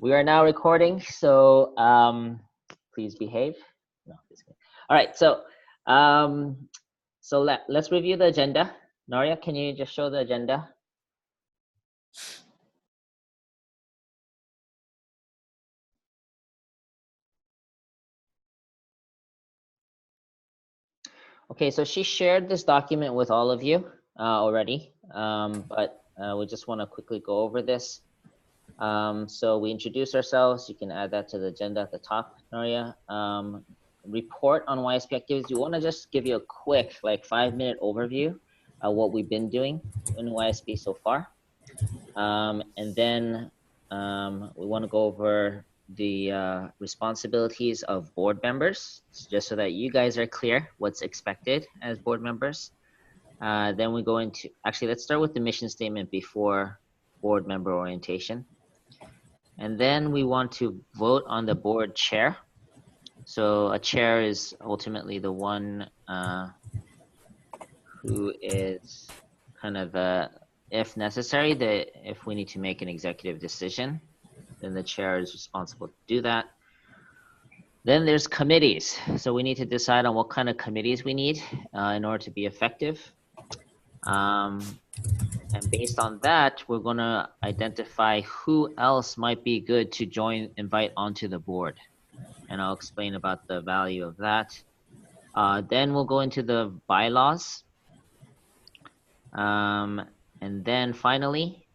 We are now recording, so please behave. No, just kidding. All right, so let's review the agenda. Naria, can you just show the agenda? Okay, so she shared this document with all of you already, but we just want to quickly go over this. So we introduce ourselves. You can add that to the agenda at the top, Naria. Report on YSP activities. We want to just give you a quick, like 5-minute overview of what we've been doing in YSP so far. And then we want to go over the responsibilities of board members, just so that you guys are clear what's expected as board members. Then we go into, actually, let's start with the mission statement before board member orientation. And then we want to vote on the board chair. So a chair is ultimately the one who is kind of, if necessary, if we need to make an executive decision, then the chair is responsible to do that. Then there's committees. So we need to decide on what kind of committees we need in order to be effective. And based on that, we're going to identify who else might be good to invite onto the board. And I'll explain about the value of that. Then we'll go into the bylaws. And then finally,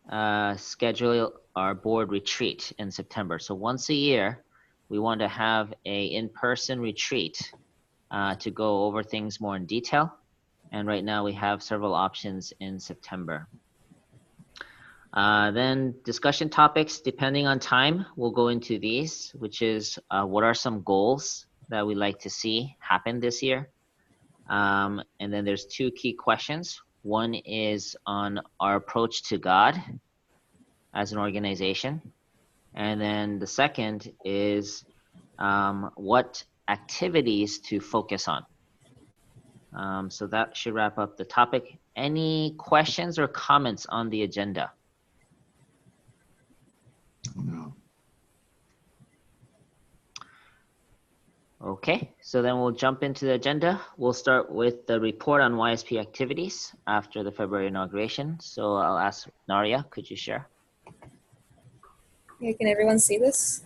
schedule our board retreat in September. So once a year, we want to have an in-person retreat to go over things more in detail. And right now we have several options in September. Then discussion topics, depending on time, we'll go into these, which is what are some goals that we'd like to see happen this year. And then there's 2 key questions. One is on our approach to God as an organization. And then the second is what activities to focus on. So that should wrap up the topic. Any questions or comments on the agenda? No. Okay, so then we'll jump into the agenda. We'll start with the report on YSP activities after the February inauguration. So I'll ask Naria, could you share? Yeah, can everyone see this?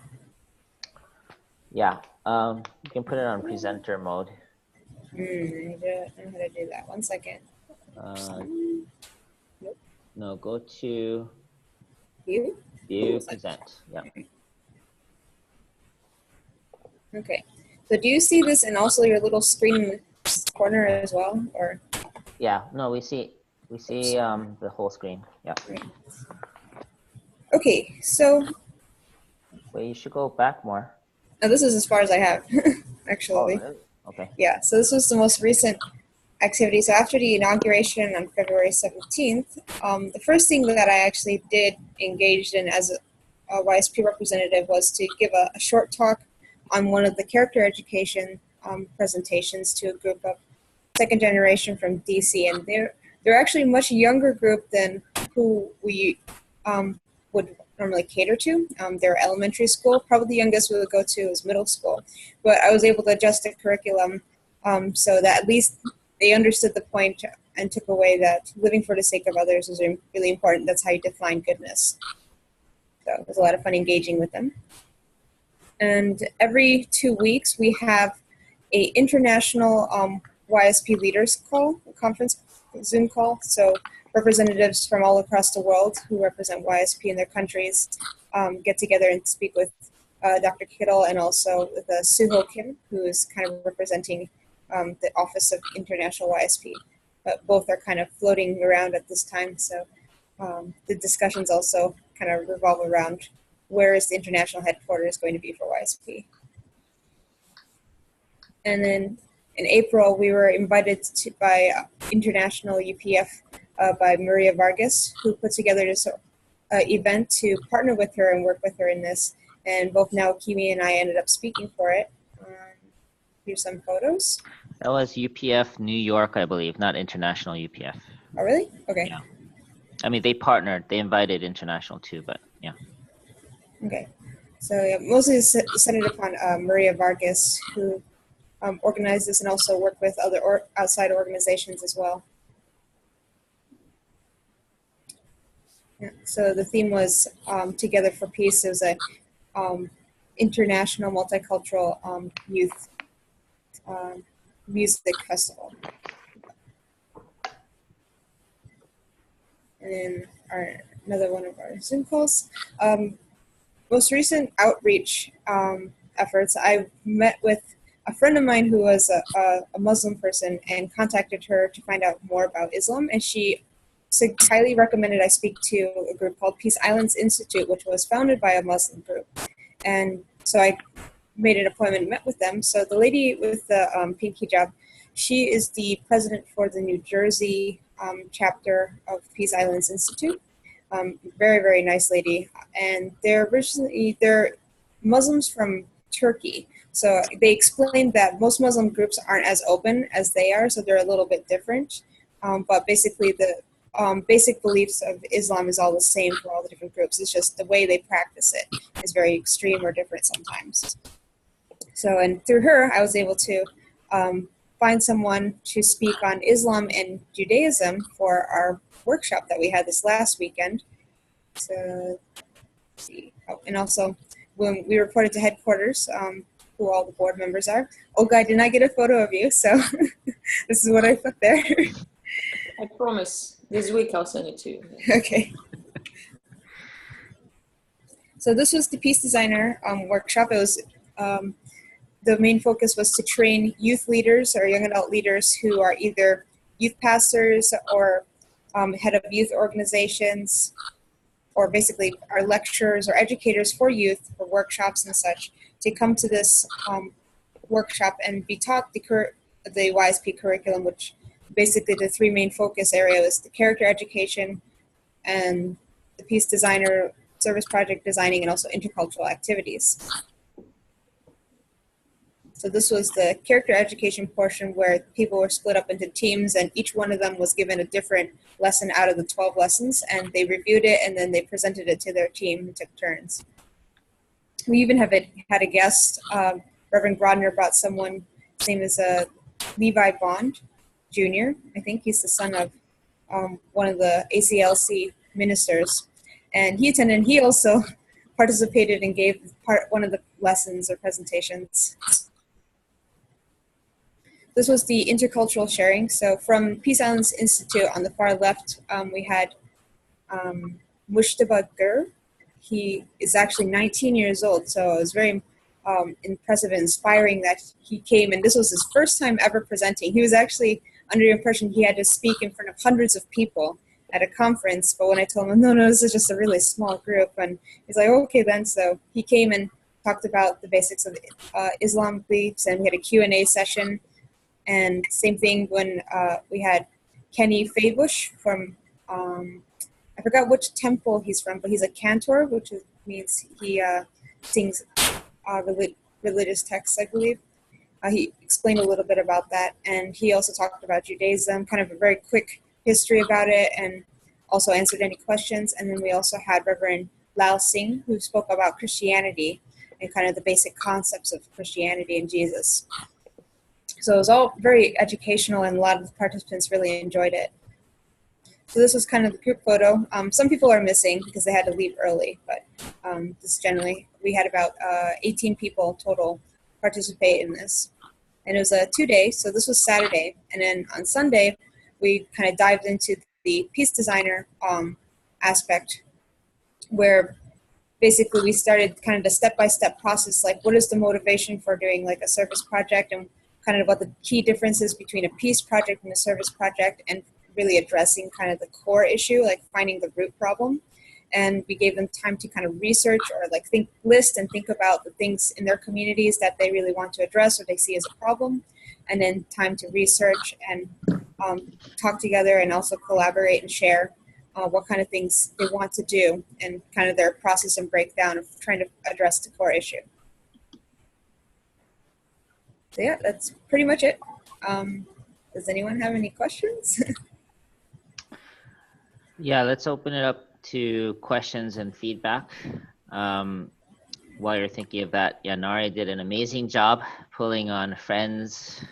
Yeah, you can put it on presenter mode. I don't know how to do that. 1 second. Nope. No, go to View? View, present. Yeah. Okay. So do you see this and also your little screen in the corner as well, or? Yeah. No, we see the whole screen. Yeah. Right. Okay. So. Wait, you should go back more. Now this is as far as I have, actually. Oh, really? Okay. Yeah. So this was the most recent activity. So after the inauguration on February 17th, the first thing that I actually did engage in as a YSP representative was to give a short talk on one of the character education presentations to a group of second generation from DC, and they're actually a much younger group than who we would normally cater to. They're elementary school. Probably the youngest we would go to is middle school, but I was able to adjust the curriculum so that at least they understood the point and took away that living for the sake of others is really important. That's how you define goodness. So it was a lot of fun engaging with them. And every 2 weeks, we have a international YSP leaders call, a conference Zoom call. So representatives from all across the world who represent YSP in their countries get together and speak with Dr. Kittle and also with Suho Kim, who is kind of representing the Office of International YSP. But both are kind of floating around at this time. So the discussions also kind of revolve around where is the international headquarters going to be for YSP. And then in April, we were invited by International UPF by Maria Vargas, who put together this event to partner with her and work with her in this. And both Naokimi and I ended up speaking for it. Here's some photos. That was UPF New York, I believe, not International UPF. Oh, really? Okay. Yeah. I mean, they partnered. They invited International too, but yeah. Okay. So yeah, mostly centered upon Maria Vargas, who organized this and also worked with other outside organizations as well. Yeah. So the theme was Together for Peace. It was a international multicultural youth music festival. And then another one of our Zoom calls. Most recent outreach efforts, I met with a friend of mine who was a Muslim person and contacted her to find out more about Islam, and she highly recommended I speak to a group called Peace Islands Institute, which was founded by a Muslim group. And so I made an appointment and met with them. So the lady with the pink hijab, she is the president for the New Jersey chapter of Peace Islands Institute. Very, very nice lady. And they're Muslims from Turkey. So they explained that most Muslim groups aren't as open as they are, so they're a little bit different. But basically the basic beliefs of Islam is all the same for all the different groups. It's just the way they practice it is very extreme or different sometimes. So, and through her, I was able to find someone to speak on Islam and Judaism for our workshop that we had this last weekend. So, let's see. Oh, and also, when we reported to headquarters, who all the board members are. Olga, I did not get a photo of you, so this is what I put there. I promise. This week I'll send it to you. Okay. So this was the Peace Designer workshop. It was the main focus was to train youth leaders or young adult leaders who are either youth pastors or head of youth organizations, or basically are lecturers or educators for youth for workshops and such, to come to this workshop and be taught the YSP curriculum, which basically the three main focus areas: the character education and the Peace Designer, service project designing, and also intercultural activities. So this was the character education portion where people were split up into teams, and each one of them was given a different lesson out of the 12 lessons, and they reviewed it and then they presented it to their team and took turns. We even had a guest. Reverend Grodner brought someone, his name is Levi Bond Jr. I think he's the son of one of the ACLC ministers. And he attended, and he also participated and gave one of the lessons or presentations. This was the intercultural sharing. So from Peace Islands Institute on the far left, we had Mushtaba Gur. He is actually 19 years old, so it was very impressive and inspiring that he came, and this was his first time ever presenting. He was actually under the impression he had to speak in front of hundreds of people at a conference, but when I told him, no, this is just a really small group, and he's like, okay then. So he came and talked about the basics of Islam beliefs, and we had a Q&A session. And same thing when we had Kenny Faybush from, I forgot which temple he's from, but he's a cantor, which means he sings religious texts, I believe. He explained a little bit about that, and he also talked about Judaism, kind of a very quick history about it, and also answered any questions. And then we also had Reverend Lao Singh, who spoke about Christianity and kind of the basic concepts of Christianity and Jesus. So it was all very educational, and a lot of the participants really enjoyed it. So this was kind of the group photo. Some people are missing because they had to leave early, but this generally, we had about 18 people total participate in this. And it was a 2-day, so this was Saturday. And then on Sunday, we kind of dived into the Peace Designer aspect, where basically we started kind of the step-by-step process, like what is the motivation for doing like a service project, and kind of what the key differences between a peace project and a service project, and really addressing kind of the core issue, like finding the root problem. And we gave them time to kind of research or like list and think about the things in their communities that they really want to address or they see as a problem, and then time to research and talk together and also collaborate and share what kind of things they want to do, and kind of their process and breakdown of trying to address the core issue. So yeah, that's pretty much it. Does anyone have any questions? Yeah, let's open it up to questions and feedback. while you're thinking of that, yeah, Nari did an amazing job pulling on friends,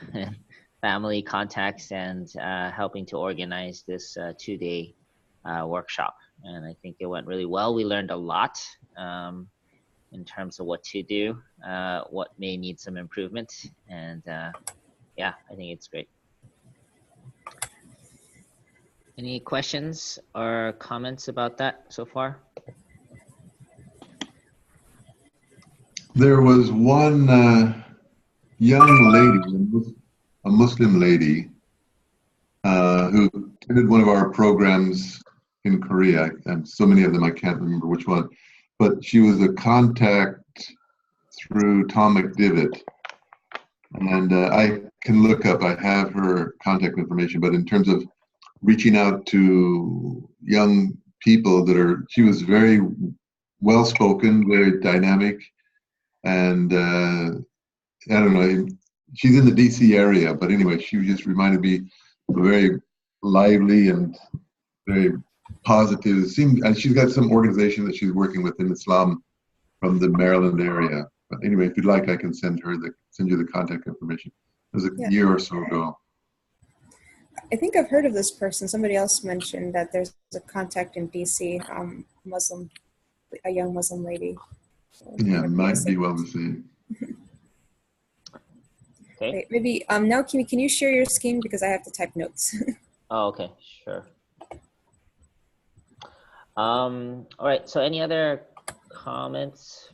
family contacts, and helping to organize this 2-day workshop. And I think it went really well. We learned a lot in terms of what to do, what may need some improvement. And yeah, I think it's great. Any questions or comments about that so far? There was one young lady, a Muslim lady, who attended one of our programs in Korea, and so many of them I can't remember which one, but she was a contact through Tom McDivitt, and I can look up, I have her contact information, but in terms of reaching out to young people she was very well-spoken, very dynamic, and I don't know, she's in the DC area, but anyway, she just reminded me of a very lively and very positive. And she's got some organization that she's working with in Islam from the Maryland area. But anyway, if you'd like, I can send you the contact information. It was a year or so ago. I think I've heard of this person. Somebody else mentioned that there's a contact in DC, a young Muslim lady. So Yeah, might be well received. Okay. Wait, maybe now can you share your screen because I have to type notes. Oh, okay, sure. All right, so any other comments?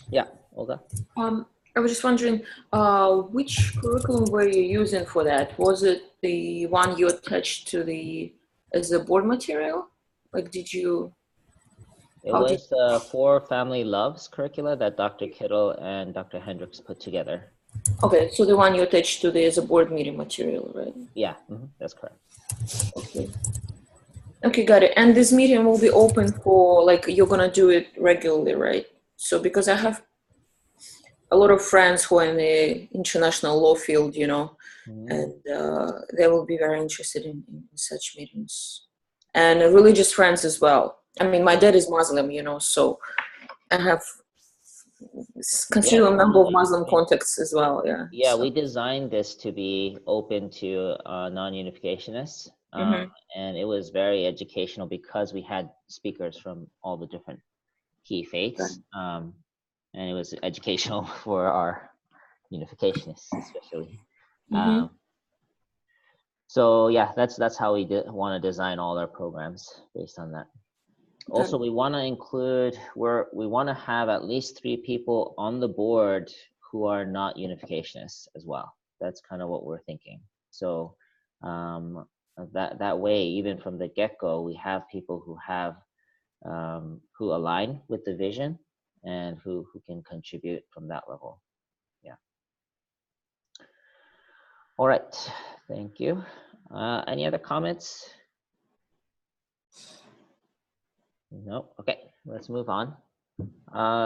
Yeah, Olga. I was just wondering, which curriculum were you using for that? Was it the one you attached to as a board material? Like, did you? It was 4 Family Loves curricula that Dr. Kittle and Dr. Hendricks put together. Okay, so the one you attached to as a board meeting material, right? Yeah, that's correct. Okay. Okay, got it. And this meeting will be open for, like, you're gonna do it regularly, right? So because I have a lot of friends who are in the international law field, and they will be very interested in such meetings. And religious friends as well. I mean, my dad is Muslim, so I have considerable number of Muslim contacts as well, yeah. Yeah, so. we designed this to be open to non-unificationists. And it was very educational because we had speakers from all the different key faiths. And it was educational for our unificationists, especially. So yeah, that's how we want to design all our programs based on that. Also, we want to include we want to have at least 3 people on the board who are not unificationists as well. That's kind of what we're thinking. So that way, even from the get-go, we have people who have who align with the vision and who can contribute from that level. Yeah. All right. Thank you. Any other comments? No. Okay. Let's move on.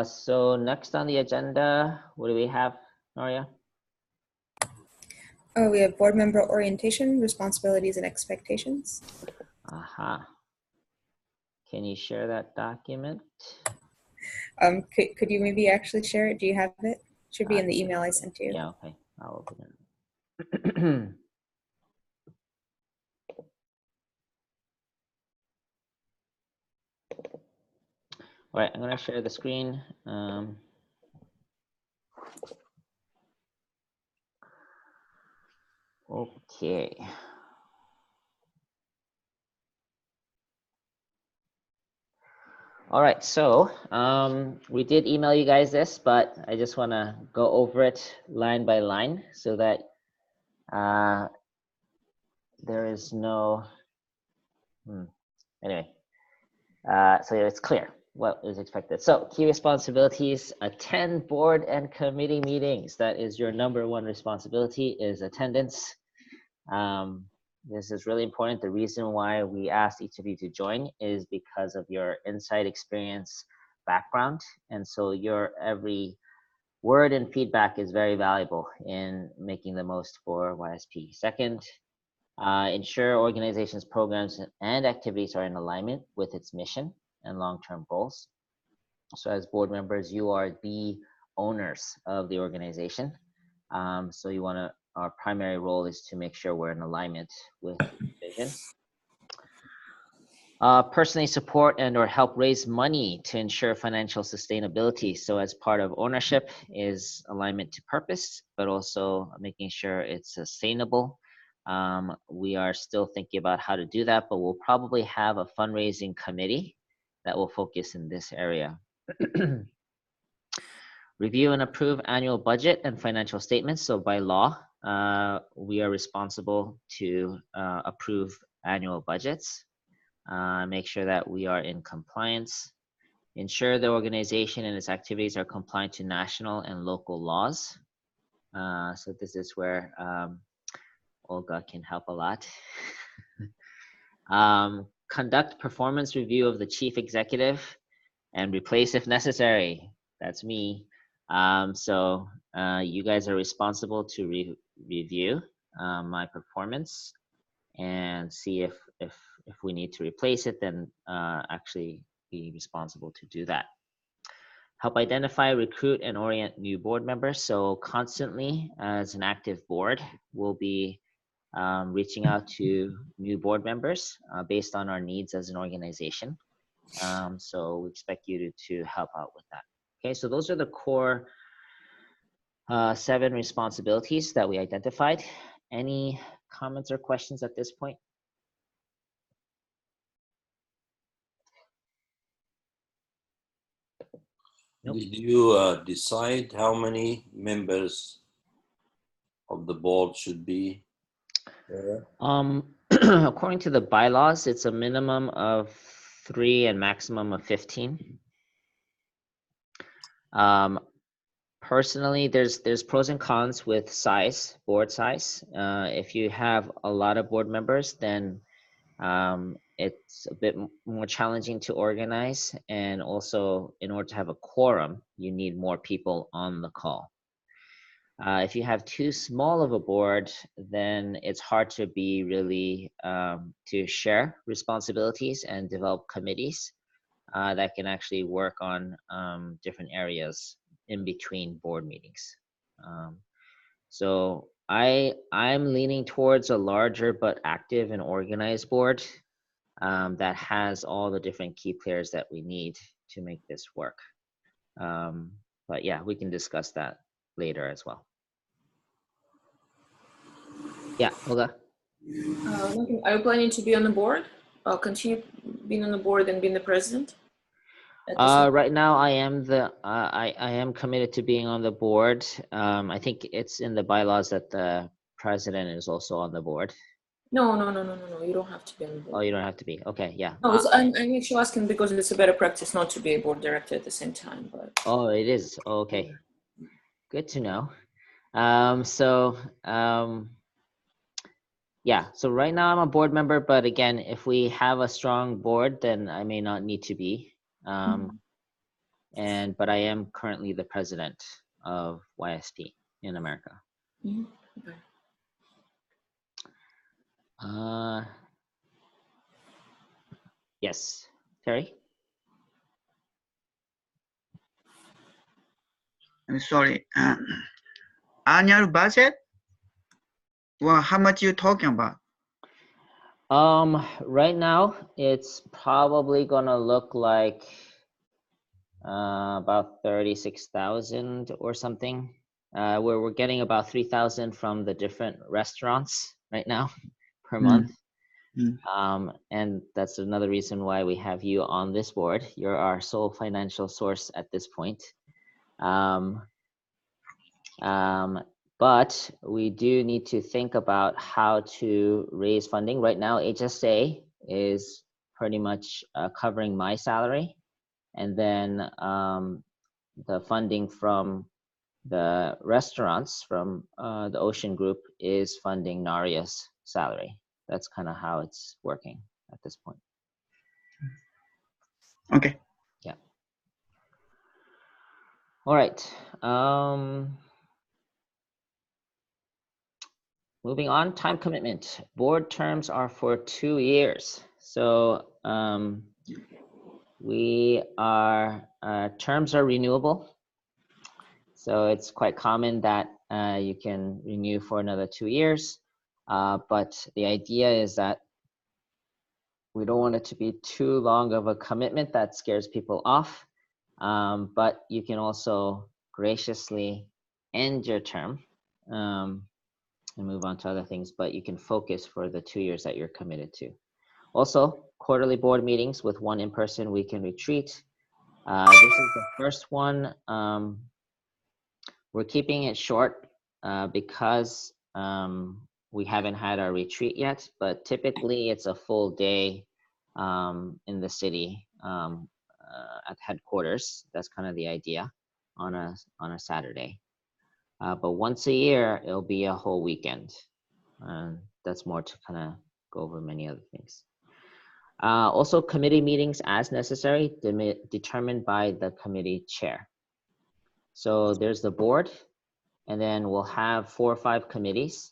So next on the agenda, what do we have, Maria? Oh, we have board member orientation, responsibilities, and expectations. Aha. Can you share that document? Could you maybe actually share it? Do you have it? Should be in the email I sent you. Yeah, okay. I'll open it. All right, I'm gonna share the screen. Okay. All right, so we did email you guys this, but I just want to go over it line by line so that there is no, anyway, so it's clear what is expected. So key responsibilities: attend board and committee meetings. That is your #1 responsibility, is attendance. This is really important. The reason why we asked each of you to join is because of your insight, experience, background. And so your every word and feedback is very valuable in making the most for YSP. Second, ensure organization's programs and activities are in alignment with its mission and long-term goals. So as board members, you are the owners of the organization. So our primary role is to make sure we're in alignment with the vision. Personally support and or help raise money to ensure financial sustainability. So as part of ownership is alignment to purpose, but also making sure it's sustainable. We are still thinking about how to do that, but we'll probably have a fundraising committee that will focus in this area. Review and approve annual budget and financial statements. So by law, we are responsible to approve annual budgets. Make sure that we are in compliance, ensure the organization and its activities are compliant to national and local laws. So this is where Olga can help a lot. Conduct performance review of the chief executive and replace if necessary. That's me. So you guys are responsible to review my performance and see if we need to replace it, then actually be responsible to do that. Help identify, recruit, and orient new board members. So constantly, as an active board, we'll be reaching out to new board members based on our needs as an organization. So we expect you to help out with that. Okay, so those are the core 7 responsibilities that we identified. Any comments or questions at this point? Nope. Did you decide how many members of the board should be there? According to the bylaws, it's a minimum of 3 and maximum of 15. Personally, there's pros and cons with size, board size. If you have a lot of board members, then it's a bit more challenging to organize, and also in order to have a quorum, you need more people on the call. If you have too small of a board, then it's hard to be really to share responsibilities and develop committees that can actually work on different areas in between board meetings. So I'm leaning towards a larger but active and organized board that has all the different key players that we need to make this work. But yeah, we can discuss that later as well. Yeah, Olga. Are you planning to be on the board? Continue being on the board and being the president? Right now, I am I am committed to being on the board. I think it's in the bylaws that the president is also on the board. No. You don't have to be on the board. Oh, you don't have to be. Okay, yeah. No, I'm actually asking because it's a better practice not to be a board director at the same time. But oh, it is. Oh, okay, good to know. Yeah. So right now I'm a board member, but again, if we have a strong board, then I may not need to be. But I am currently the president of YSP in America. Okay. Yes, Terry? I'm sorry. Annual budget? Well, how much you talking about? Right now it's probably gonna look like about 36,000 or something. Where we're getting about 3,000 from the different restaurants right now per month. And that's another reason why we have you on this board. You're our sole financial source at this point. But we do need to think about how to raise funding. Right now, HSA is pretty much covering my salary. And then the funding from the restaurants from the Ocean Group is funding Naria's salary. That's kind of how it's working at this point. Okay. Yeah. All right. Moving on, time commitment. Board terms are for 2 years. So terms are renewable. So it's quite common that you can renew for another 2 years. But the idea is that we don't want it to be too long of a commitment that scares people off. But you can also graciously end your term and move on to other things, but you can focus for the 2 years that you're committed to. Also, quarterly board meetings with one in-person weekend retreat. This is the first one. We're keeping it short because we haven't had our retreat yet, but typically it's a full day in the city at headquarters. That's kind of the idea on a Saturday. But once a year, it'll be a whole weekend. That's more to kind of go over many other things. Also, committee meetings as necessary, determined by the committee chair. So there's the board, and then we'll have 4 or 5 committees.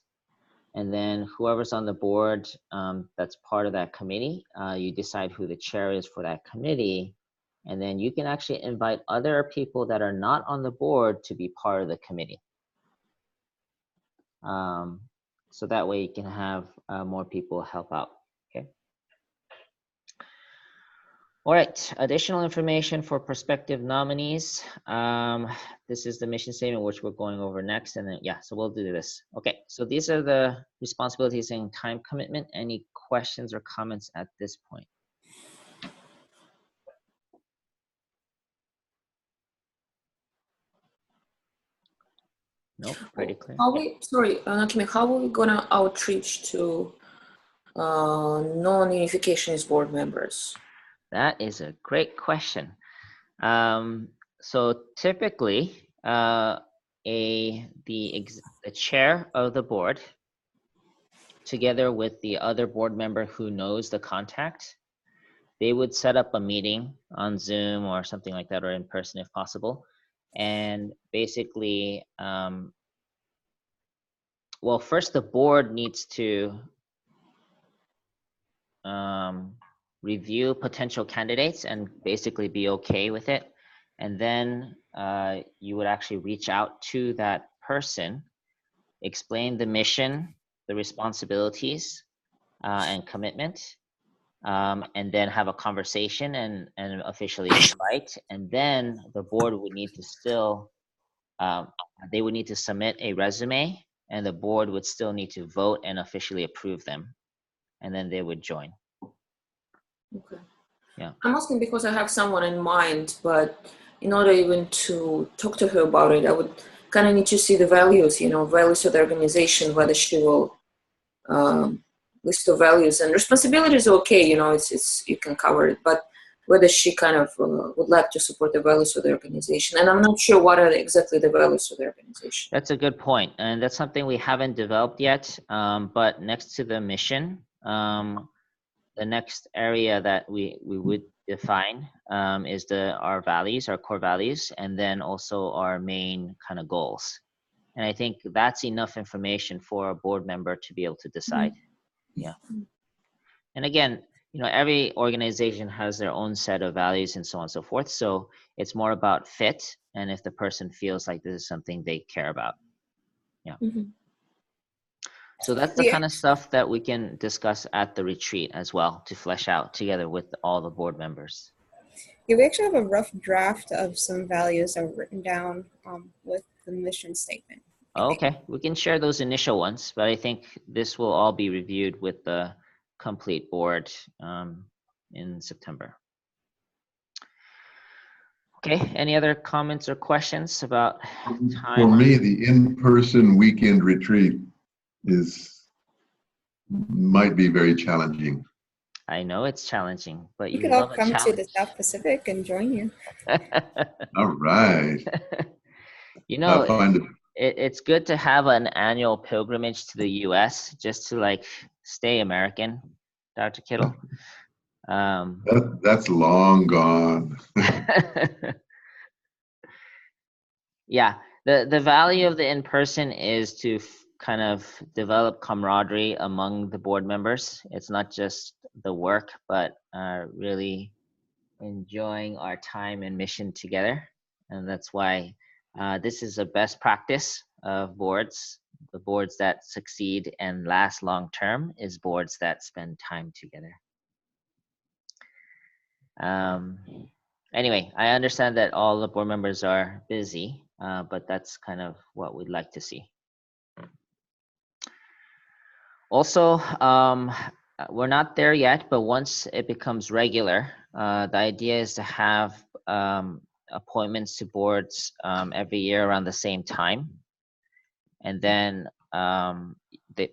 And then whoever's on the board that's part of that committee, you decide who the chair is for that committee. And then you can actually invite other people that are not on the board to be part of the committee. So that way you can have more people help out, okay? All right, additional information for prospective nominees. This is the mission statement, which we're going over next. And then, yeah, so we'll do this. Okay, so these are the responsibilities and time commitment. Any questions or comments at this point? Nope, pretty clear. Sorry, Nakimi, how are we gonna outreach to non-unificationist board members? That is a great question. So typically, the chair of the board, together with the other board member who knows the contact, they would set up a meeting on Zoom or something like that, or in person if possible. And basically, well, first the board needs to review potential candidates and basically be okay with it. And then you would actually reach out to that person, explain the mission, the responsibilities, and commitment, and then have a conversation and officially invite. And then the board would need to still, they would need to submit a resume, and the board would still need to vote and officially approve them. And then they would join. Okay. Yeah. I'm asking because I have someone in mind, but in order even to talk to her about it, I would kind of need to see the values, values of the organization, whether she will list the values and responsibilities. Okay, it's you can cover it, but whether she kind of would like to support the values of the organization, and I'm not sure what are exactly the values of the organization. That's a good point, and that's something we haven't developed yet. But next to the mission, the next area that we would define is our values, our core values, and then also our main kind of goals. And I think that's enough information for a board member to be able to decide. Yeah. And again, every organization has their own set of values and so on and so forth. So it's more about fit and if the person feels like this is something they care about. Yeah. Mm-hmm. So that's the kind of stuff that we can discuss at the retreat as well, to flesh out together with all the board members. Yeah, we actually have a rough draft of some values that were written down with the mission statement. Okay, we can share those initial ones, but I think this will all be reviewed with the complete board in September. Okay, any other comments or questions about time? For me, the in-person weekend retreat might be very challenging. I know it's challenging, but We you could all love a come to challenge. the South Pacific and join you. All right. I'll find it. It's good to have an annual pilgrimage to the U.S. just to stay American, Dr. Kittle. That's long gone. Yeah, the value of the in-person is to kind of develop camaraderie among the board members. It's not just the work, but really enjoying our time and mission together. And that's why this is a best practice of boards. The boards that succeed and last long term is boards that spend time together. Anyway, I understand that all the board members are busy, but that's kind of what we'd like to see. Also, we're not there yet, but once it becomes regular, the idea is to have appointments to boards every year around the same time. And then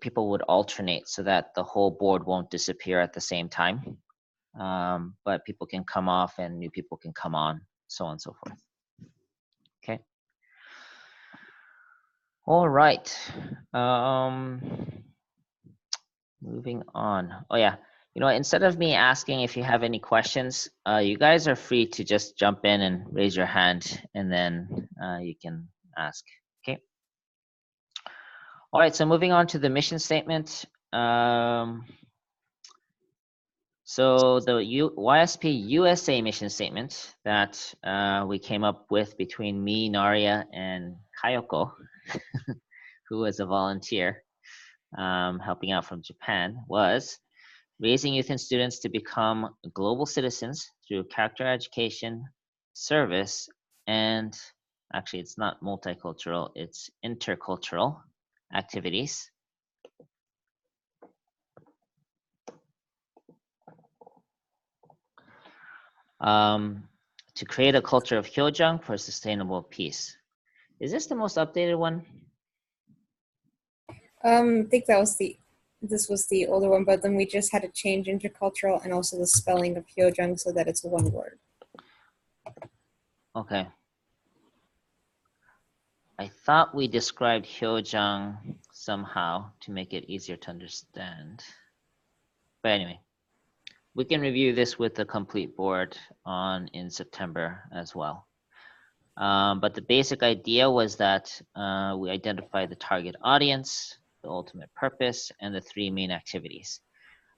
people would alternate so that the whole board won't disappear at the same time. But people can come off and new people can come on, so on and so forth. Okay. All right. Moving on. Oh yeah, you know, instead of me asking if you have any questions, you guys are free to just jump in and raise your hand, and then you can ask. Okay. All right. So moving on to the mission statement. So the YSP USA mission statement that we came up with between me, Naria, and Kayoko, who was a volunteer helping out from Japan, was raising youth and students to become global citizens through character education, service, and actually it's not multicultural, it's intercultural activities. To create a culture of Hyojung for sustainable peace. Is this the most updated one? I think this was the older one, but then we just had to change intercultural and also the spelling of Hyojung so that it's one word. Okay. I thought we described Hyojung somehow to make it easier to understand. But anyway, we can review this with the complete board in September as well. But the basic idea was that we identified the target audience, the ultimate purpose, and the three main activities.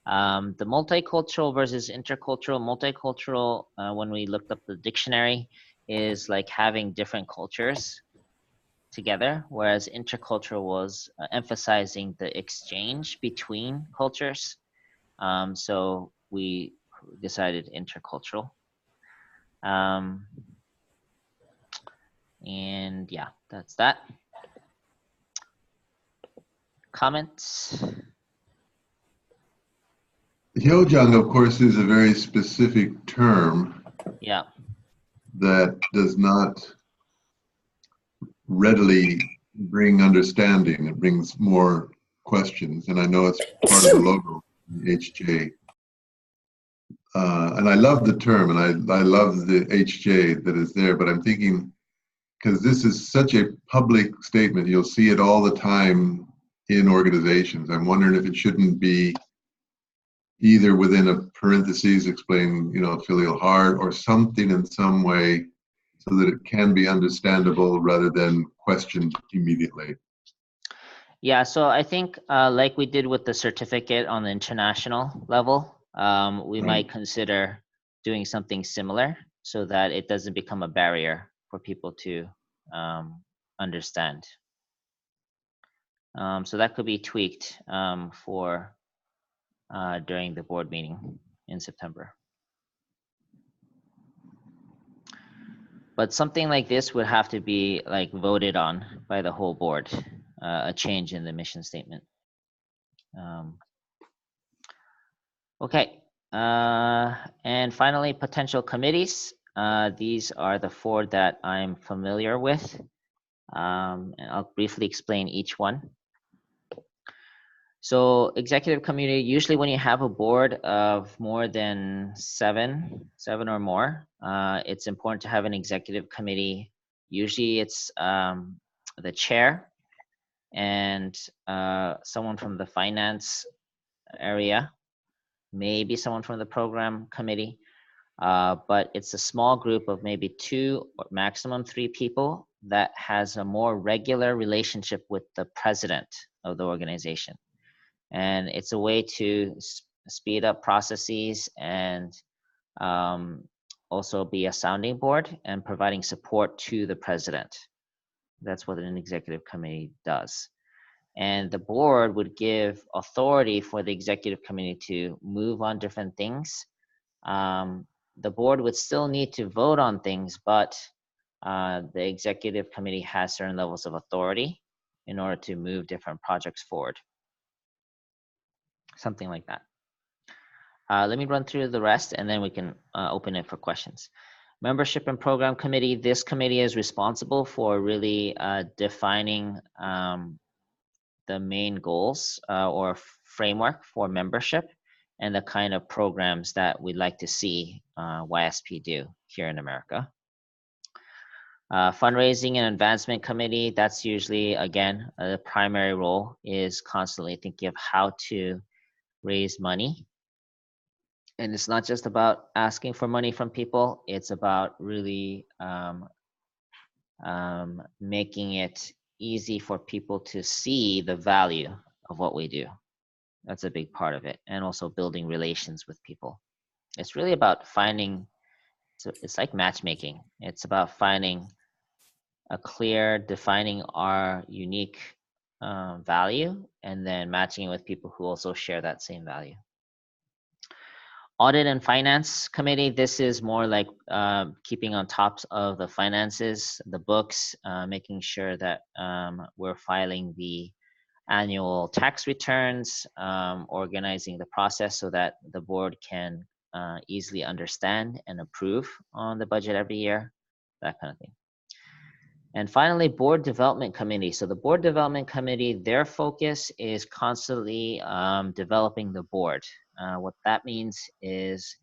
The multicultural versus intercultural. Multicultural, when we looked up the dictionary, is like having different cultures together, whereas intercultural was emphasizing the exchange between cultures. So we decided intercultural. And yeah, that's that. Comments? Hyojung, of course, is a very specific term. Yeah. That does not readily bring understanding. It brings more questions. And I know it's part of the logo, HJ. And I love the term, and I love the HJ that is there, but I'm thinking, because this is such a public statement, you'll see it all the time in organizations. I'm wondering if it shouldn't be either within a parentheses explain, filial heart or something in some way so that it can be understandable rather than questioned immediately. Yeah, so I think like we did with the certificate on the international level, we might consider doing something similar so that it doesn't become a barrier for people to understand. So that could be tweaked for during the board meeting in September. But something like this would have to be like voted on by the whole board, a change in the mission statement. Okay, and finally, potential committees. These are the 4 that I'm familiar with, and I'll briefly explain each one. So executive committee, usually when you have a board of more than seven or more, it's important to have an executive committee. Usually it's the chair and someone from the finance area, maybe someone from the program committee, but it's a small group of maybe 2 or maximum 3 people that has a more regular relationship with the president of the organization. And it's a way to speed up processes and also be a sounding board and providing support to the president. That's what an executive committee does. And the board would give authority for the executive committee to move on different things. The board would still need to vote on things, but the executive committee has certain levels of authority in order to move different projects forward. Something like that. Let me run through the rest and then we can open it for questions. Membership and Program Committee. This committee is responsible for really defining the main goals or framework for membership and the kind of programs that we'd like to see YSP do here in America. Fundraising and Advancement Committee, that's usually, again, the primary role is constantly thinking of how to raise money. And it's not just about asking for money from people, it's about really making it easy for people to see the value of what we do. That's a big part of it. And also building relations with people. It's really about finding, it's like matchmaking. It's about finding a clear, defining our unique value and then matching it with people who also share that same value. Audit and Finance Committee, this is more like keeping on top of the finances, the books, making sure that we're filing the annual tax returns, organizing the process so that the board can easily understand and approve on the budget every year, that kind of thing. And finally, Board Development Committee. So the Board Development Committee, their focus is constantly developing the board. What that means is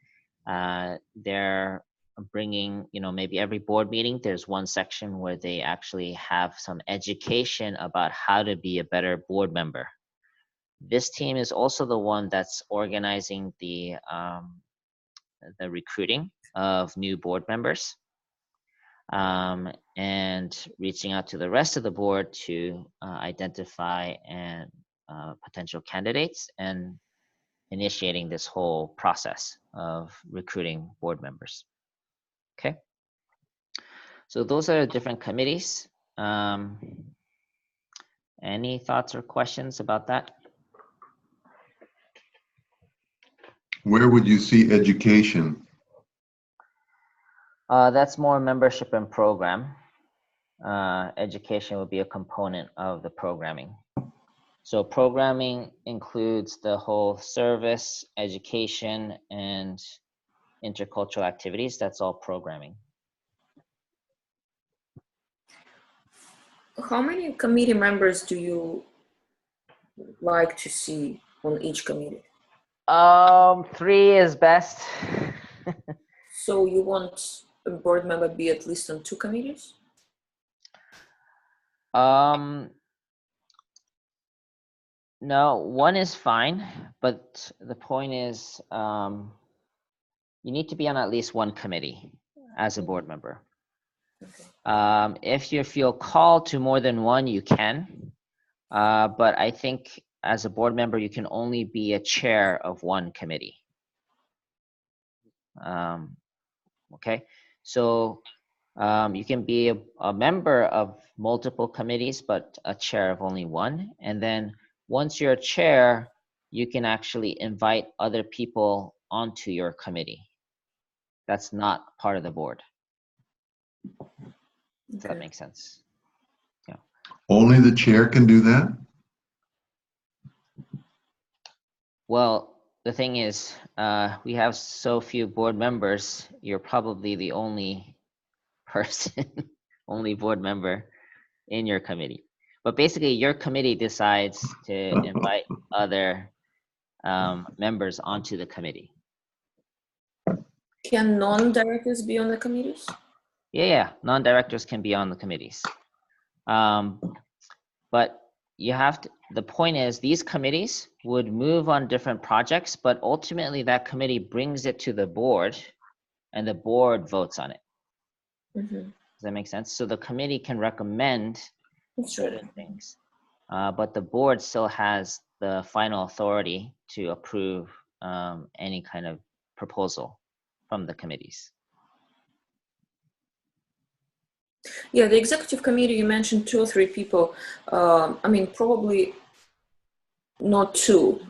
they're bringing, maybe every board meeting, there's one section where they actually have some education about how to be a better board member. This team is also the one that's organizing the recruiting of new board members. And reaching out to the rest of the board to identify and potential candidates and initiating this whole process of recruiting board members. Okay, so those are different committees. Any thoughts or questions about that? Where would you see education? That's more membership and program. Education would be a component of the programming. So programming includes the whole service, education, and intercultural activities. That's all programming. How many committee members do you like to see on each committee? 3 is best. So you want a board member be at least on 2 committees? No, 1 is fine, but the point is you need to be on at least 1 committee as a board member. Okay. If you feel called to more than 1, you can, but I think as a board member, you can only be a chair of 1 committee. Okay, so you can be a member of multiple committees, but a chair of only 1. And then once you're a chair, you can actually invite other people onto your committee. That's not part of the board. Does that make sense? Yeah. Only the chair can do that? Well, the thing is, we have so few board members, you're probably the only person, only board member in your committee. But basically, your committee decides to invite other members onto the committee. Can non-directors be on the committees? Yeah, non-directors can be on the committees. But you have to, the point is these committees would move on different projects, but ultimately that committee brings it to the board and the board votes on it. Mm-hmm. Does that make sense? So the committee can recommend certain things, but the board still has the final authority to approve any kind of proposal from the committees. Yeah, the executive committee, you mentioned 2 or 3 people. I mean, probably not 2,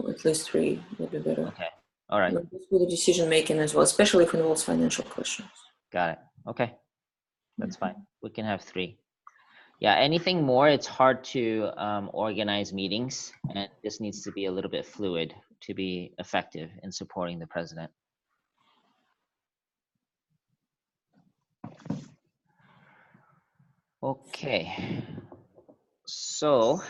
at least 3 would be better. Okay. All right. Just with the decision making as well, especially if it involves financial questions. Got it. Okay. That's fine. We can have 3. Yeah, anything more, it's hard to organize meetings, and this needs to be a little bit fluid to be effective in supporting the president. Okay. So,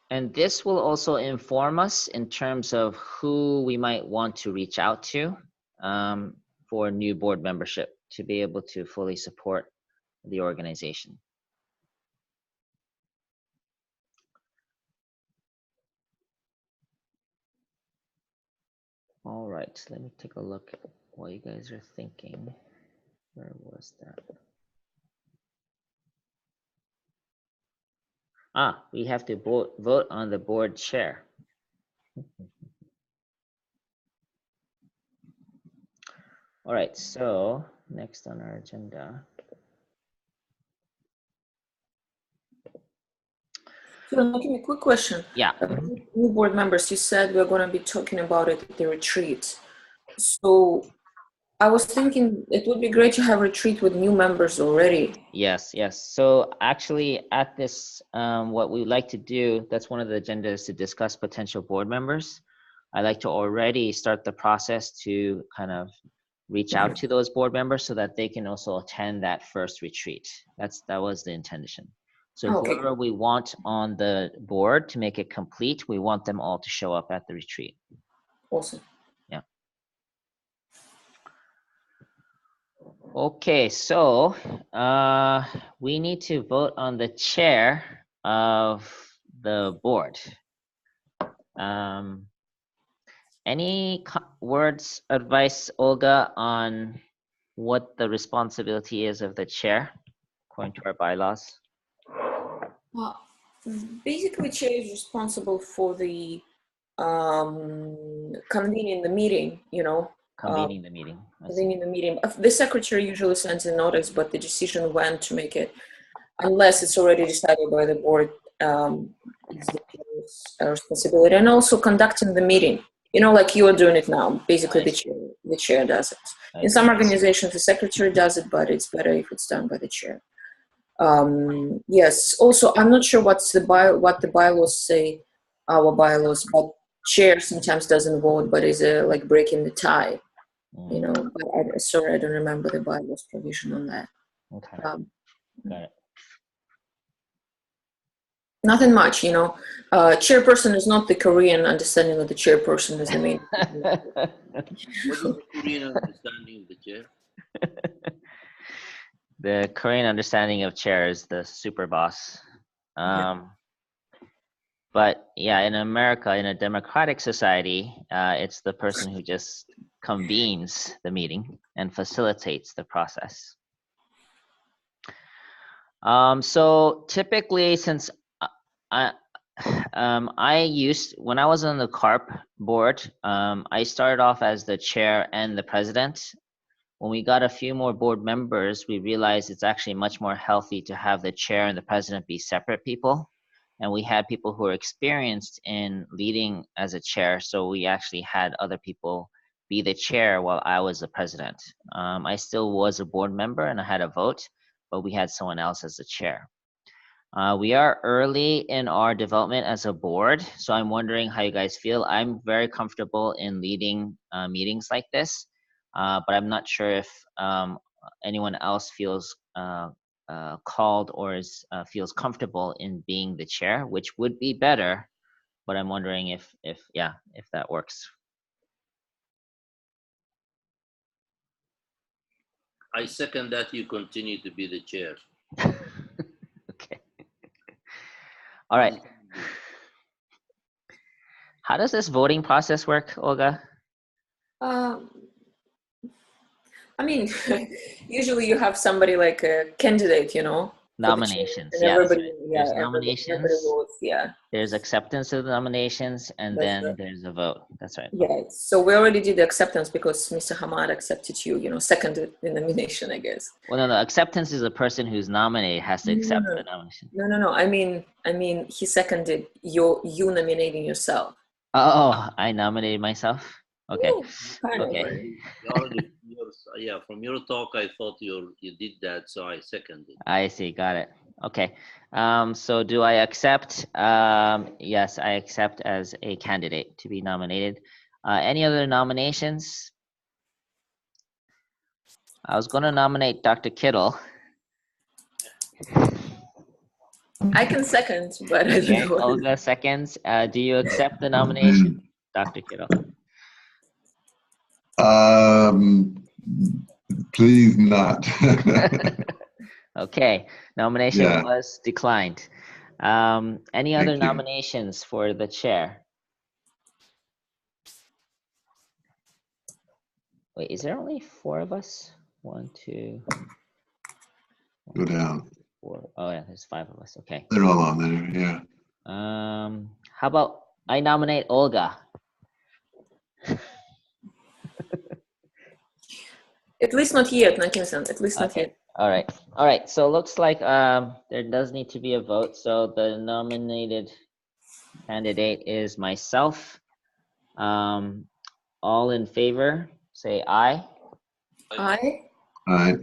and this will also inform us in terms of who we might want to reach out to for new board membership to be able to fully support the organization. All right, let me take a look at what you guys are thinking. Where was that? We have to vote on the board chair. All right, so next on our agenda. So, give me a quick question. Yeah. New board members, you said we're going to be talking about it at the retreat. So I was thinking it would be great to have a retreat with new members already. Yes, yes. So actually at this, what we would like to do, that's one of the agendas, to discuss potential board members. I like to already start the process to kind of reach out to those board members so that they can also attend that first retreat. That was the intention. So Okay. whoever we want on the board to make it complete, we want them all to show up at the retreat. Awesome. Yeah. Okay, so we need to vote on the chair of the board. Any words, advice, Olga, on what the responsibility is of the chair according to our bylaws? Basically, chair is responsible for the convening the meeting, Convening the meeting. convening the meeting. The secretary usually sends a notice, but the decision when to make it, unless it's already decided by the board, is the chair's responsibility. And also conducting the meeting, like you are doing it now. Basically, the chair does it. In some organizations, the secretary does it, but it's better if it's done by the chair. Yes. Also, I'm not sure what the bylaws say, our bylaws, but chair sometimes doesn't vote, but is like breaking the tie. But sorry, I don't remember the bylaws provision on that. Okay. Got it. Nothing much, chairperson is not the Korean understanding of the chairperson is the main. What is the Korean understanding of the chair? The Korean understanding of chair is the super boss. But yeah, in America, in a democratic society, it's the person who just convenes the meeting and facilitates the process. So typically, since when I was on the CARP board, I started off as the chair and the president. When we got a few more board members, we realized it's actually much more healthy to have the chair and the president be separate people. And we had people who are experienced in leading as a chair, so we actually had other people be the chair while I was the president. I still was a board member and I had a vote, but we had someone else as the chair. We are early in our development as a board, so I'm wondering how you guys feel. I'm very comfortable in leading meetings like this, but I'm not sure if anyone else feels called or feels comfortable in being the chair, which would be better. But I'm wondering if that works. I second that you continue to be the chair. Okay. All right. How does this voting process work, Olga? I mean, usually you have somebody like a candidate, Nominations, and yeah, that's everybody, right. yeah, There's everybody nominations, votes, yeah. there's acceptance of the nominations, and That's then right. there's a vote. That's right. Yeah, so we already did the acceptance because Mr. Hamad accepted you, seconded the nomination, I guess. Well, no, acceptance is a person who's nominated has to accept No. the nomination. No. I mean, he seconded you nominating yourself. Oh, I nominated myself. Okay. Kind of, Okay. right? Yeah, from your talk, I thought you did that, so I seconded. I see. Got it. Okay. So do I accept? Yes, I accept as a candidate to be nominated. Any other nominations? I was going to nominate Dr. Kittle. I can second, but I Okay, don't know. Olga seconds. Do you accept the nomination, Dr. Kittle? Please not. Okay, nomination Yeah. was declined. Any other Thank you. nominations for the chair? Wait, is there only 4 of us? 1, 2, Go down. 4. Oh yeah, there's 5 of us. Okay. They're all on there. Yeah. How about I nominate Olga? At least not yet, Nakim-san. At least not Okay. yet. All right. So it looks like there does need to be a vote. So the nominated candidate is myself. All in favor, say aye. Aye. All right.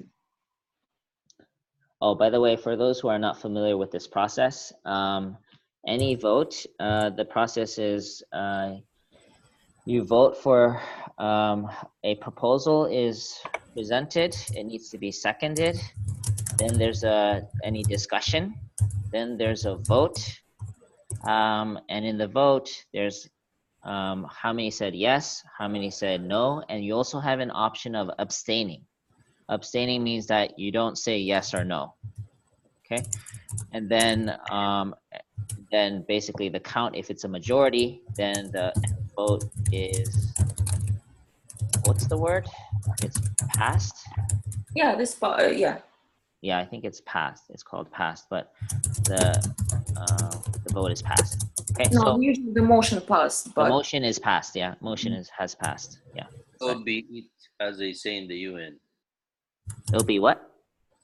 Oh, by the way, for those who are not familiar with this process, any vote, the process is you vote for a proposal is presented. It needs to be seconded. Then there's any discussion. Then there's a vote. And in the vote, there's how many said yes, how many said no, and you also have an option of abstaining. Abstaining means that you don't say yes or no. Okay, and then basically the count, if it's a majority, then the vote is, what's the word? It's passed. Yeah, this part, yeah. Yeah, I think it's passed. It's called passed, but the vote is passed. Okay, No, so usually the motion passed, the but motion is passed. Yeah, motion has passed. Yeah. So be it, as they say in the UN. It'll be what?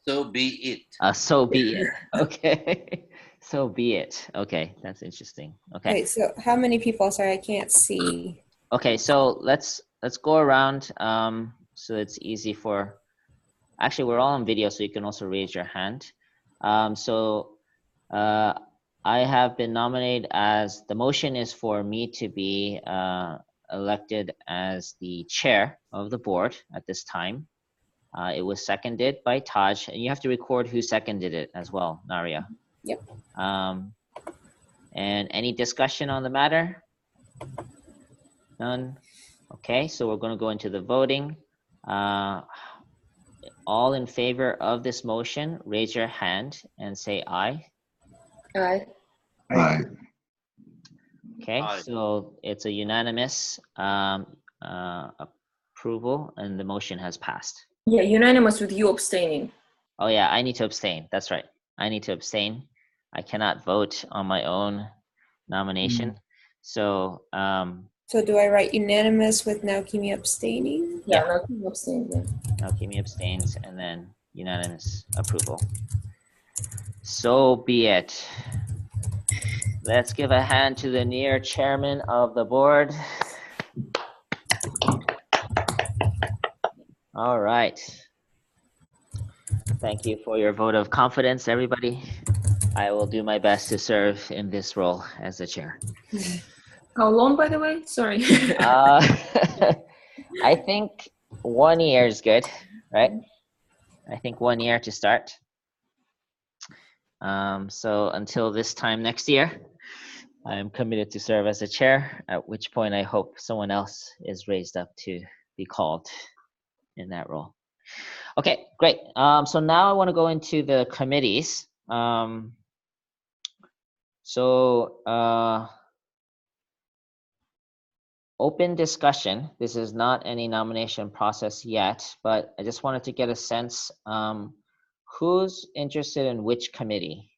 So be it. So be it. Okay. So be it. Okay, that's interesting. Okay. Wait, so how many people? Sorry, I can't see. Okay, so let's go around so it's easy for, actually we're all on video, so you can also raise your hand. I have been nominated as, the motion is for me to be elected as the chair of the board at this time. It was seconded by Taj, and you have to record who seconded it as well, Naria. Yep. And any discussion on the matter? None? Okay, so we're going to go into the voting. All in favor of this motion, raise your hand and say aye. aye. All right. Okay, Aye. so it's a unanimous approval, and the motion has passed. Yeah, unanimous with you abstaining. Oh yeah, I need to abstain. That's right. I need to abstain. I cannot vote on my own nomination. So So do I write unanimous with Naokimi abstaining? Yeah, not you abstaining. Yeah. Naokimi abstains, and then unanimous approval. So be it. Let's give a hand to the near chairman of the board. All right. Thank you for your vote of confidence, everybody. I will do my best to serve in this role as the chair. How long, by the way? Sorry. I think 1 year is good, right? I think 1 year to start. So until this time next year, I am committed to serve as a chair, at which point I hope someone else is raised up to be called in that role. Okay, great. So now I want to go into the committees. Open discussion. This is not any nomination process yet, but I just wanted to get a sense who's interested in which committee?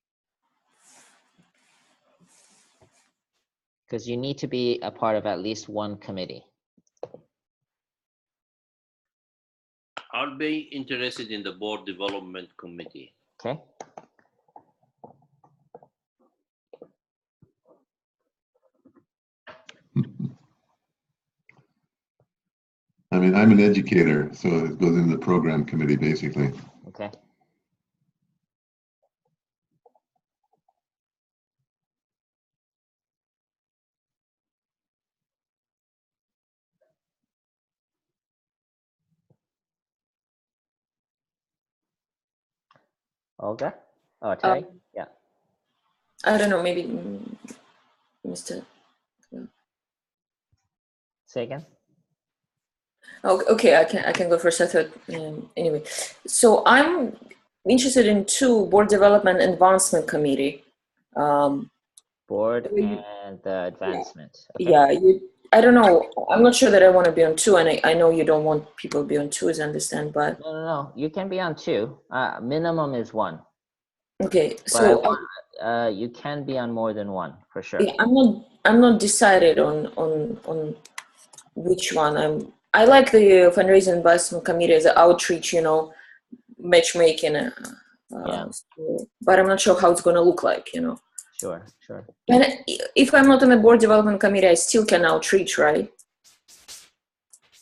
Because you need to be a part of at least one committee. I'll be interested in the board development committee. Okay. I mean, I'm an educator, so it goes in the program committee, basically. Okay. Olga? Oh, Terry? Yeah. I don't know, maybe Mr. Say again? Oh, okay, I can go first. I thought anyway. So I'm interested in two board development advancement committee. Board You- and the advancement. Okay. Yeah, I don't know. I'm not sure that I want to be on two, and I know you don't want people to be on two, as I understand. But No. You can be on two. Minimum is one. okay, But so you can be on more than one for sure. yeah, I'm not decided on which one. I like the fundraising investment committee as an outreach, matchmaking. Yeah. So, but I'm not sure how it's going to look like, Sure. And if I'm not on the board development committee, I still can outreach, right?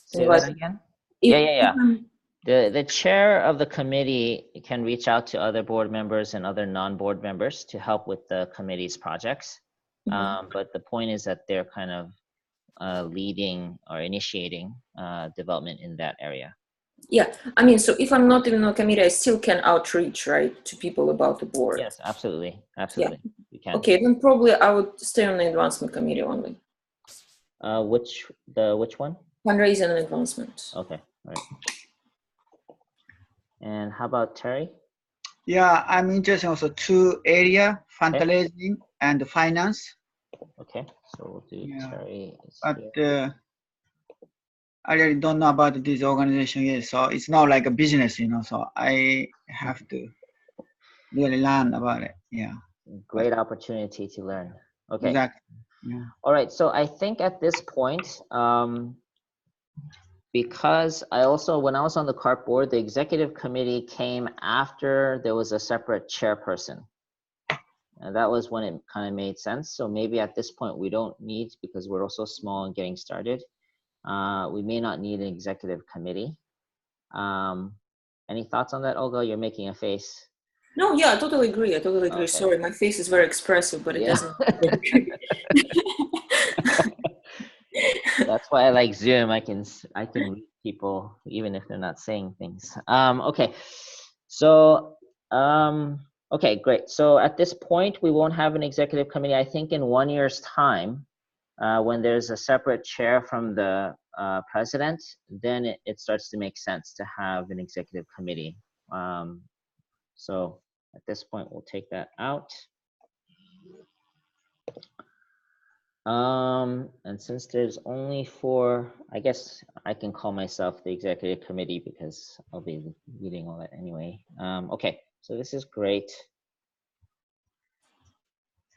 Say Invite- that again? If- Yeah. if I'm- The chair of the committee can reach out to other board members and other non-board members to help with the committee's projects. Mhm. But the point is that they're kind of leading or initiating development in that area. Yeah, I mean, so if I'm not in a committee, I still can outreach, right, to people about the board. Yes, absolutely. You can. Okay, then probably I would stay on the advancement committee only. Which one? Fundraising and advancement. Okay, all right. And how about Terry? Yeah, I'm interested also two area, fundraising and finance. Okay, so we'll do Yeah. Terry. But I really don't know about this organization yet, so it's not like a business, so I have to really learn about it. Yeah, Great opportunity to learn. Okay. exactly. Yeah. All right, so I think at this point, because when I was on the CART board, the executive committee came after there was a separate chairperson. And that was when it kind of made sense. So maybe at this point we don't need, because we're also small and getting started, we may not need an executive committee. Any thoughts on that, Olga? You're making a face. No, yeah, I totally agree. Okay. Sorry, my face is very expressive, but it doesn't. That's why I like Zoom. I can read people even if they're not saying things. Okay, so okay, great. So at this point, we won't have an executive committee. I think in 1 year's time, when there's a separate chair from the president, then it starts to make sense to have an executive committee. So at this point, we'll take that out. And since there's only 4, I guess I can call myself the executive committee because I'll be leading all that anyway. Okay, so this is great.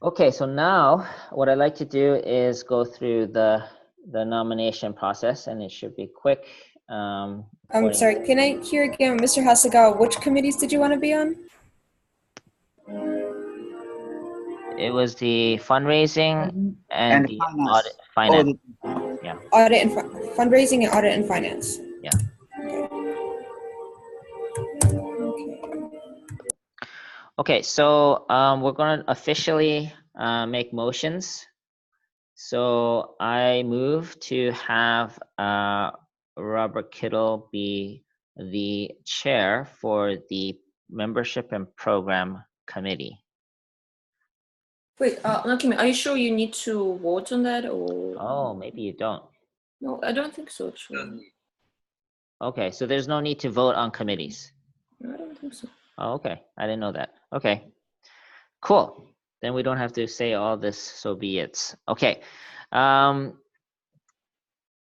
Okay, so now what I'd like to do is go through the nomination process, and it should be quick. I'm sorry, can I hear again, Mr. Hasegawa, which committees did you want to be on? It was the fundraising and the finance. audit, finance. Audit. Yeah. Audit and fundraising and audit and finance. Yeah. Okay. Okay, so we're going to officially make motions. So I move to have Robert Kittle be the chair for the membership and program committee. Wait, Nakimi, are you sure you need to vote on that, or? Oh, maybe you don't. No, I don't think so, actually. Okay, so there's no need to vote on committees. No, I don't think so. Oh, okay, I didn't know that. Okay, cool. Then we don't have to say all this, so be it. Okay,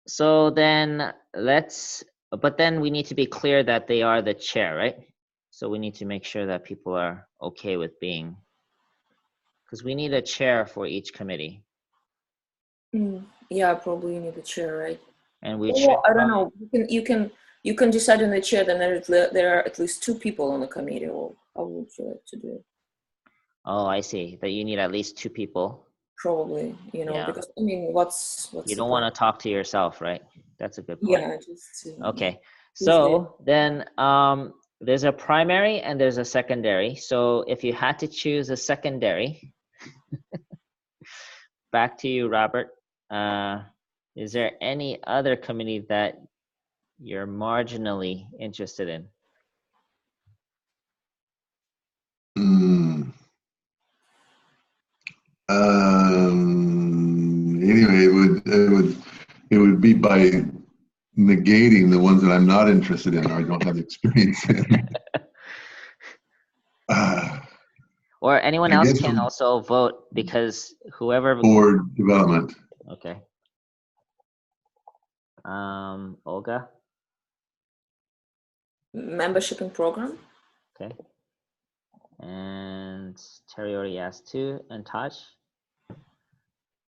so then but then we need to be clear that they are the chair, right? So we need to make sure that people are okay with being, because we need a chair for each committee. Yeah, probably you need a chair, right? And we should, I don't know. You can decide on the chair. Then there are at least 2 people on the committee. Or how would you like to do it? oh, I see, that you need at least 2 people. Probably, you know, Yeah. because I mean, what's You don't want to talk to yourself, right? That's a good point. Yeah, just Okay, so then there's a primary and there's a secondary. So if you had to choose a secondary, back to you, Robert. Is there any other committee that you're marginally interested in? Anyway, it would be by negating the ones that I'm not interested in or I don't have experience in. Or anyone I else guess can also vote, because whoever. board development. Okay. Olga. membership and program. Okay. And Terry already asked too, and Taj.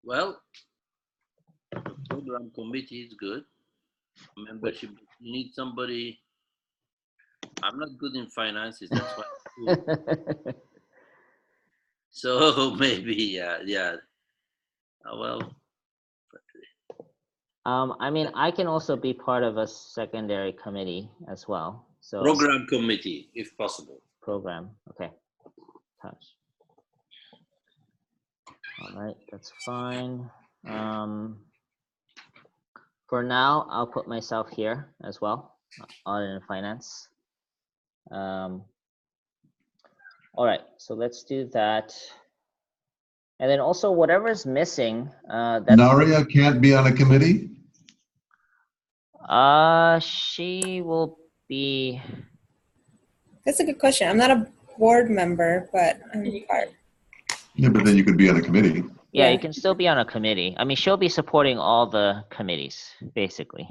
Well, the program committee is good. Membership, you need somebody. I'm not good in finances, that's why. So maybe, yeah. Well. I mean, I can also be part of a secondary committee as well. So Program committee, if possible. program, okay. Touch. All right, that's fine. For now, I'll put myself here as well, audit and finance. All right, so let's do that. And then also whatever's missing, that's. Naria can't be on a committee? She will be. That's a good question. I'm not a board member, but I'm part. Yeah, but then you could be on a committee. Yeah, Yeah. you can still be on a committee. I mean, she'll be supporting all the committees, basically.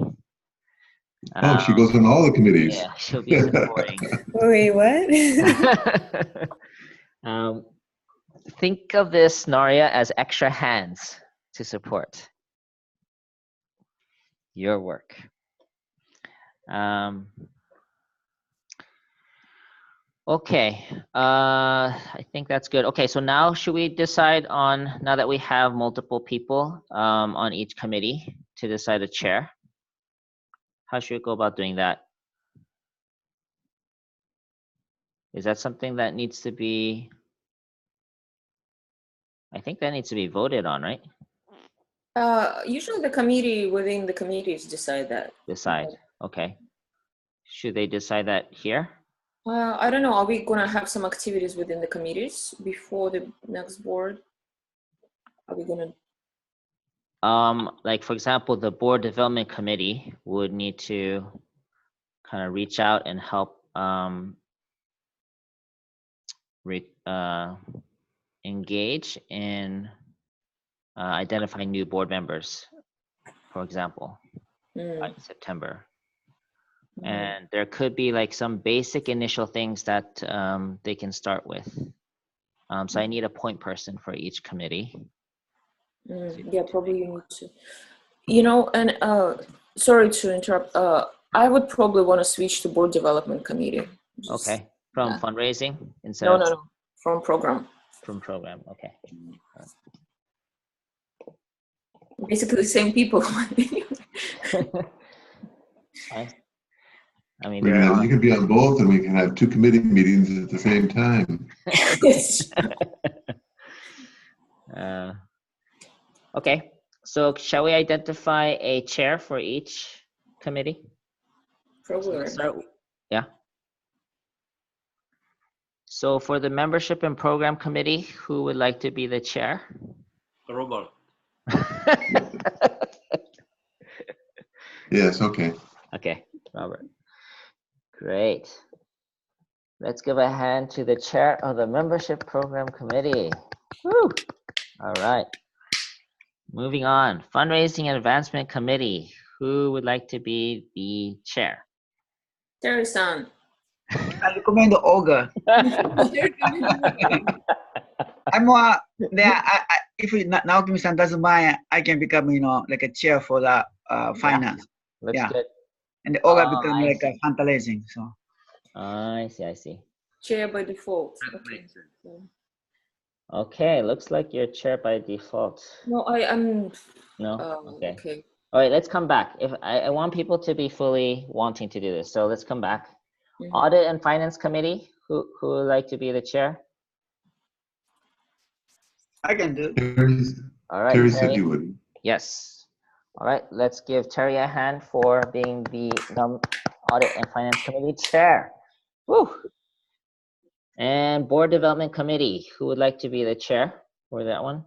Oh, she goes on all the committees. Yeah, she'll be supporting. Wait, what? Think of this, Naria, as extra hands to support your work. Okay, I think that's good. Okay, so now should we decide on, now that we have multiple people on each committee, to decide a chair? How should we go about doing that? Is that something that needs to be, I think that needs to be voted on, right? Usually the committee within the committees decide that. Decide, okay. Should they decide that here? I don't know. Are we gonna have some activities within the committees before the next board? Are we gonna? Like for example, the board development committee would need to kind of reach out and help engage in identifying new board members, for example, by September. And there could be like some basic initial things that they can start with. So I need a point person for each committee. Yeah, probably you need to. You know, and sorry to interrupt. I would probably want to switch to board development committee. Okay, from fundraising instead No, of. no, from program. From program, okay. Basically the same people. I mean, You can be on both and we can have 2 committee meetings at the same time. Okay, so shall we identify a chair for each committee? Probably. Yeah. So for the membership and program committee, who would like to be the chair? Robert. Yes, okay. Okay, Robert. Great. Let's give a hand to the chair of the membership program committee. Woo! All right. Moving on, fundraising and advancement committee. Who would like to be the chair? Terry-san. I recommend Olga. I'm more there. If Naoki-san doesn't mind, I can become, like a chair for the finance. Looks Yeah. good. And Olga Oh, become I like see. a fundraising. So I see. Chair by default. That Okay. makes sense. Okay, looks like you're chair by default. No, I'm. No? Okay. Okay. All right, let's come back. If I want people to be fully wanting to do this, so let's come back. Mhm. Audit and Finance Committee, who would like to be the chair? I can do. All right, Terry said Terry. he would. Yes. All right, let's give Terry a hand for being the Audit and Finance Committee chair. Woo! And Board Development Committee, who would like to be the chair for that one?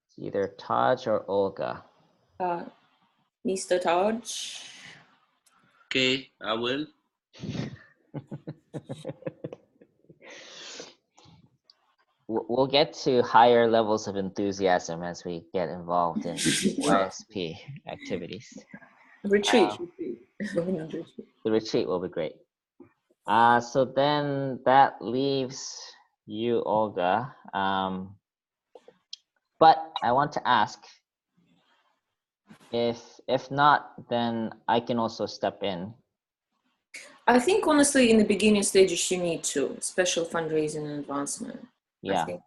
It's either Taj or Olga. Mr. Taj. Okay, I will. We'll get to higher levels of enthusiasm as we get involved in YSP activities. Retreat. The retreat will be great. So then that leaves you, Olga. But I want to ask, if not, then I can also step in. I think honestly, in the beginning stages, you need to special fundraising and advancement. Yeah. think,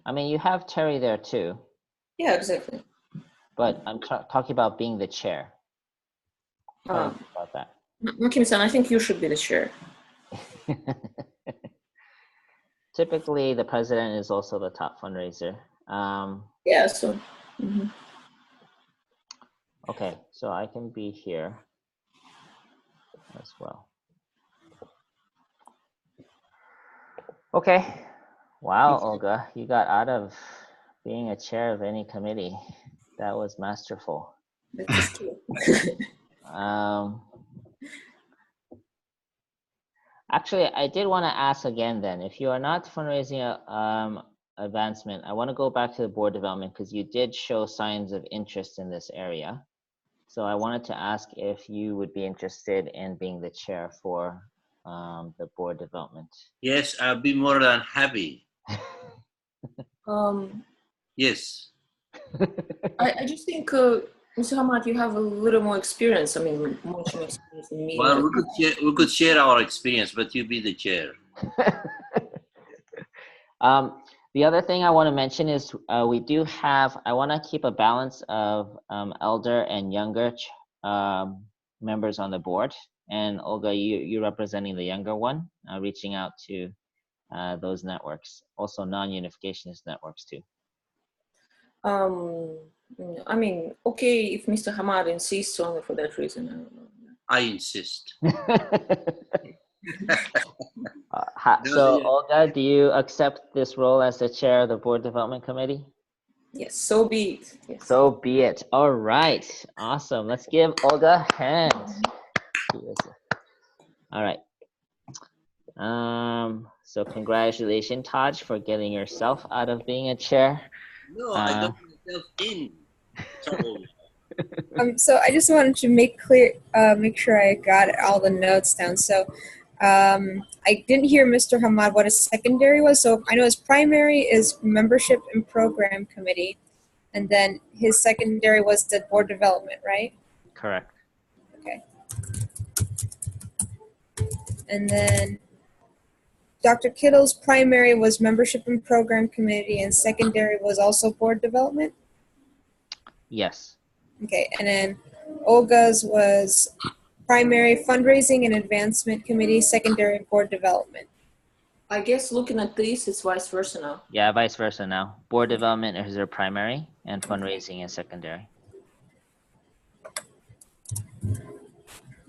I mean, you have Terry there too, yeah, exactly. but I'm talking about being the chair. How do you think about that? Nakim-san, I think you should be the chair. Typically, the president is also the top fundraiser. Yeah, so. Mhm. Okay, so I can be here as well. Okay. Wow, Olga, you got out of being a chair of any committee. That was masterful. That is true. Actually, I did want to ask again then, if you are not fundraising advancement, I want to go back to the board development because you did show signs of interest in this area. So I wanted to ask if you would be interested in being the chair for the board development. Yes, I'll be more than happy. Yes. I just think, Mr. Hamad, you have a little more experience. I mean, much more experience in me. Well, we could share our experience, but you be the chair. The other thing I want to mention is we do have, I want to keep a balance of elder and younger members on the board. And Olga, you're representing the younger one, reaching out to those networks, also non-unificationist networks too. I mean, okay, if Mr. Hamad insists only for that reason, I don't know. I insist. So Olga, do you accept this role as the chair of the board development committee? Yes, so be it. Yes. So be it. All right, awesome. Let's give Olga a hand. All right. So congratulations, Taj, for getting yourself out of being a chair. No, I got myself in trouble. So I just wanted to make sure I got all the notes down. So I didn't hear Mr. Hamad what his secondary was. So I know his primary is membership and program committee, and then his secondary was the board development, right? Correct. Okay. And then Dr. Kittle's primary was membership and program committee, and secondary was also board development? Yes. Okay, and then Olga's was primary fundraising and advancement committee, secondary board development. I guess looking at this, it's vice versa now. Yeah, vice versa now. Board development is their primary and fundraising is secondary.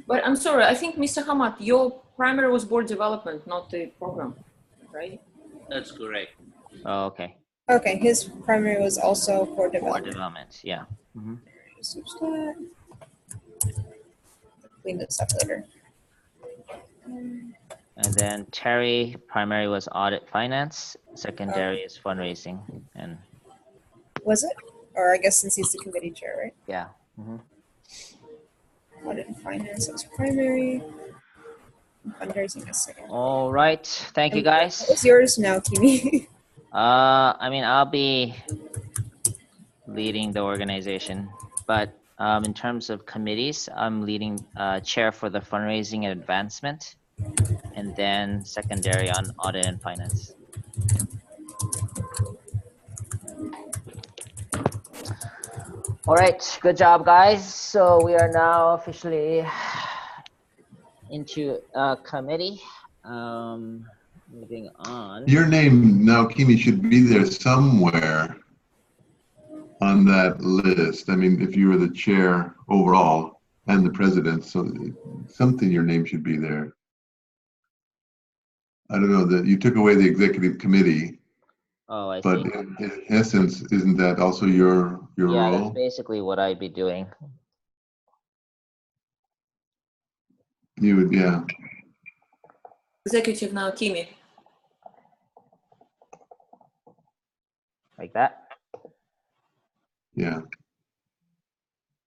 But I'm sorry, I think Mr. Hamad, your primary was board development, not the program, right? That's correct. Oh, okay. Okay, his primary was also board Board development. development, yeah. Mm-hmm. Switch that. Clean this up later. And then Terry, primary was audit finance, secondary is fundraising, and Was it? Or I guess since he's the committee chair, right? yeah. Mm-hmm. Audit and finance as primary. And fundraising as secondary. All right. Thank you, And guys. what was yours now, Kimi? I mean, I'll be leading the organization, but in terms of committees, I'm leading chair for the fundraising and advancement, and then secondary on audit and finance. All right, good job, guys. So we are now officially into committee. Moving on. Your name now, Kimi, should be there somewhere on that list. I mean, if you were the chair overall and the president, so something, your name should be there. I don't know that you took away the executive committee, Oh, I but see. in essence, isn't that also your Yeah, role? that's basically what I'd be doing. You would, yeah. Executive now, Kimi. Like that? Yeah.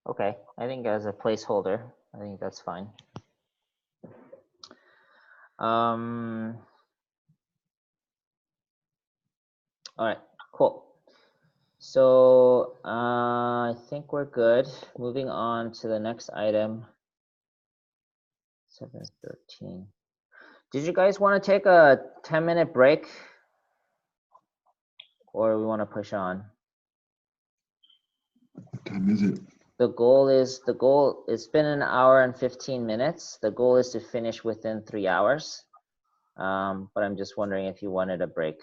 Okay, I think as a placeholder, I think that's fine. All right, cool. So I think we're good. Moving on to the next item. 7:13. Did you guys want to take a 10-minute break? Or we want to push on? What time is it? It's been an hour and 15 minutes. The goal is to finish within 3 hours. But I'm just wondering if you wanted a break.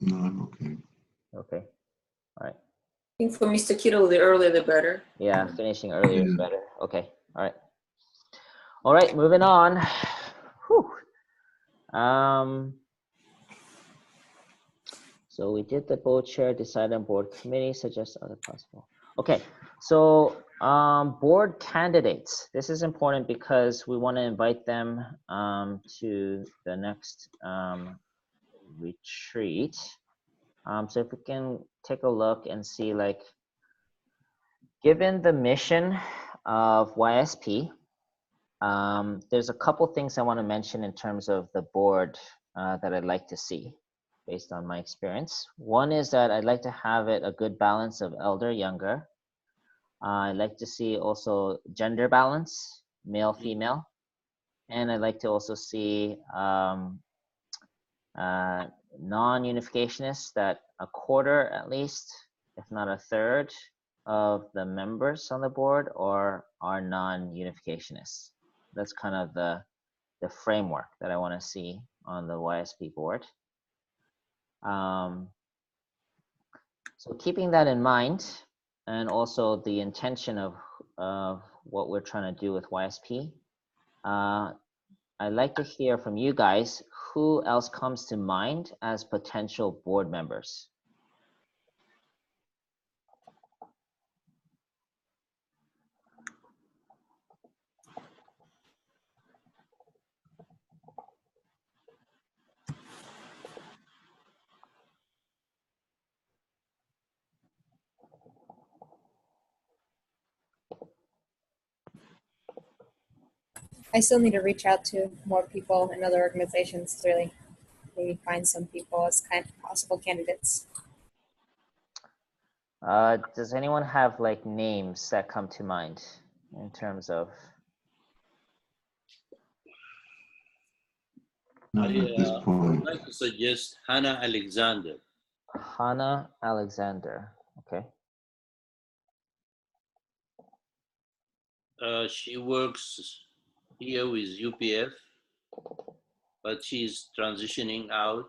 No, I'm okay. Okay, all right. I think for Mr. Kittle, the earlier the better. Yeah, finishing earlier is Yeah. better. Okay, all right. All right, moving on. Whew. So we did the board chair, decide on board committee, suggest other possible. Okay, so board candidates. This is important because we want to invite them to the next retreat. So if we can take a look and see, like, given the mission of YSP, there's a couple things I want to mention in terms of the board that I'd like to see based on my experience. One is that I'd like to have it a good balance of elder, younger. I'd like to see also gender balance, male, female. And I'd like to also see non-unificationists, that a quarter at least, if not a third, of the members on the board are non-unificationists. That's kind of the framework that I want to see on the YSP board. So keeping that in mind, and also the intention of what we're trying to do with YSP, I'd like to hear from you guys who else comes to mind as potential board members. I still need to reach out to more people in other organizations to really maybe find some people as kind of possible candidates. Does anyone have like names that come to mind in terms of? Not at this I point. would like to suggest Hannah Alexander. Hannah Alexander, okay. She works here with UPF, but she's transitioning out.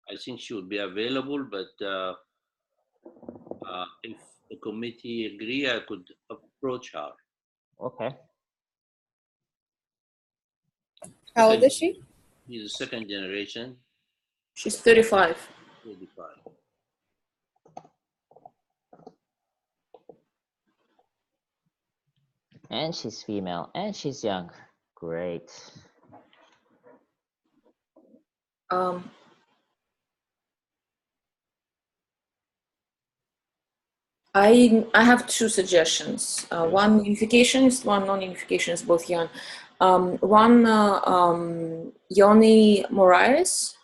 I think she will be available, but if the committee agree, I could approach her. Okay. How old is she? She's a second generation, She's 35. 35. And she's female and she's young. Great. I have two suggestions. One unificationist, one non-unificationist, both young. One Yoni Moraes.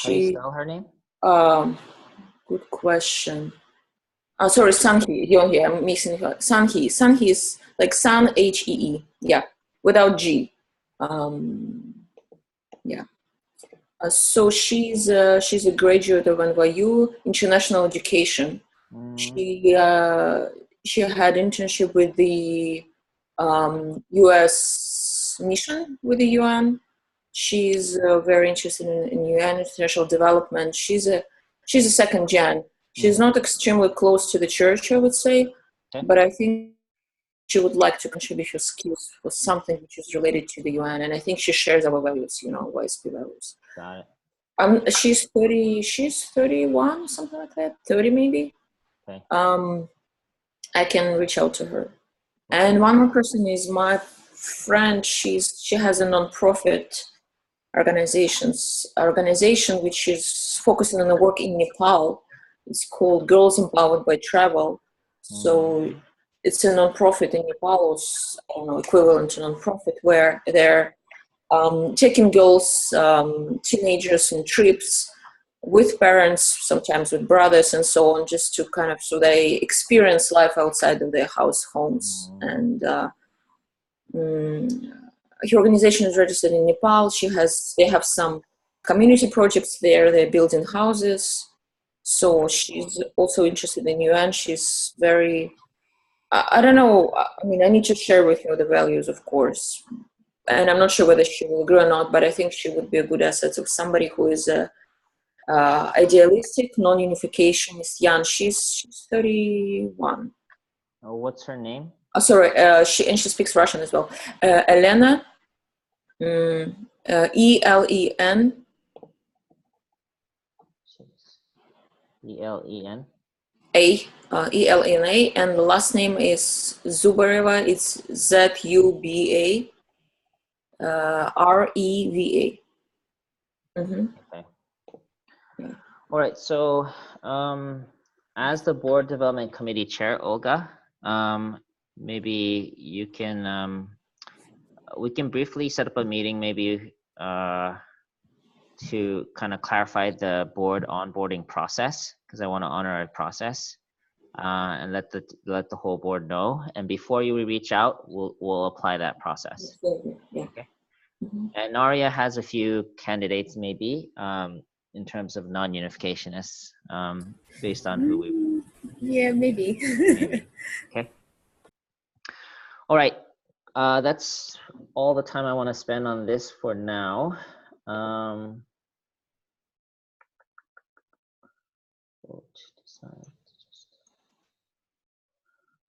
How do you She. spell her name? Good question. Sorry, Sanhee. Yoni, I'm missing her. Sanhee. Sanhee is like San Hee. Yeah, without G. Yeah. So she's a graduate of NYU International Education. She had internship with the U.S. mission with the UN. She's very interested in UN international development. She's a second gen. She's not extremely close to the church, I would say, but I think she would like to contribute her skills for something which is related to the UN, and I think she shares our values, YSP values. Got it. She's 30. She's 31, something like that. 30 maybe. Okay. I can reach out to her. And one more person is my friend. She has a nonprofit organization which is focusing on the work in Nepal. It's called Girls Empowered by Travel. So it's a nonprofit in Nepal, or I don't know, equivalent to nonprofit, where they're taking girls, teenagers on trips with parents, sometimes with brothers and so on, just to kind of, so they experience life outside of their homes. And her organization is registered in Nepal. They have some community projects there. They're building houses. So she's also interested in UN. She's very, I don't know, I mean, I need to share with her the values, of course. And I'm not sure whether she will agree or not, but I think she would be a good asset of somebody who is idealistic, non-unificationist, young. She's 31. Oh, what's her name? Sorry, she speaks Russian as well. Elena, E-L-E-N. E-L-E-N? E-L-E-N-A, and the last name is Zubareva. It's Z-U-B-A-R-E-V-A. Okay. All right. So, as the board development committee chair, Olga, maybe you can we can briefly set up a meeting, maybe to kind of clarify the board onboarding process, because I want to honor a process, and let the whole board know. And before you reach out, we'll apply that process. Yeah. Okay. And Naria has a few candidates, maybe, in terms of non-unificationists, based on who we. Yeah, maybe. Okay. All right. That's all the time I want to spend on this for now.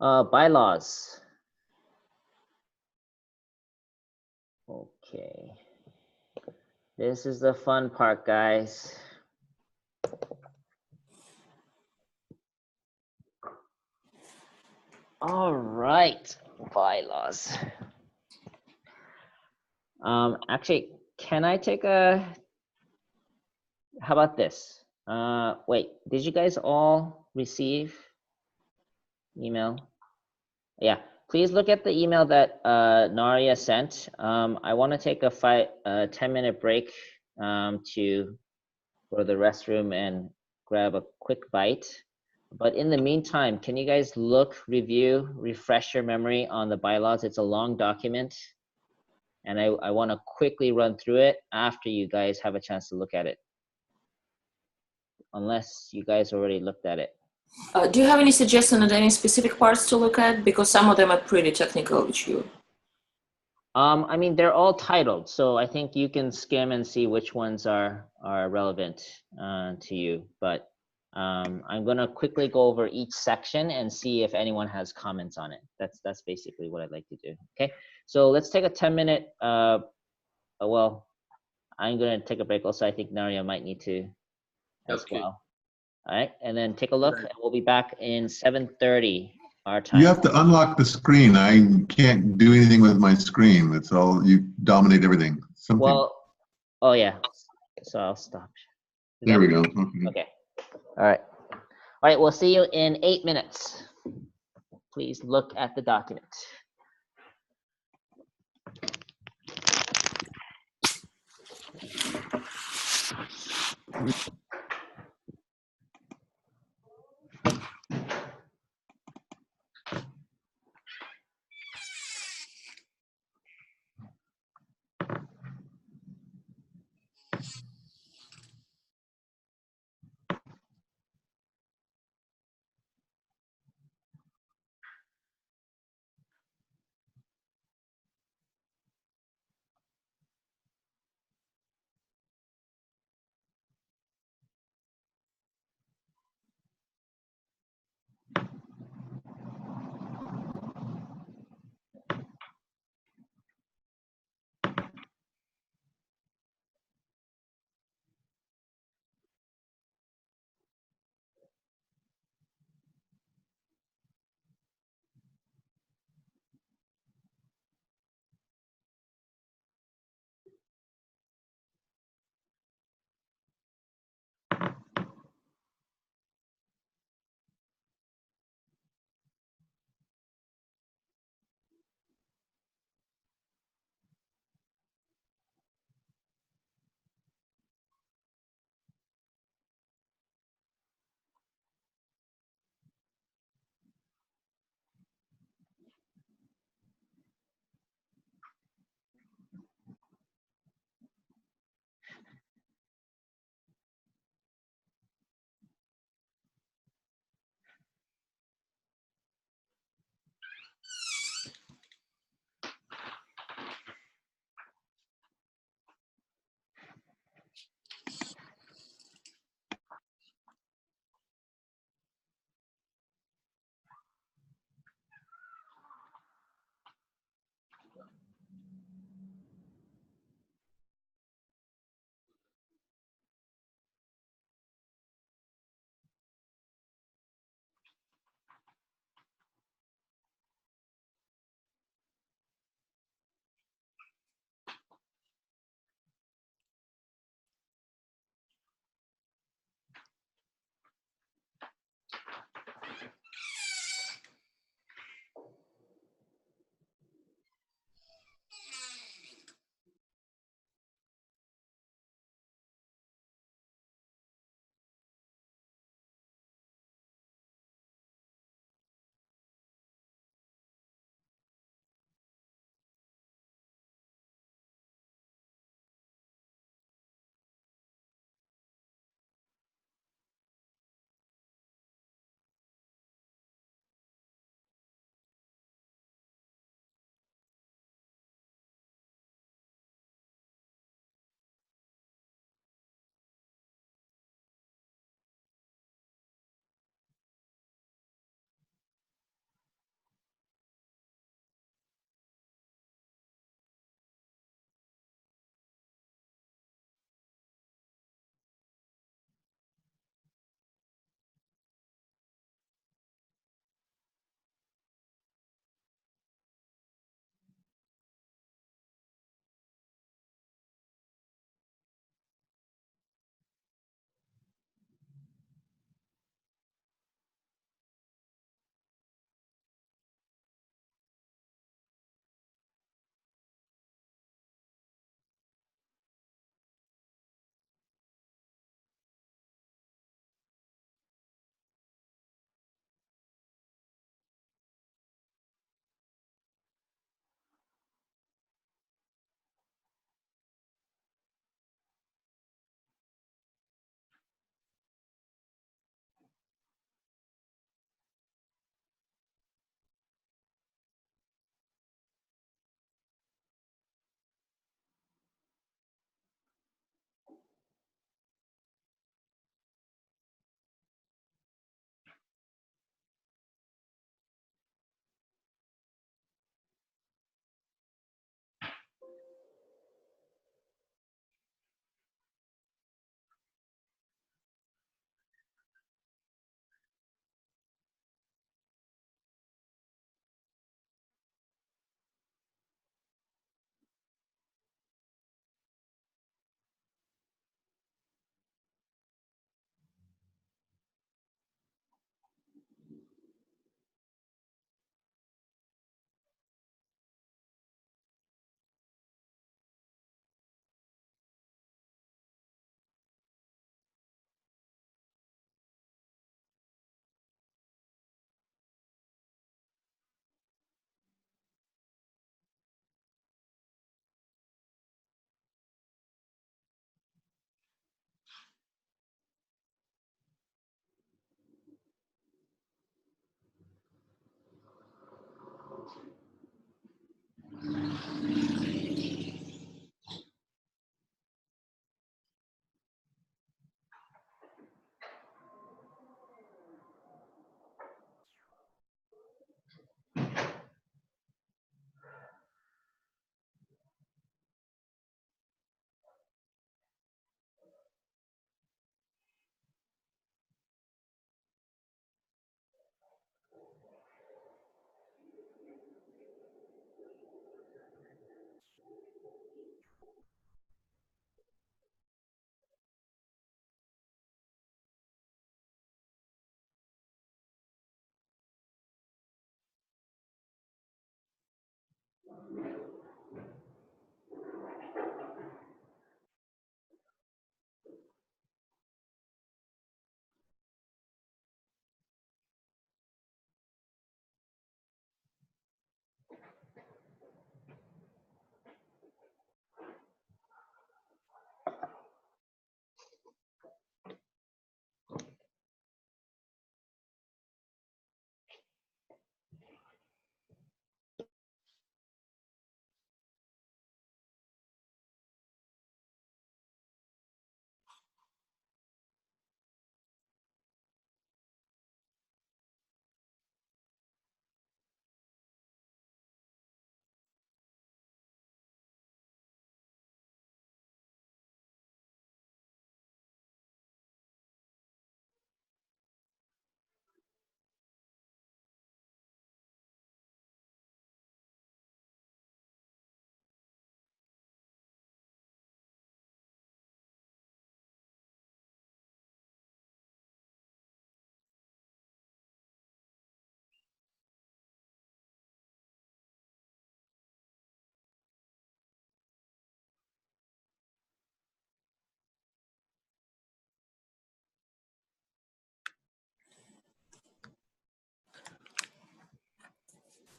Bylaws. Okay. This is the fun part, guys. All right, bylaws. Actually, can I take how about this? Wait, did you guys all receive email? Yeah, please look at the email that Naria sent. I want to take a 10-minute break to go to the restroom and grab a quick bite. But in the meantime, can you guys look, review, refresh your memory on the bylaws? It's a long document, and I want to quickly run through it after you guys have a chance to look at it, unless you guys already looked at it. Do you have any suggestions on any specific parts to look at? Because some of them are pretty technical, which you. I mean, they're all titled, so I think you can skim and see which ones are relevant to you. But I'm gonna quickly go over each section and see if anyone has comments on it. That's basically what I'd like to do. Okay, so let's take a 10-minute. Well, I'm gonna take a break. Also, I think Naria might need to as well. All right, and then take a look, and we'll be back in 7:30 our time. You have to unlock the screen. I can't do anything with my screen. It's all, you dominate everything. Something. Well, oh yeah, so I'll stop. There we go. Okay. Okay. All right. All right, we'll see you in 8 minutes. Please look at the document.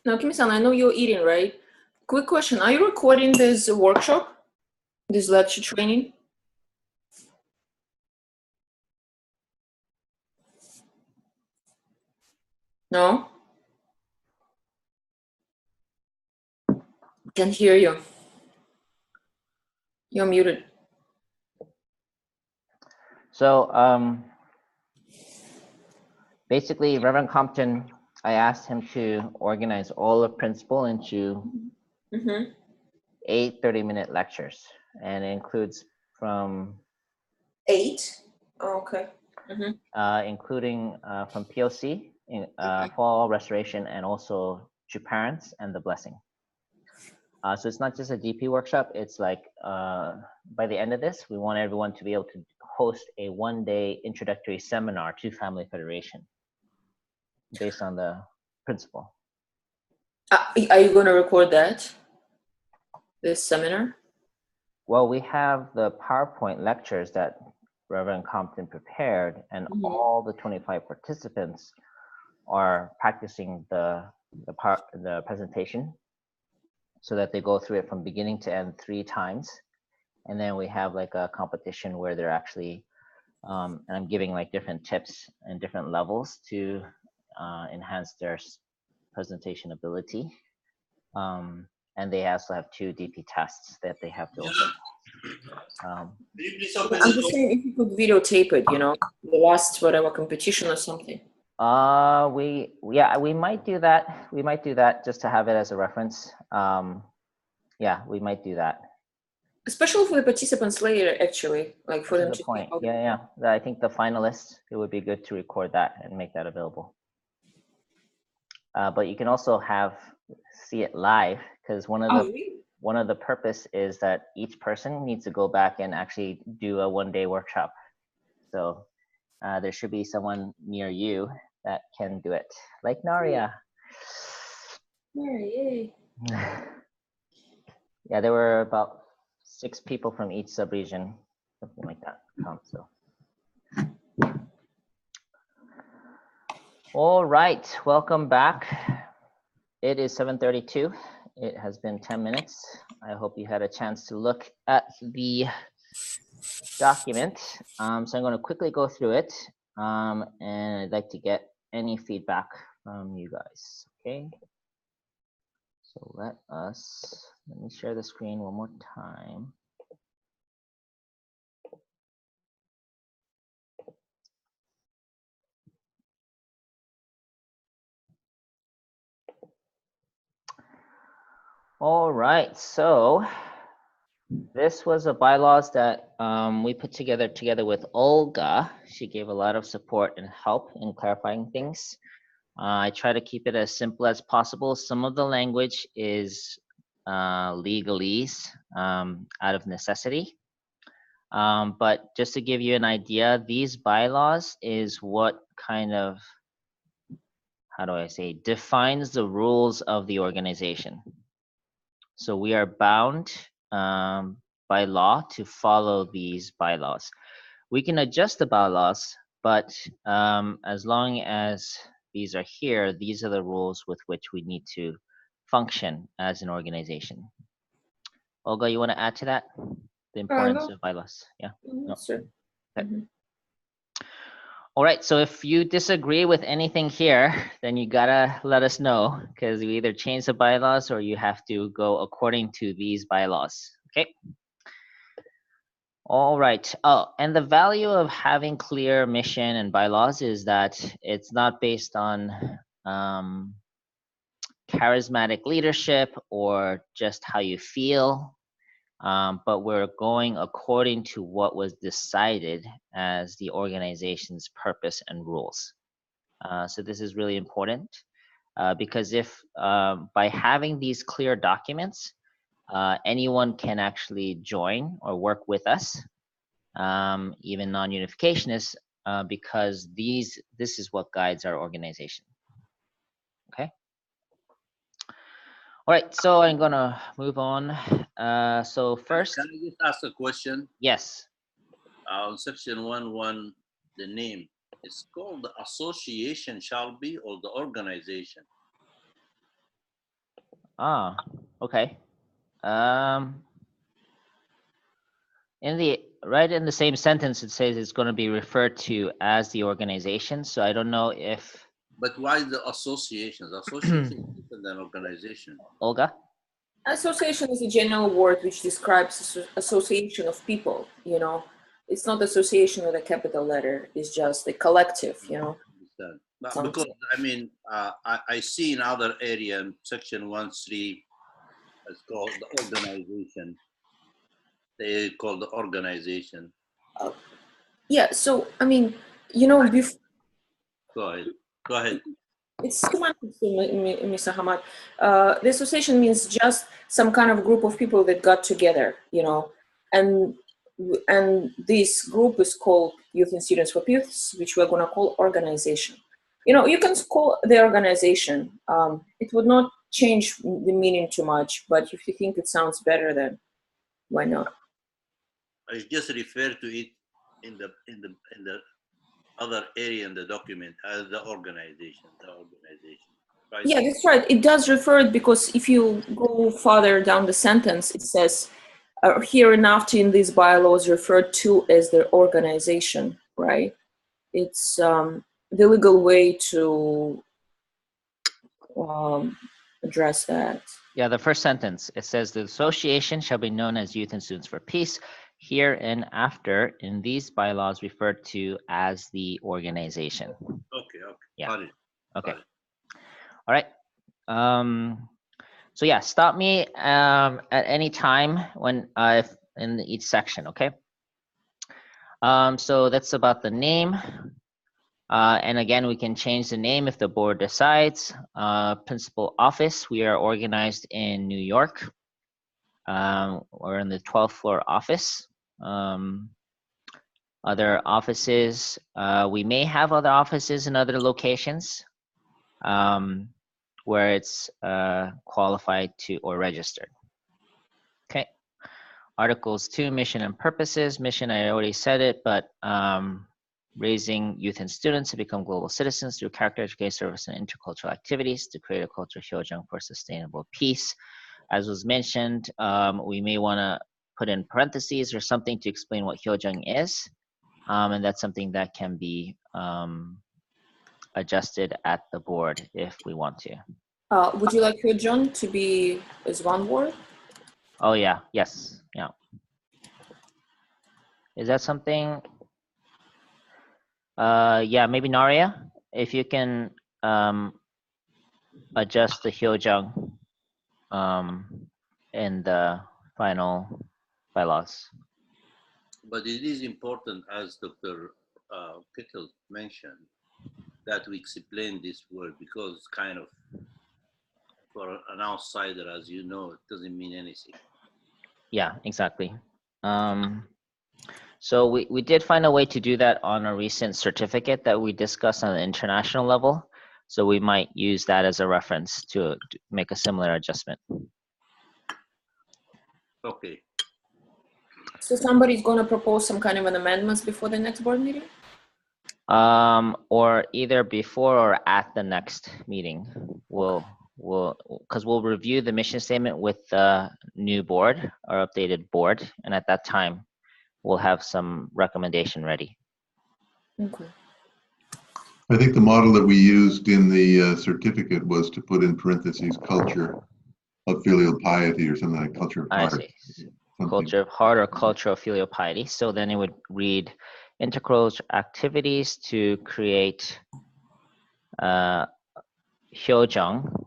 Now, Kimi-san, I know you're eating, right? Quick question. Are you recording this workshop, this lecture training? No? Can't hear you. You're muted. So basically, Reverend Compton, I asked him to organize all of principal into Mm-hmm. 8 30-minute lectures, and it includes from 8? Oh, okay. Mm-hmm. including from POC, fall restoration, and also to parents and the blessing. So it's not just a DP workshop. It's like by the end of this, we want everyone to be able to host a one-day introductory seminar to Family Federation based on the principle. Are you going to record that? This seminar? Well, we have the PowerPoint lectures that Reverend Compton prepared, and all the 25 participants are practicing the presentation so that they go through it from beginning to end 3 times. And then we have like a competition where they're actually, and I'm giving like different tips and different levels to enhance their presentation ability. And they also have 2 DP tests that they have to open. I'm just saying if you could videotape it, you know, the last whatever competition or something. We might do that. We might do that just to have it as a reference. Yeah, we might do that. Especially for the participants later, actually, like for them That's to the point. see. Yeah. I think the finalists, it would be good to record that and make that available. But you can also see it live, because one of the purpose is that each person needs to go back and actually do a one-day workshop. So there should be someone near you that can do it, like Naria. Yay. Yeah, there were about 6 people from each sub-region, something like that. So. All right, welcome back. It is 7:32. It has been 10 minutes. I hope you had a chance to look at the document. So I'm going to quickly go through it, and I'd like to get any feedback from you guys. Okay. So let me share the screen one more time. All right, so this was a bylaws that we put together with Olga. She gave a lot of support and help in clarifying things. I try to keep it as simple as possible. Some of the language is legalese out of necessity. But just to give you an idea, these bylaws is what kind of, how do I say, defines the rules of the organization. So we are bound by law to follow these bylaws. We can adjust the bylaws, but as long as these are here, these are the rules with which we need to function as an organization. Olga, you want to add to that? The importance of bylaws? Yeah. No, sir. Okay. All right, so if you disagree with anything here, then you gotta let us know, because we either change the bylaws or you have to go according to these bylaws, okay? All right, oh, and the value of having clear mission and bylaws is that it's not based on charismatic leadership or just how you feel, but we're going according to what was decided as the organization's purpose and rules. So this is really important because if by having these clear documents, anyone can actually join or work with us, even non-unificationists, because this is what guides our organization. Okay. All right, so I'm gonna move on. So first, can I just ask a question? Yes. On section 1.1, the name, it's called the association shall be or the organization? Ah, okay. In the same sentence, it says it's going to be referred to as the organization. So I don't know if But why the associations? Association is different than organization. Olga. Association is a general word which describes association of people, you know. It's not association with a capital letter. It's just a collective, you know. Understand? But Something. because I mean, I see in other area in section 1.3, it's called the organization. They call the organization. Yeah, so I mean, you know, Go ahead. Go ahead. it's semantics, Mr. Hamad. The association means just some kind of group of people that got together, you know, and this group is called Youth and Students for Peace, which we're going to call organization. You know, you can call the organization. It would not change the meaning too much, but if you think it sounds better, then why not? I just refer to it in the other area in the document as the organization. Right? Yeah, that's right. It does refer it because if you go farther down the sentence, it says hereinafter in these bylaws referred to as the organization, right? It's the legal way to address that. Yeah, the first sentence, it says the association shall be known as Youth and Students for Peace, here and after in these bylaws referred to as the organization. Okay. Yeah. Got it. Okay. Got it. All right. So yeah, stop me at any time when in each section, okay? So that's about the name. And again, we can change the name if the board decides. Principal office, we are organized in New York. We're in the 12th floor office. Other offices, we may have other offices in other locations where it's qualified to or registered. Okay. Articles 2, mission and purposes. Mission, I already said it, but raising youth and students to become global citizens through character education, service, and intercultural activities to create a culture of Hyojung for sustainable peace. As was mentioned, we may want to put in parentheses or something to explain what Hyojung is, and that's something that can be adjusted at the board if we want to. Would you like Hyojung to be as one word? Oh yeah, yes, yeah. Is that something? Yeah, maybe Naria, if you can adjust the Hyojung in the final bylaws. But it is important, as Dr. Kittel mentioned, that we explain this word because kind of for an outsider, as you know, it doesn't mean anything. Yeah, exactly. So we did find a way to do that on a recent certificate that we discussed on the international level. So we might use that as a reference to make a similar adjustment. Okay. So somebody's going to propose some kind of an amendments before the next board meeting? Or either before or at the next meeting. Because we'll review the mission statement with the new board or updated board, and at that time we'll have some recommendation ready. Okay. I think the model that we used in the certificate was to put in parentheses culture of filial piety or something like culture of I heart. see. Something. Culture of heart or culture of filial piety. So then it would read integral activities to create Hyojung,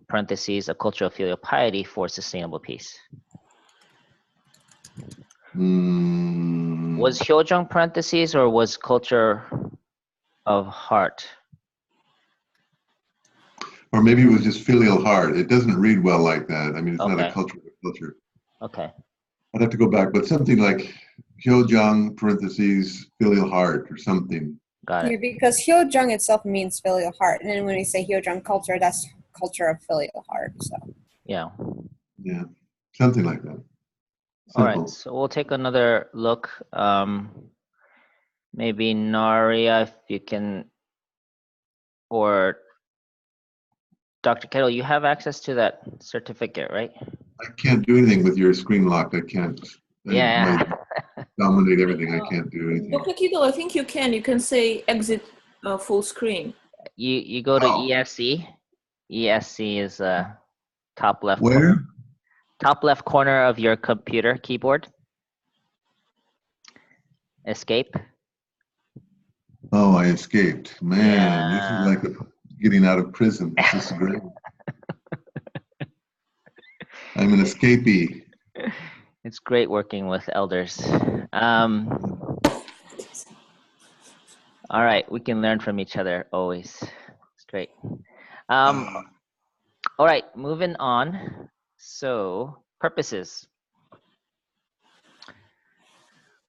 parentheses, a culture of filial piety for sustainable peace. Was Hyojung parentheses or was culture of heart? Or maybe it was just filial heart. It doesn't read well like that. I mean, it's not a Okay. culture. Okay. I'd have to go back, but something like Hyojung, parentheses, filial heart or something. Got Yeah, it. because Hyojung itself means filial heart, and then when we say Hyojung culture, that's culture of filial heart. So Yeah. Yeah, something like that. All Simple. right. So we'll take another look. Maybe Naria, if you can, or Dr. Kettle, you have access to that certificate, right? I can't do anything with your screen locked. I can't. Yeah. Dominate everything. I can't do anything. Dr. Kittle, I think you can. You can say exit full screen. You go to Oh. ESC. ESC is top left Where? corner. Top left corner of your computer keyboard. Escape. Oh, I escaped. Man, this is Yeah. like getting out of prison. This is great. I'm an escapee. It's great working with elders. All right, we can learn from each other always. It's great. All right, moving on. So, purposes.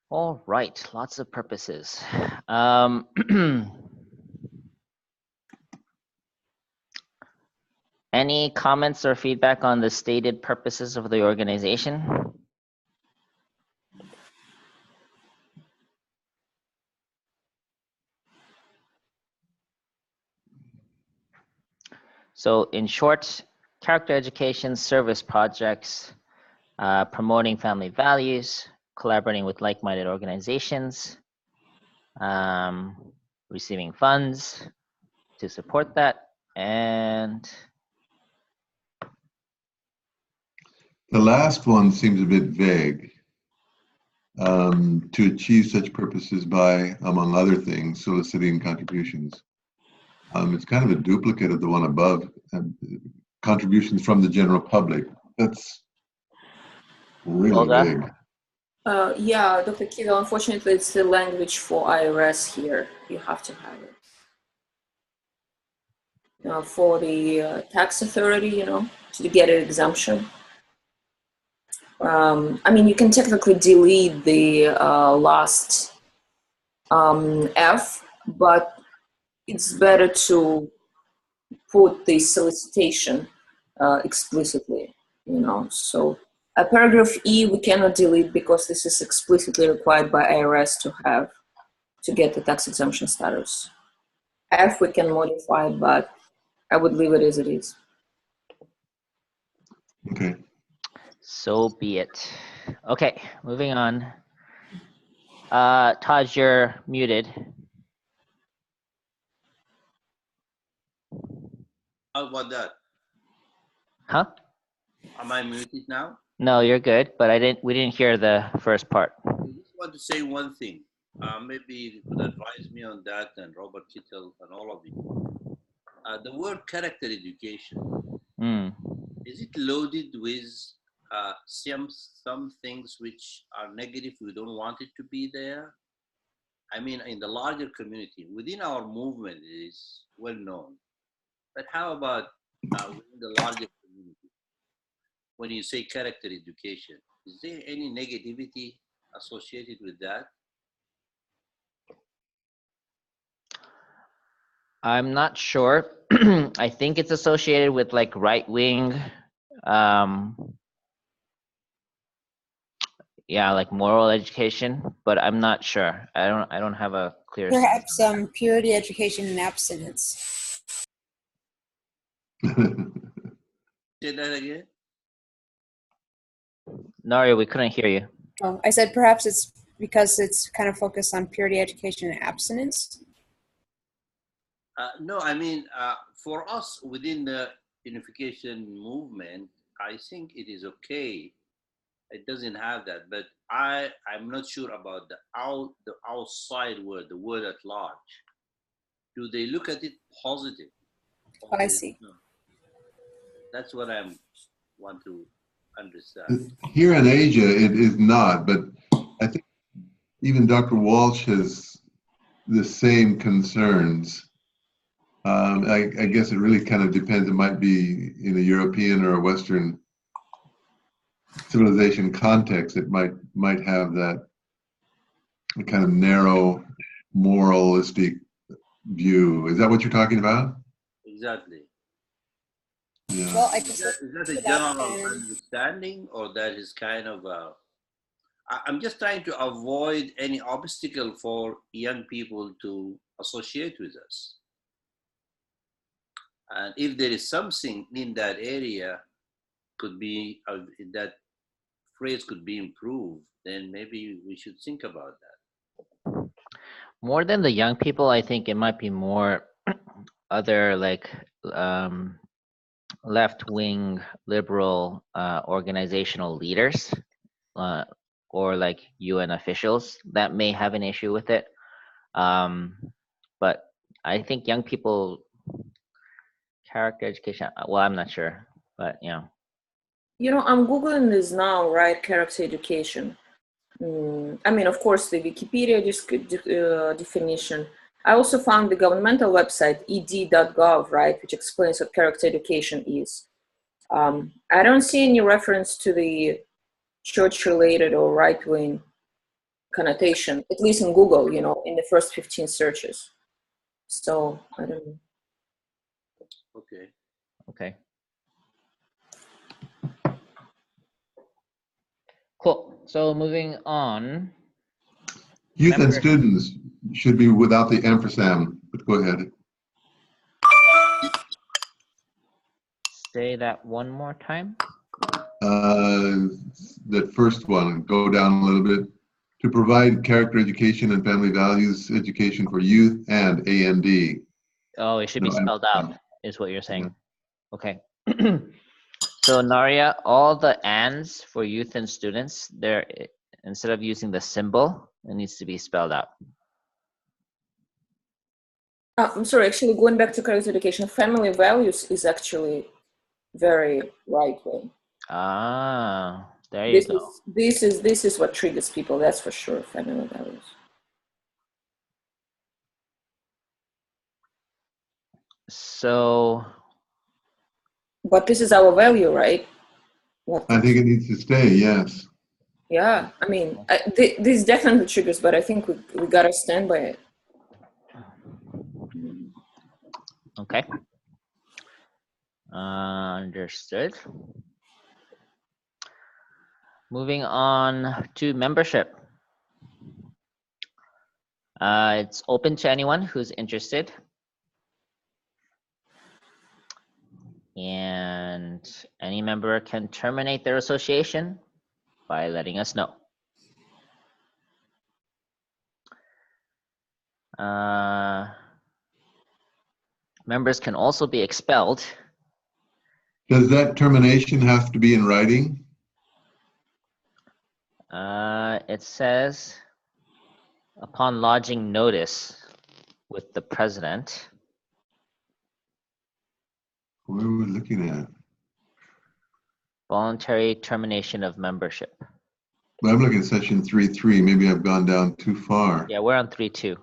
All right, lots of purposes. Any comments or feedback on the stated purposes of the organization? So in short, character education, service projects, promoting family values, collaborating with like-minded organizations, receiving funds to support that, and The last one seems a bit vague. To achieve such purposes by, among other things, soliciting contributions. It's kind of a duplicate of the one above, contributions from the general public. That's really Olga? vague. Yeah, Dr. Kittle, unfortunately, it's the language for IRS here. You have to have it. For the tax authority, to get an exemption. I mean, you can technically delete the last F, but it's better to put the solicitation explicitly, So paragraph E, we cannot delete because this is explicitly required by IRS to get the tax exemption status. F, we can modify, but I would leave it as it is. Okay. So be it. Okay, moving on. Taj, you're muted. How about that? Huh? Am I muted now? No, you're good, but we didn't hear the first part. I just want to say one thing. Maybe you could advise me on that, and Robert Kittle and all of you. The word character education, is it loaded with some things which are negative? We don't want it to be there. I mean, in the larger community, within our movement, it is well known. But how about within the larger community? When you say character education, is there any negativity associated with that? I'm not sure. I think it's associated with like right-wing, yeah, like moral education, but I'm not sure. I don't have a clear sense. Perhaps purity education and abstinence. Say that again. Naria, we couldn't hear you. Oh, I said perhaps it's because it's kind of focused on purity education and abstinence. No, I mean, for us within the unification movement, I think it is okay. It doesn't have that, but I'm not sure about the outside world, the world at large. Do they look at it positive? Oh, I see. No. That's what I want to understand. Here in Asia, it is not, but I think even Dr. Walsh has the same concerns. I guess it really kind of depends. It might be in a European or a Western civilization context. It might have that kind of narrow, moralistic view. Is that what you're talking about? Exactly. Yeah. Well, I Is just that a general understanding, or that is kind of I'm just trying to avoid any obstacle for young people to associate with us. And if there is something in that area could be, that phrase could be improved, then maybe we should think about that. More than the young people, I think it might be more other like left-wing liberal organizational leaders or like UN officials that may have an issue with it. But I think young people, character education, well, I'm not sure, but you know. You know, I'm Googling this now, right? Character education. I mean, of course, the Wikipedia definition. I also found the governmental website, ed.gov, right, which explains what character education is. I don't see any reference to the church-related or right-wing connotation, at least in Google, you know, in the first 15 searches. So, I don't know. Okay. Okay. Cool. So moving on. Youth and students should be without the ampersand, but go ahead. Say that one more time. That first one, go down a little bit. To provide character education and family values education for youth and AND. Oh, it should be No, spelled out, is what you're saying. Okay. So Naria, all the ands for youth and students, they're instead of using the symbol, it needs to be spelled out. I'm sorry, actually going back to character education, family values is actually very right way. Ah, there you go. This is what triggers people, that's for sure, family values. So. But this is our value, right? I think it needs to stay, yes. Yeah, I mean, this definitely triggers, but I think we gotta stand by it. Okay. Understood. Moving on to membership. It's open to anyone who's interested. And any member can terminate their association by letting us know. Members can also be expelled. Does that termination have to be in writing? It says, upon lodging notice with the president. What are we looking at? Voluntary termination of membership. But I'm looking at section 3.3. Maybe I've gone down too far. Yeah, we're on 3.2.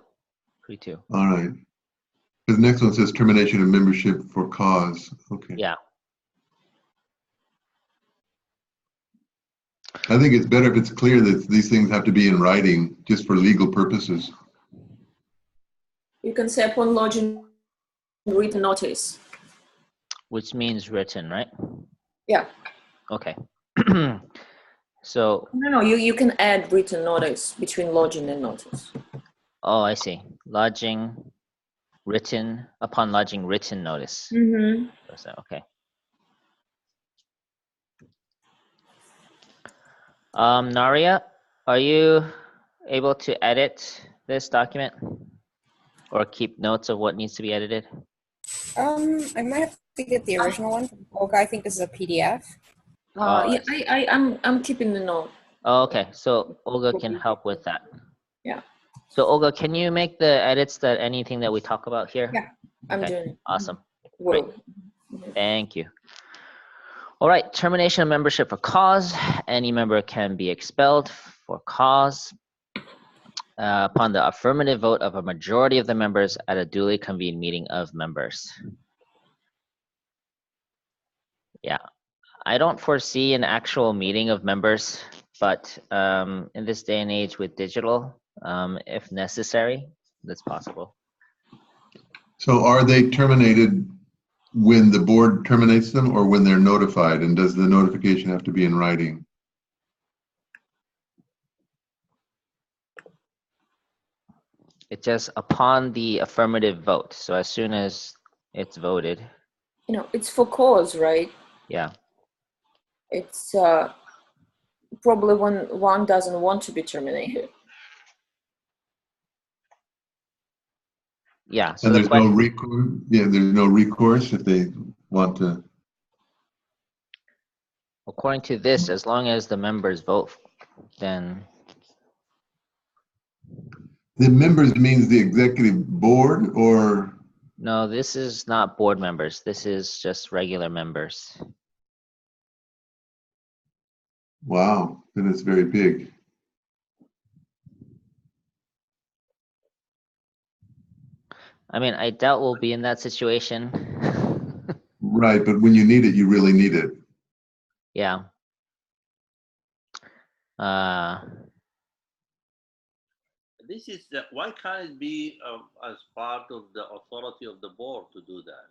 3.2. All right. The next one says termination of membership for cause. Okay. Yeah. I think it's better if it's clear that these things have to be in writing just for legal purposes. You can say upon lodging written notice. Which means written, right? Yeah. Okay. So. No, you can add written notice between lodging and notice. Oh, I see. Lodging, written, upon lodging written notice. Mm-hmm. Okay. Naria, are you able to edit this document or keep notes of what needs to be edited? I might have to get the original one from Olga. I think this is a PDF. Yeah, I'm keeping the note. Oh, okay, so Olga can help with that. Yeah. So Olga, can you make the edits that anything that we talk about here? Yeah, I'm Okay, doing it. awesome. Well, Thank you. All right, termination of membership for cause. Any member can be expelled for cause upon the affirmative vote of a majority of the members at a duly convened meeting of members. Yeah, I don't foresee an actual meeting of members, but in this day and age with digital, if necessary, that's possible. So are they terminated when the board terminates them or when they're notified? And does the notification have to be in writing? It's just upon the affirmative vote. So as soon as it's voted, You know, it's for cause, right? Yeah. It's probably when one doesn't want to be terminated. Yeah. So And the there's no question, recourse. Yeah, there's no recourse if they want to. according to this, as long as the members vote, then The members means the executive board, or no, this is not board members. This is just regular members. wow, then it's very big. I mean, I doubt we'll be in that situation. Right, but when you need it, you really need it. Yeah. This is why can't it be as part of the authority of the board to do that?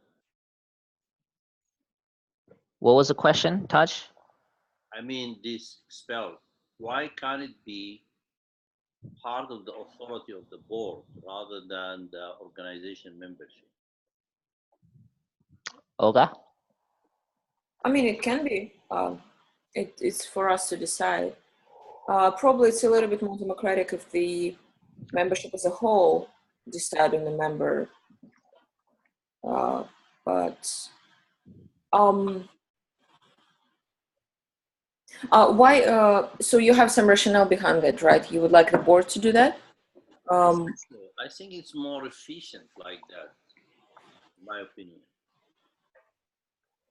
What was the question, Taj? I mean, this expel. Why can't it be part of the authority of the board rather than the organization membership? Olga? I mean, it can be. It's for us to decide. Probably it's a little bit more democratic if the membership as a whole decide on the member. But why? So you have some rationale behind it, right? You would like the board to do that? I think it's more efficient like that, in my opinion.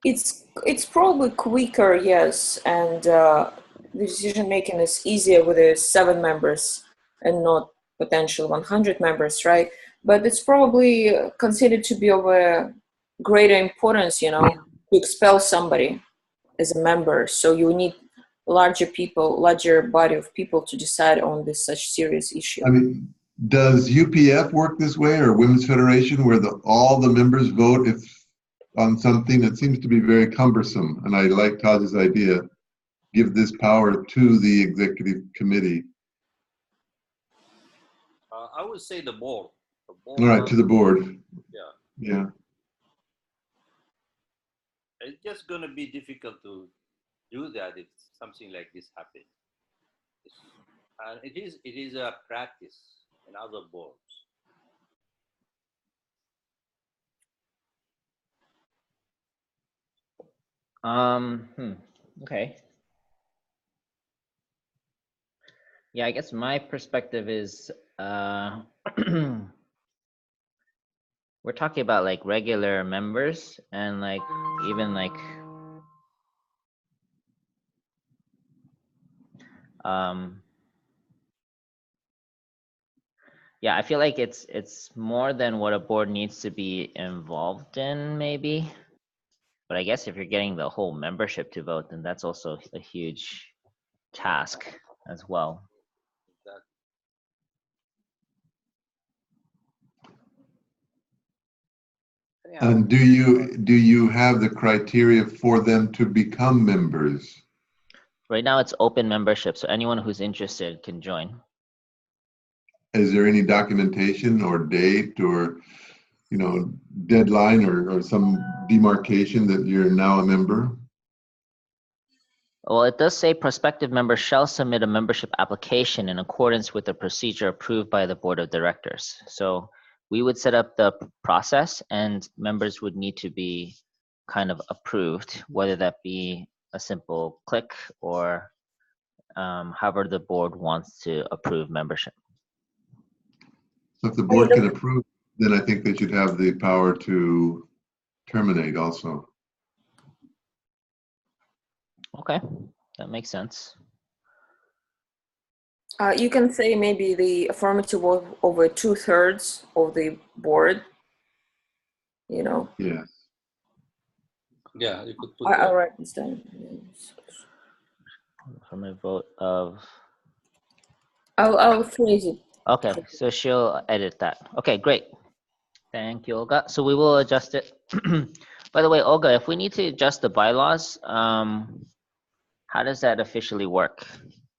It's probably quicker, yes, and the decision making is easier with the 7 members and not potential 100 members, right? But it's probably considered to be of a greater importance, you know, to expel somebody as a member. So you need larger body of people to decide on this such serious issue. I mean, does UPF work this way, or Women's Federation, where all the members vote if on something that seems to be very cumbersome? And I like Taj's idea, give this power to the executive committee. I would say the board. All right, to the board. Yeah. Yeah. It's just going to be difficult to do that if something like this happens. And it is a practice in other boards. Okay. Yeah, I guess my perspective is we're talking about like regular members and like even like yeah, I feel like it's more than what a board needs to be involved in, maybe. But I guess if you're getting the whole membership to vote, then that's also a huge task as well. And do you have the criteria for them to become members? Right now it's open membership, so anyone who's interested can join. Is there any documentation or date or, you know, deadline or some demarcation that you're now a member? Well, it does say prospective members shall submit a membership application in accordance with the procedure approved by the board of directors. So we would set up the process and members would need to be kind of approved, whether that be a simple click or however the board wants to approve membership. So if the board can approve, then I think they should have the power to terminate also. Okay, that makes sense. You can say maybe the affirmative vote over 2/3 of the board, you know. Yes. Yeah, you could put I'll write this down. From a vote of. I'll phrase it. Okay, so she'll edit that. Okay, great. Thank you, Olga. So we will adjust it. By the way, Olga, if we need to adjust the bylaws, how does that officially work?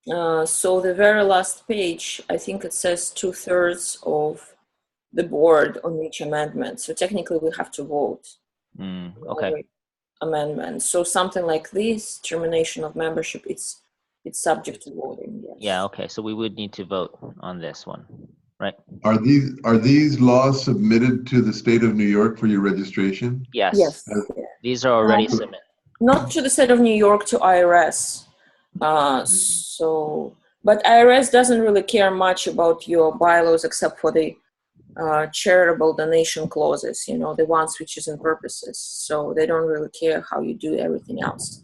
So the very last page, I think it says 2/3 of the board on each amendment. So technically we have to vote. Okay. Amendment. So something like this, termination of membership, it's subject to voting. Yes. Yeah. Okay. So we would need to vote on this one, right? Are these laws submitted to the state of New York for your registration? Yes. Yes. These are already submitted. Not to the state of New York, to IRS. So, but IRS doesn't really care much about your bylaws except for the charitable donation clauses, you know, the ones which is in purposes. So they don't really care how you do everything else.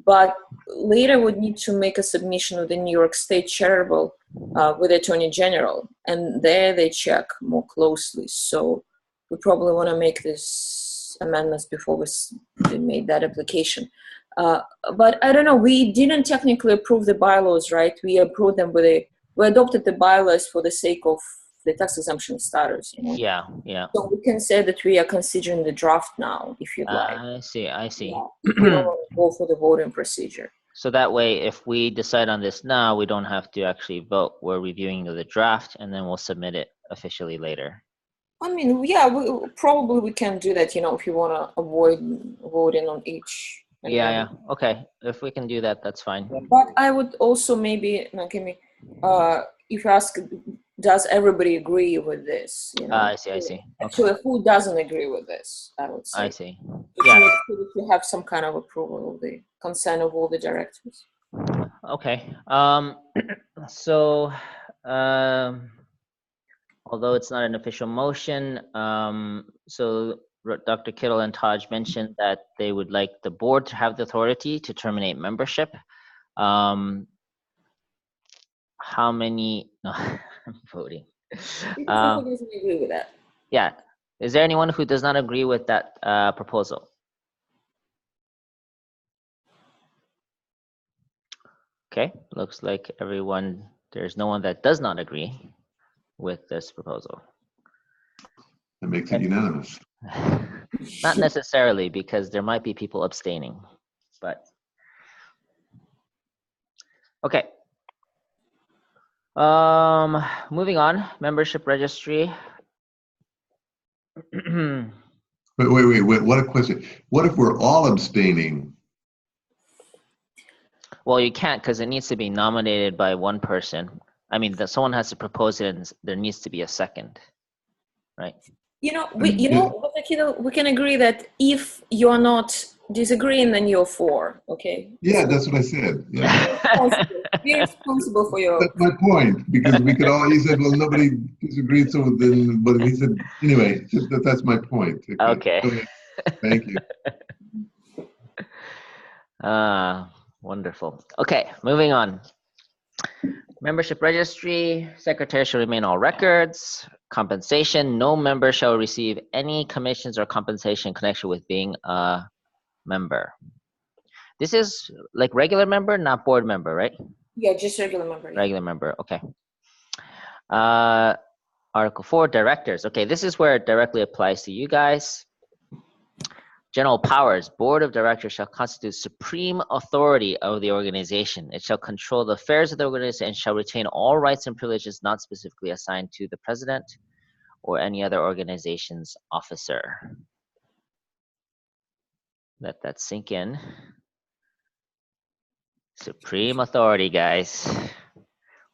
But later would need to make a submission with the New York State charitable with the Attorney General, and there they check more closely. So we probably want to make this amendments before we made that application. But I don't know, we didn't technically approve the bylaws, right? We approved them we adopted the bylaws for the sake of the tax exemption status, you know? Yeah. Yeah. So we can say that we are considering the draft now, if you'd like. I see. I see. Yeah, if we don't want to go for the voting procedure. So that way, if we decide on this now, we don't have to actually vote. We're reviewing the draft, and then we'll submit it officially later. I mean, yeah, we can do that, you know, if you want to avoid voting on each. Yeah. Okay. If we can do that, that's fine. But I would also maybe, if you ask, does everybody agree with this? You know? I see. Okay. Actually, who doesn't agree with this? I would say. I see. Yeah. Make sure that you have some kind of approval of the consent of all the directors. Okay. So, although it's not an official motion, so Dr. Kittle and Taj mentioned that they would like the board to have the authority to terminate membership. How many? No, I'm voting. Who doesn't agree with that? Yeah. Is there anyone who does not agree with that proposal? Okay. Looks like there's no one that does not agree with this proposal. That makes it unanimous. Not necessarily, because there might be people abstaining, but okay. Moving on, membership registry. Wait, what a question. What if we're all abstaining? Well, you can't, because it needs to be nominated by one person. I mean, someone has to propose it, and there needs to be a second, right? We can agree that if you're not disagreeing, then you're for. Okay. Yeah, so that's what I said. Yeah. Be responsible for your. That's my point, because we could all. He said, "Well, nobody disagreed," so then. But he said, anyway. That's my point. Okay. Thank you. Wonderful. Okay, moving on. Membership registry, secretary shall remain all records. Compensation, no member shall receive any commissions or compensation in connection with being a member. This is like regular member, not board member, right? Yeah, just regular member. Regular member, okay. Article 4, directors. Okay, this is where it directly applies to you guys. General powers, board of directors shall constitute supreme authority of the organization. It shall control the affairs of the organization and shall retain all rights and privileges not specifically assigned to the president or any other organization's officer. Let that sink in. Supreme authority, guys.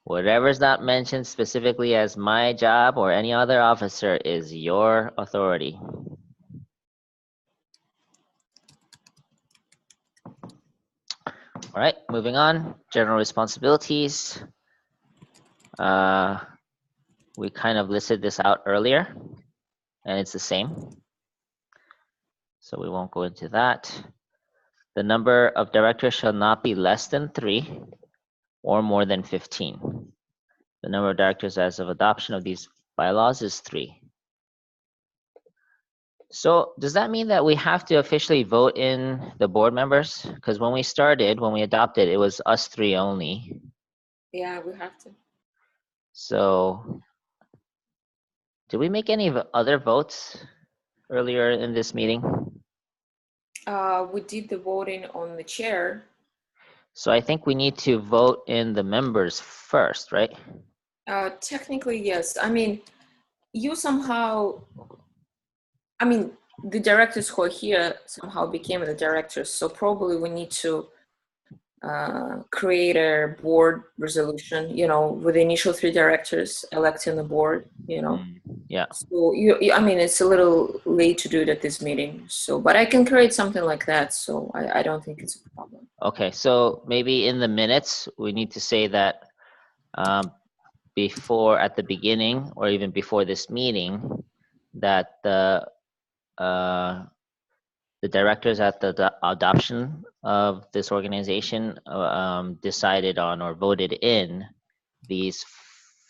Whatever's not mentioned specifically as my job or any other officer is your authority. All right, moving on. General responsibilities. We kind of listed this out earlier, and it's the same. So we won't go into that. The number of directors shall not be less than 3 or more than 15. The number of directors as of adoption of these bylaws is 3. So does that mean that we have to officially vote in the board members? Because when we adopted, it was us 3 only. Yeah, we have to. So did we make any other votes earlier in this meeting? We did the voting on the chair. So I think we need to vote in the members first, right? Technically, yes. I mean, you somehow, the directors who are here somehow became the directors. So probably we need to create a board resolution, with the initial 3 directors electing the board, Yeah. So I mean, it's a little late to do it at this meeting. So, but I can create something like that. So I don't think it's a problem. Okay, so maybe in the minutes, we need to say that before, at the beginning, or even before this meeting, that the directors at the adoption of this organization decided on or voted in these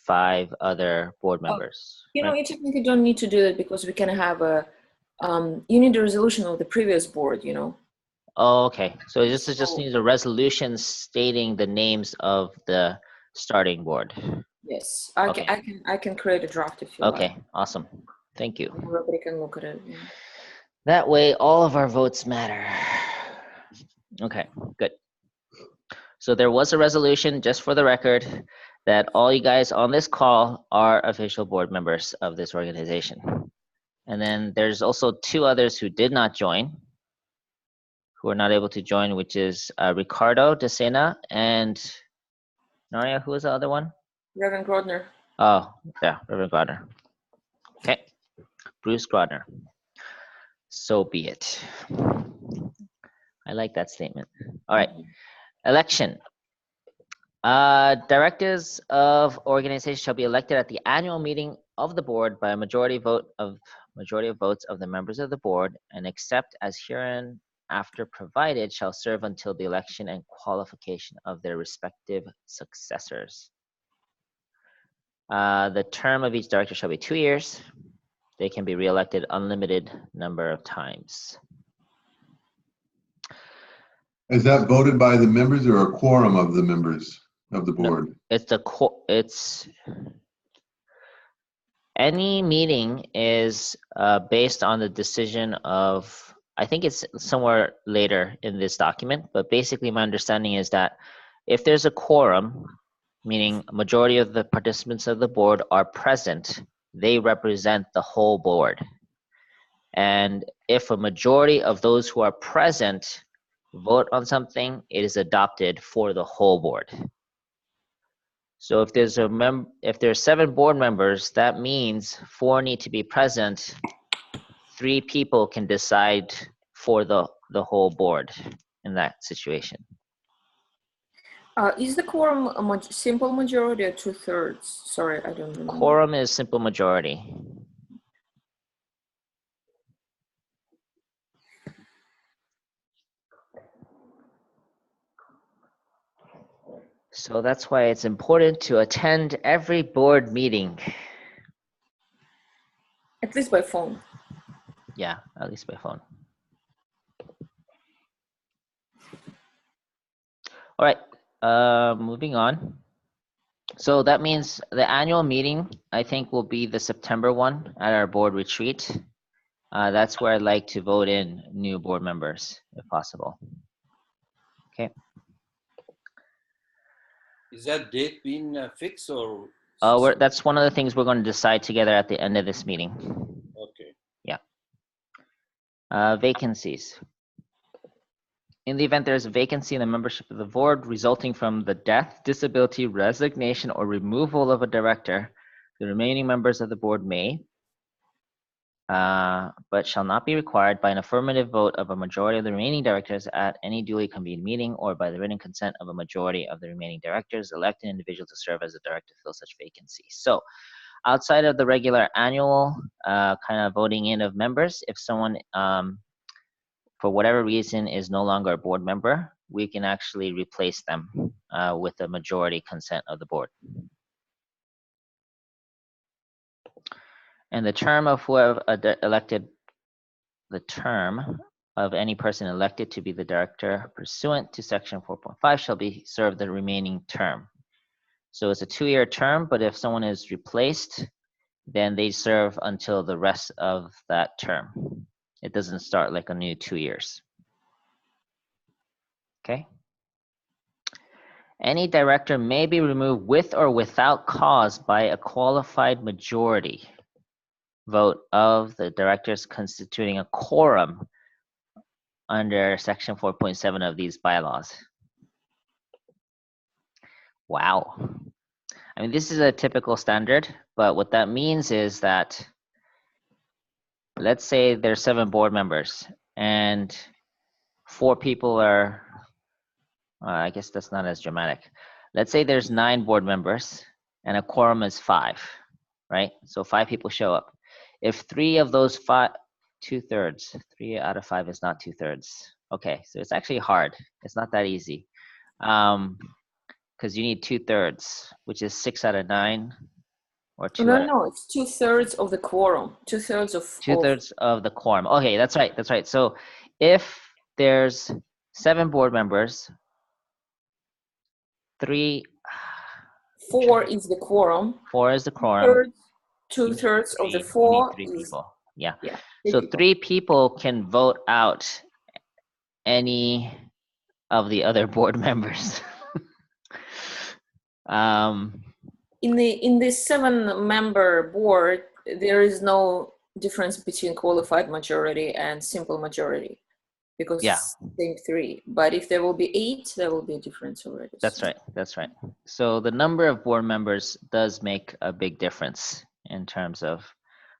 5 other board members. Right? You technically don't need to do it because we can have you need a resolution of the previous board, Oh, okay. So this is just So- needs a resolution stating the names of the starting board. Yes, Okay. I can create a draft if you like. Okay, awesome. Thank you. Everybody can look at it. That way, all of our votes matter. Okay, good. So there was a resolution, just for the record, that all you guys on this call are official board members of this organization. And then there's also 2 others who did not join, who are not able to join, which is Ricardo De Sena and Naria, who was the other one? Reverend Grodner. Oh, yeah, Reverend Gardner. Okay, Bruce Gardner. So be it. I like that statement. All right, election. Directors of organizations shall be elected at the annual meeting of the board by a majority of votes of the members of the board, and except as hereinafter provided, shall serve until the election and qualification of their respective successors. The term of each director shall be 2 years. They can be reelected unlimited number of times. Is that voted by the members or a quorum of the members of the board? It's any meeting is based on the decision of, I think it's somewhere later in this document, but basically my understanding is that if there's a quorum, meaning a majority of the participants of the board are present, they represent the whole board. And if a majority of those who are present vote on something, it is adopted for the whole board. So if there's if there's 7 board members, that means 4 need to be present. 3 people can decide for the whole board in that situation. Is the quorum a simple majority or 2/3? Sorry, I don't remember. Quorum is simple majority. So that's why it's important to attend every board meeting. At least by phone. Yeah, at least by phone. All right, moving on. So that means the annual meeting, I think, will be the September one at our board retreat. That's where I'd like to vote in new board members, if possible. Okay. Is that date being fixed or? That's one of the things we're going to decide together at the end of this meeting. Okay. Yeah. Vacancies. In the event there is a vacancy in the membership of the board resulting from the death, disability, resignation, or removal of a director, the remaining members of the board may, but shall not be required by an affirmative vote of a majority of the remaining directors at any duly convened meeting or by the written consent of a majority of the remaining directors, elect an individual to serve as a director to fill such vacancy. So outside of the regular annual kind of voting in of members, if someone for whatever reason is no longer a board member, we can actually replace them with a majority consent of the board. And the term of whoever elected, the term of any person elected to be the director pursuant to section 4.5 shall be served the remaining term. So it's a 2-year term, but if someone is replaced, then they serve until the rest of that term. It doesn't start like a new 2 years. Okay. Any director may be removed with or without cause by a qualified majority. vote of the directors constituting a quorum under section 4.7 of these bylaws. Wow. I mean, this is a typical standard, but what that means is that, let's say there's 7 board members and 4 people are, I guess that's not as dramatic. Let's say there's 9 board members and a quorum is 5, right? So 5 people show up. If 3 of those 5, 2/3, 3 out of 5 is not 2/3. Okay, so it's actually hard. It's not that easy. Because you need 2/3, which is 6 out of 9, or 2 out of No, it's 2/3 of the quorum. 2/3 of 2/3 of the quorum. Okay, that's right. That's right. So if there's 7 board members, 3, 4 is the quorum. 4 is the quorum. Two-thirds of the You need 4 3 is people. Yeah. yeah. So 3 people can vote out any of the other board members. In the 7-member board, there is no difference between qualified majority and simple majority, because Yeah. it's same 3. But if there will be 8, there will be a difference already. That's So- right. That's right. So the number of board members does make a big difference in terms of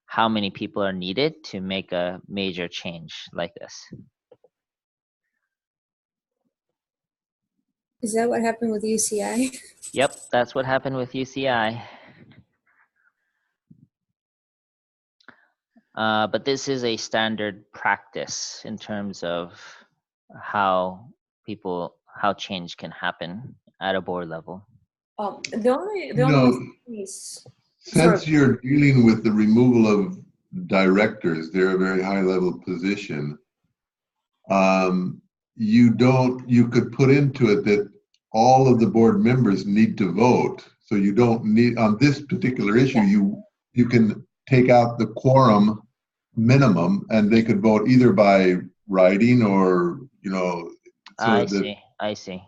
how many people are needed to make a major change like this. Is that what happened with UCI? Yep, that's what happened with UCI. But this is a standard practice in terms of how change can happen at a board level. the only You know, thing is, since sorry. you're dealing with the removal of directors, they're a very high level position. You could put into it that all of the board members need to vote. So you don't need, on this particular issue, you can take out the quorum minimum and they could vote either by writing or, I see.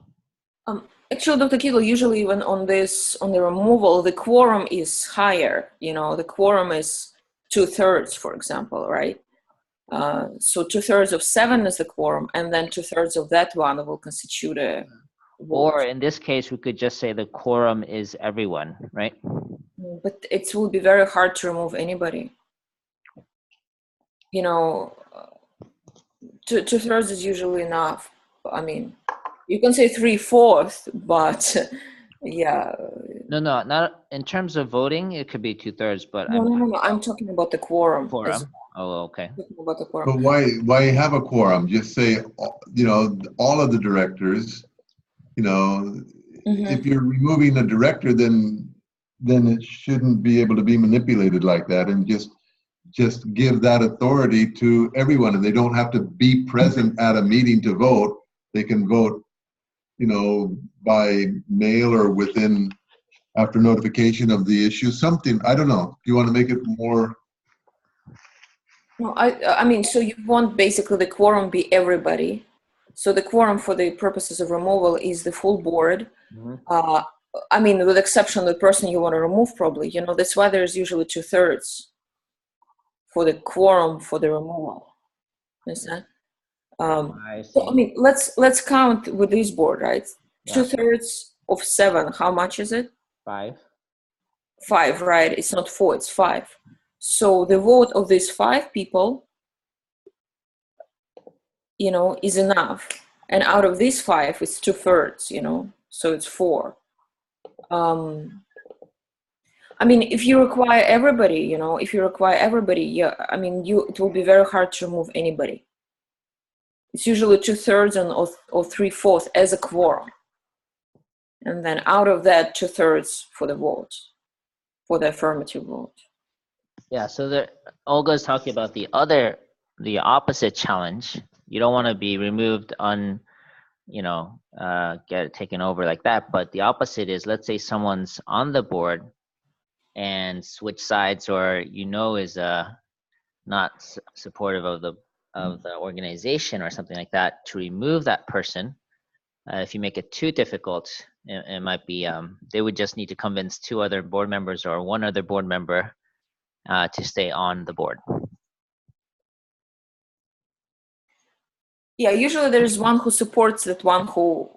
Actually, Dr. Kegel, usually even on the removal, the quorum is higher. The quorum is 2/3, for example, right? So 2/3 of 7 is the quorum, and then 2/3 of that one will constitute a vote. Or in this case, we could just say the quorum is everyone, right? But it will be very hard to remove anybody. 2/3 is usually enough. I mean, you can say 3/4, but yeah. No, not in terms of voting. It could be 2/3, but No. I'm talking about the quorum. Quorum. Oh, okay. I'm talking about the quorum. But why have a quorum? Just say, all of the directors, if you're removing a director, then it shouldn't be able to be manipulated like that, and just give that authority to everyone, and they don't have to be present at a meeting to vote. They can vote, by mail or after notification of the issue, something, I don't know. Do you want to make it more? No, I mean, so you want basically the quorum be everybody. So the quorum for the purposes of removal is the full board. I mean, with exception of the person you want to remove, probably. That's why there's usually 2/3 for the quorum for the removal. Understand? I see. So, I mean, let's count with this board, right? Yeah. 2/3 of 7. How much is it? 5. 5, right? It's not 4, it's 5. So the vote of these 5 people, is enough. And out of these 5, it's 2/3, so it's 4. I mean, if you require everybody, yeah, I mean, it will be very hard to remove anybody. It's usually 2/3 or 3/4 as a quorum. And then out of that, 2/3 for the vote, for the affirmative vote. Yeah, so Olga's talking about the opposite challenge. You don't want to be removed get taken over like that. But the opposite is, let's say someone's on the board and switch sides, or is not supportive of the organization or something like that. To remove that person, if you make it too difficult, it might be they would just need to convince 2 other board members or 1 other board member to stay on the board. Yeah, usually there's one who supports that one who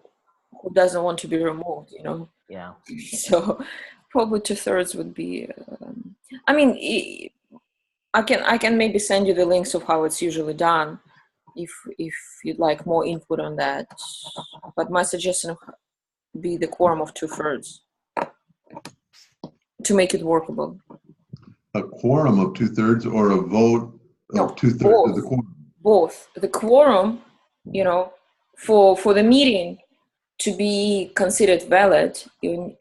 doesn't want to be removed, you know. Yeah. So probably 2/3 would be. I mean, I can maybe send you the links of how it's usually done, if you'd like more input on that. But my suggestion would be the quorum of 2/3 to make it workable. A quorum of 2/3 or a vote No, of 2/3 both. of the quorum? Both. The quorum, you know, for the meeting to be considered valid, you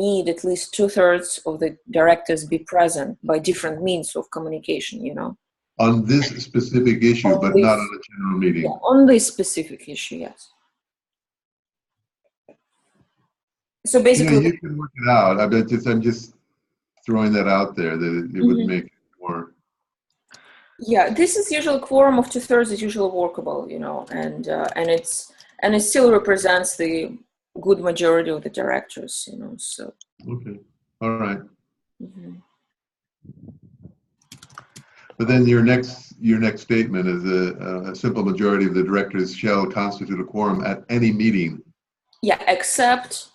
need at least 2/3 of the directors be present by different means of communication, you know. On this specific issue, On but this- not on a general meeting. Yeah, on this specific issue, yes. So basically, You can work it out. I'm just throwing that out there that it would make it more. yeah, this is usually quorum of 2/3 is usually workable, you know, and it still represents the good majority of the directors, you know. So. Okay. All right. Mhm. But then your next statement is a simple majority of the directors shall constitute a quorum at any meeting. Yeah, except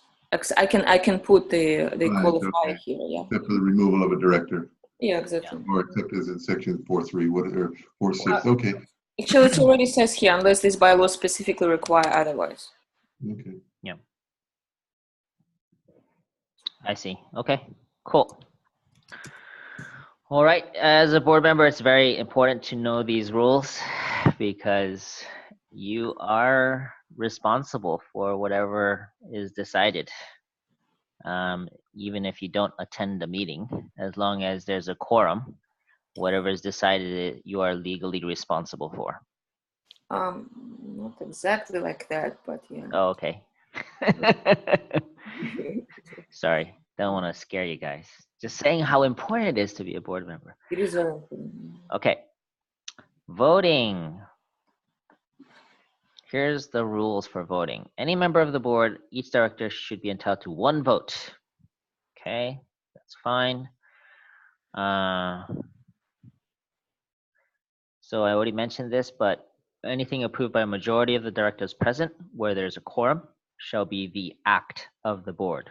I can put the Right, qualifier okay. here. Yeah. Except for the removal of a director, Yeah, exactly. or except as in section 4.3, or 4.6. Okay. Actually, it already says here, unless this bylaw specifically require otherwise. Okay. Yeah. I see. Okay, cool. All right, as a board member, it's very important to know these rules because you are responsible for whatever is decided. Even if you don't attend the meeting, as long as there's a quorum, whatever is decided, you are legally responsible for. Not exactly like that, but yeah. Oh, okay. Sorry, don't want to scare you guys. Just saying how important it is to be a board member. It is very important. Okay. Voting. Here's the rules for voting. Any member of the board, each director should be entitled to 1 vote. Okay, that's fine. So I already mentioned this, but anything approved by a majority of the directors present where there's a quorum shall be the act of the board.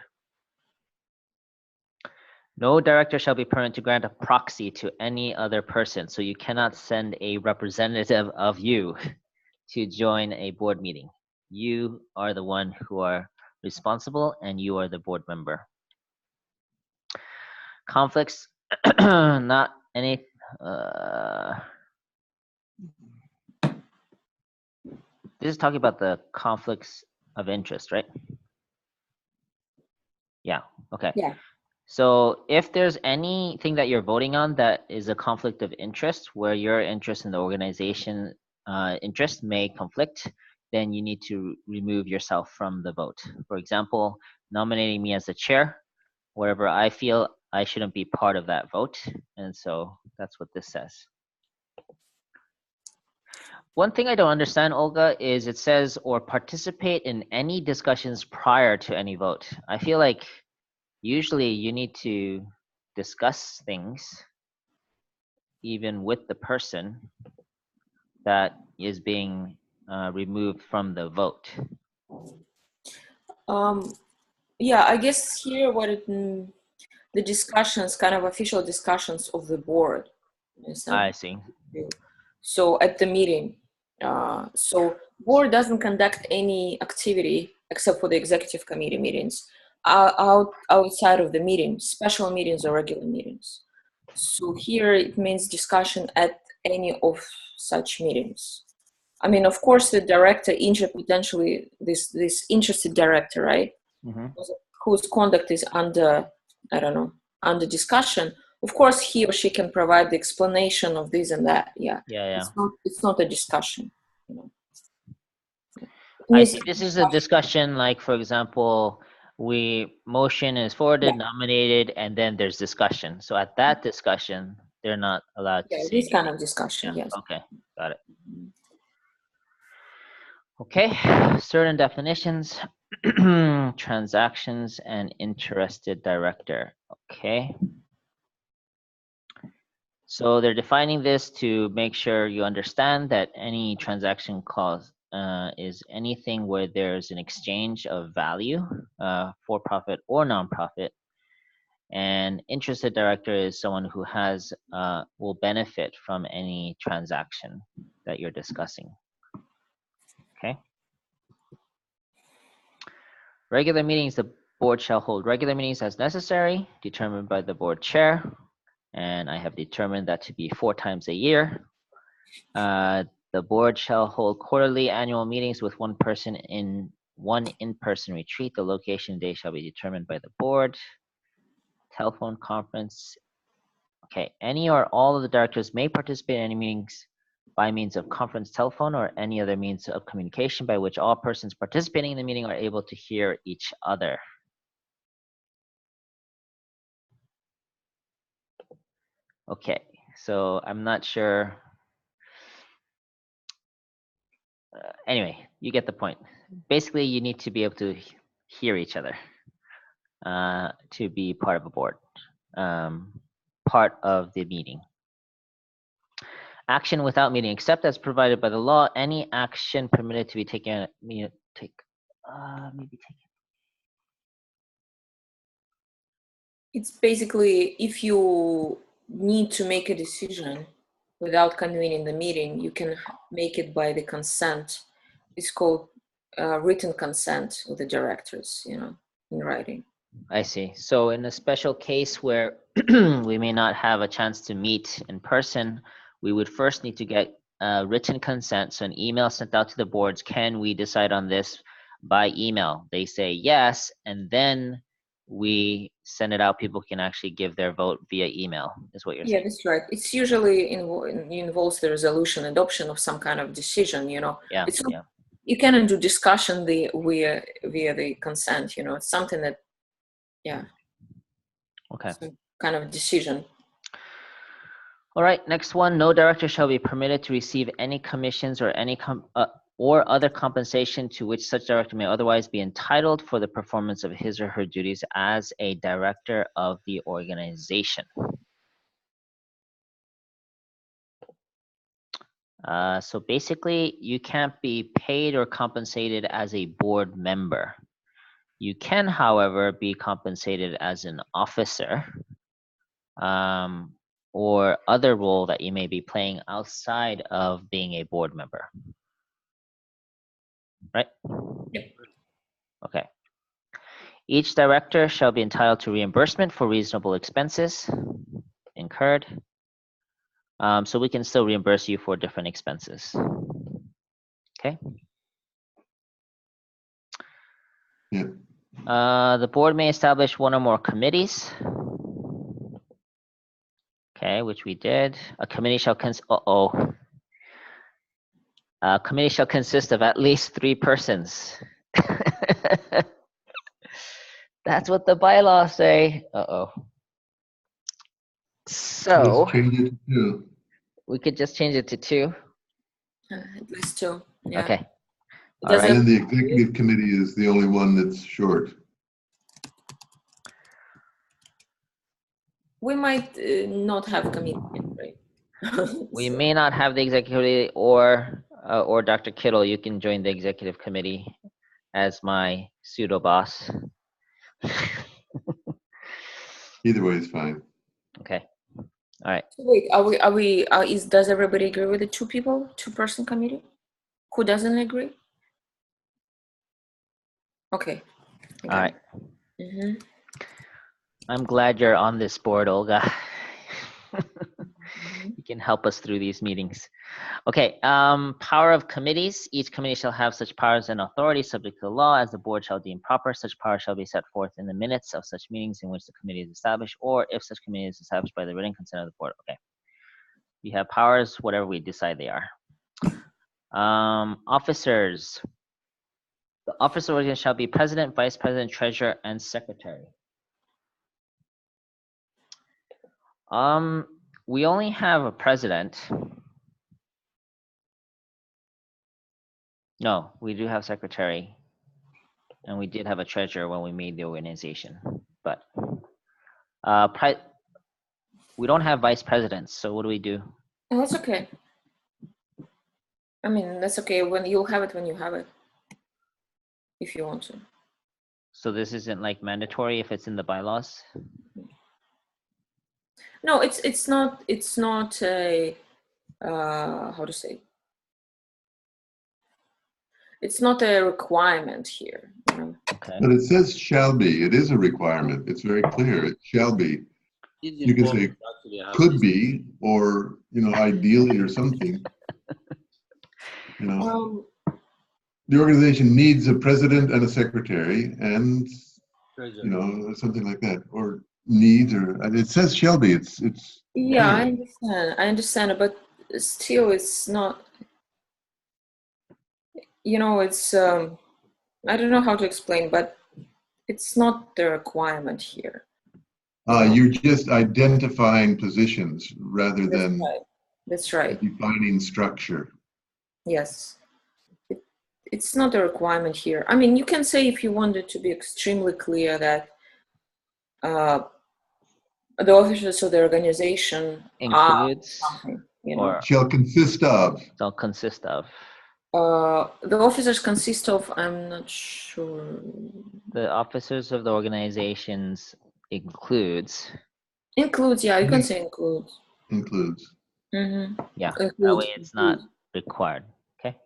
No director shall be permitted to grant a proxy to any other person. So you cannot send a representative of you to join a board meeting. You are the one who are responsible and you are the board member. Conflicts, not any, this is talking about the conflicts of interest, right? Yeah, okay. Yeah. So if there's anything that you're voting on that is a conflict of interest, where your interest in the organization interest may conflict, then you need to remove yourself from the vote. For example, nominating me as the chair, wherever I feel I shouldn't be part of that vote. And so that's what this says. One thing I don't understand, Olga, is it says, or participate in any discussions prior to any vote. I feel like usually you need to discuss things even with the person that is being removed from the vote. Yeah, I guess here the discussions, kind of official discussions of the board. I see. So at the meeting, so board doesn't conduct any activity except for the executive committee meetings outside of the meeting, special meetings or regular meetings. So here it means discussion at any of such meetings. I mean, of course, the director, potentially this interested director, right? Mm-hmm. Whose conduct is under, I don't know, under discussion. Of course, he or she can provide the explanation of this and that. Yeah. Yeah. It's not a discussion. You know. I see. This is a discussion, like, for example, motion is forwarded, nominated, and then there's discussion. So at that discussion, they're not allowed to say this anything. kind of discussion, yes. Okay, got it. Okay, certain definitions, transactions, and interested director. Okay. So they're defining this to make sure you understand that any transaction clause is anything where there's an exchange of value, for profit or nonprofit. And interested director is someone who has will benefit from any transaction that you're discussing. Okay. Regular meetings, the board shall hold regular meetings as necessary, determined by the board chair. And I have determined that to be 4 times a year. The board shall hold quarterly annual meetings with one in-person retreat. The location and day shall be determined by the board. Telephone conference. Okay, any or all of the directors may participate in any meetings by means of conference telephone or any other means of communication by which all persons participating in the meeting are able to hear each other. Okay, so I'm not sure. Anyway, you get the point. Basically, you need to be able to hear each other to be part of a board, part of the meeting. Action without meeting, except as provided by the law. Any action permitted to be taken. It's basically if you need to make a decision without convening the meeting, you can make it by the consent. It's called written consent with the directors, you know, in writing. I see. So in a special case where we may not have a chance to meet in person, we would first need to get written consent. So an email sent out to the boards. Can we decide on this by email? They say yes, and then we send it out. People can actually give their vote via email, is what you're Yeah, saying. that's right. It's usually involves the resolution, adoption of some kind of decision, you know. Yeah, It's yeah. You cannot do discussion via the consent, you know. It's something that, yeah. Okay. Some kind of decision. All right, next one. No director shall be permitted to receive any commissions or any or other compensation to which such director may otherwise be entitled for the performance of his or her duties as a director of the organization. So basically, you can't be paid or compensated as a board member. You can, however, be compensated as an officer or other role that you may be playing outside of being a board member. Right? Yep. Okay. Each director shall be entitled to reimbursement for reasonable expenses incurred. So we can still reimburse you for different expenses. Okay. Yeah. The board may establish one or more committees. Okay, which we did. A committee shall A committee shall consist of at least 3 persons. That's what the bylaws say. So Let's change it to 2. we could just change it to 2. At least 2. Yeah. Okay. All right. And then the executive committee is the only one that's short. We might not have commitment, right? We So, may not have the executive committee, or Dr. Kittle, you can join the executive committee as my pseudo boss. Either way is fine. Okay. All right. wait, does everybody agree with the 2 people, 2-person committee? Who doesn't agree? Okay. All right. Mm-hmm. I'm glad you're on this board, Olga. You can help us through these meetings. Okay, power of committees. Each committee shall have such powers and authority subject to the law as the board shall deem proper. Such power shall be set forth in the minutes of such meetings in which the committee is established, or if such committee is established by the written consent of the board. Okay. You have powers, whatever we decide they are. Officers. The officer organization shall be president, vice president, treasurer, and secretary. We only have a president. No, we do have secretary, and we did have a treasurer when we made the organization. But We don't have vice presidents, so what do we do? Oh, that's okay. I mean, that's okay. When you'll have it when you have it, if you want to. So this isn't like mandatory if it's in the bylaws? No, it's not a how to say. It's not a requirement here. You know? Okay. But it says shall be. It is a requirement. It's very clear. It shall be. It's You can say important to actually have could this. be, or ideally, or something. The organization needs a president and a secretary, and Treasurer. something like that, or needs, or it says shall be. It's Yeah, clear. I understand, but still, it's not. It's I don't know how to explain, but it's not the requirement here. You're just identifying positions rather That's than right. That's right. defining structure. Yes. It's not a requirement here. I mean, you can say if you wanted to be extremely clear that the officers of the organization Includes are something, or Shall consist of. shall consist of. The officers consist of, I'm not sure. The officers of the organizations includes. Includes, yeah, you can say includes. Includes. Mm-hmm. Yeah, that Includes. way it's not required. Okay.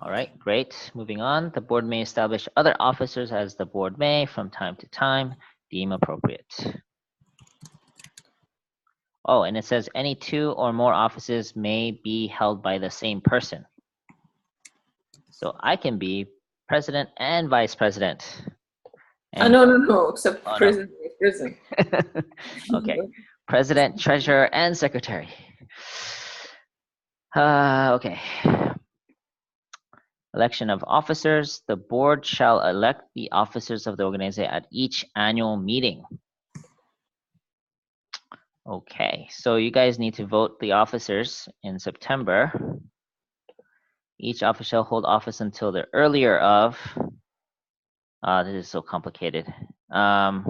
All right, great. Moving on. The board may establish other officers as the board may, from time to time, deem appropriate. Oh, and it says any 2 or more offices may be held by the same person. So I can be president and vice president. And No, except Oh, no. prison. Prison. okay. President, treasurer, and secretary. Okay. Election of officers. The board shall elect the officers of the organization at each annual meeting. Okay, so you guys need to vote the officers in September. Each officer shall hold office until the earlier of, this is so complicated. How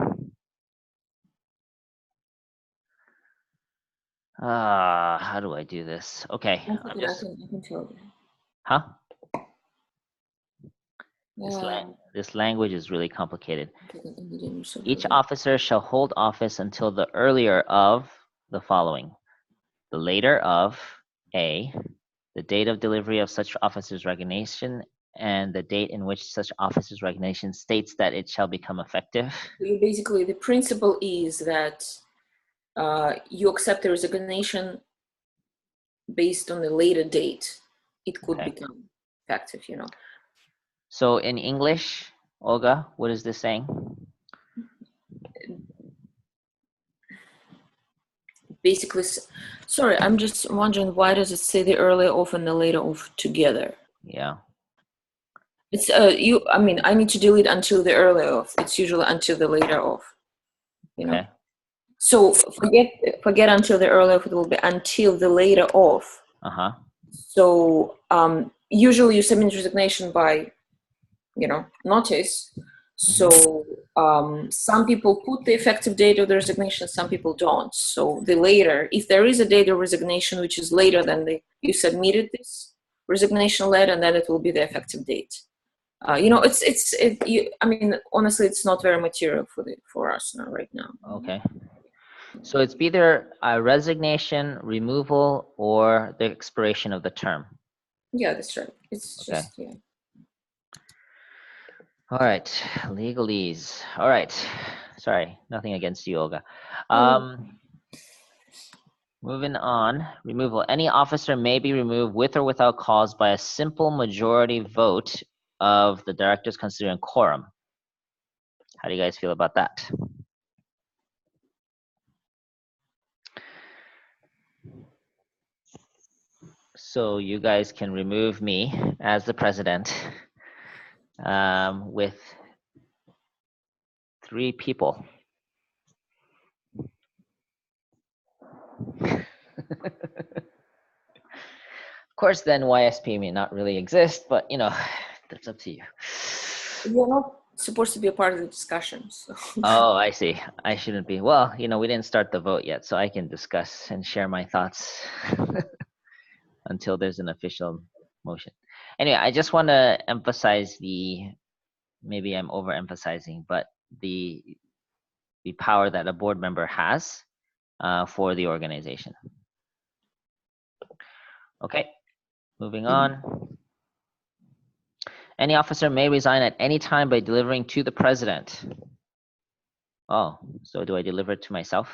do I do this? Okay, I can tell you. huh? Yeah. This language is really complicated. Each Each officer shall hold office until the earlier of the following. The later of A, the date of delivery of such officer's resignation, and the date in which such officer's resignation states that it shall become effective. Basically, the principle is that you accept the resignation based on the later date. It could become effective, So in English, Olga, what is this saying? Basically, sorry, I'm just wondering, why does it say the earlier of and the later of together? Yeah. It's I need to delete until the earlier of. It's usually until the later of. Okay. So forget until the earlier of. It will be until the later of. Uh-huh. So usually you submit resignation by, notice. So some people put the effective date of the resignation, some people don't. So the later, if there is a date of resignation which is later than you submitted this resignation letter, and then it will be the effective date. I mean, honestly, it's not very material for us right now. Okay. So it's either a resignation, removal, or the expiration of the term. Yeah, that's right. It's Okay. just, yeah. All right, legalese. All right, sorry, nothing against you, Olga. Moving on, removal. Any officer may be removed with or without cause by a simple majority vote of the directors considering quorum. How do you guys feel about that? So you guys can remove me as the president with 3 people. Of course, then YSP may not really exist, but that's up to you. supposed to be a part of the discussion. So. Oh, I see. I shouldn't be. Well, you know, we didn't start the vote yet, so I can discuss and share my thoughts until there's an official motion. Anyway, I just want to emphasize maybe I'm overemphasizing, but the power that a board member has for the organization. Okay, moving on. Any officer may resign at any time by delivering to the president. Oh, so do I deliver it to myself?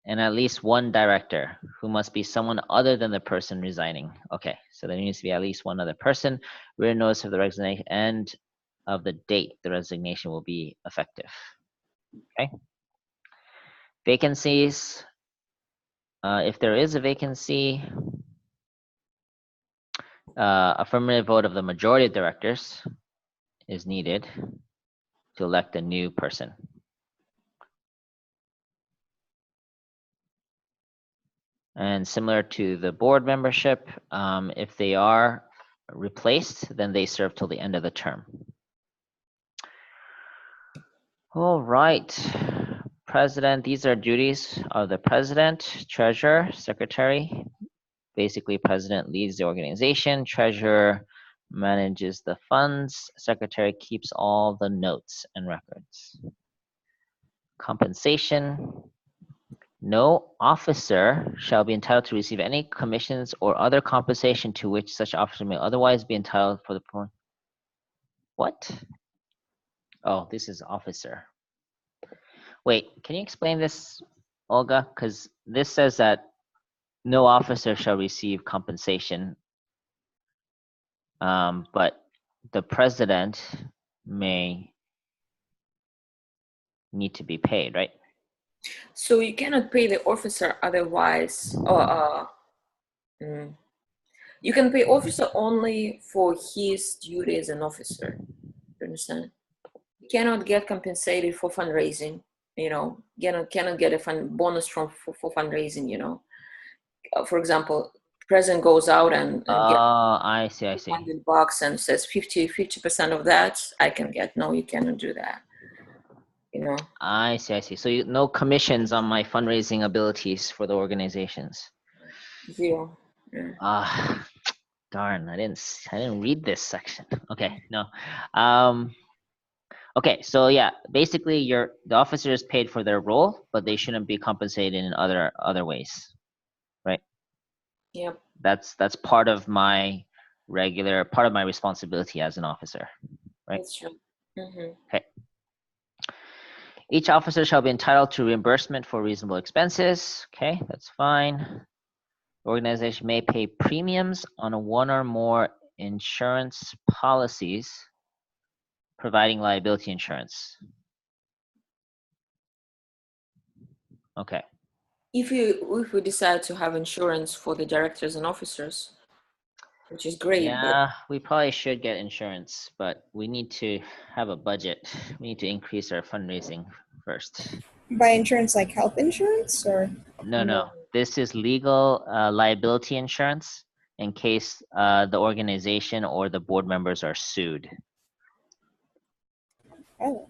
And at least one director, who must be someone other than the person resigning. Okay, so there needs to be at least one other person. Written notice of the resignation and of the date the resignation will be effective. Okay. Vacancies. If there is a vacancy, affirmative vote of the majority of directors is needed to elect a new person. And similar to the board membership, if they are replaced, then they serve till the end of the term. All right, president, these are duties of the president, treasurer, secretary. Basically, president leads the organization, treasurer manages the funds, secretary keeps all the notes and records. Compensation. No officer shall be entitled to receive any commissions or other compensation to which such officer may otherwise be entitled for the What? Oh, this is officer. Wait, can you explain this, Olga? Because this says that no officer shall receive compensation, but the president may need to be paid, right? So you cannot pay the officer otherwise, or you can pay officer only for his duty as an officer. You understand? You cannot get compensated for fundraising. You know, cannot get a bonus for fundraising. You know, for example, president goes out and gets I see. $100 and says 50% of that I can get. No, you cannot do that. You know. I see. So no commissions on my fundraising abilities for the organizations. Zero. Yeah. Darn! I didn't read this section. Okay, no. Okay, so yeah, basically, the officer is paid for their role, but they shouldn't be compensated in other ways, right? Yep. That's part of my responsibility as an officer, right? That's true. Mm-hmm. Okay. Each officer shall be entitled to reimbursement for reasonable expenses. Okay, that's fine. The organization may pay premiums on one or more insurance policies, providing liability insurance. Okay. If we decide to have insurance for the directors and officers, which is great. Yeah, we probably should get insurance, but we need to have a budget. We need to increase our fundraising first. By insurance, like health insurance, or? No. This is legal liability insurance in case the organization or the board members are sued. Oh.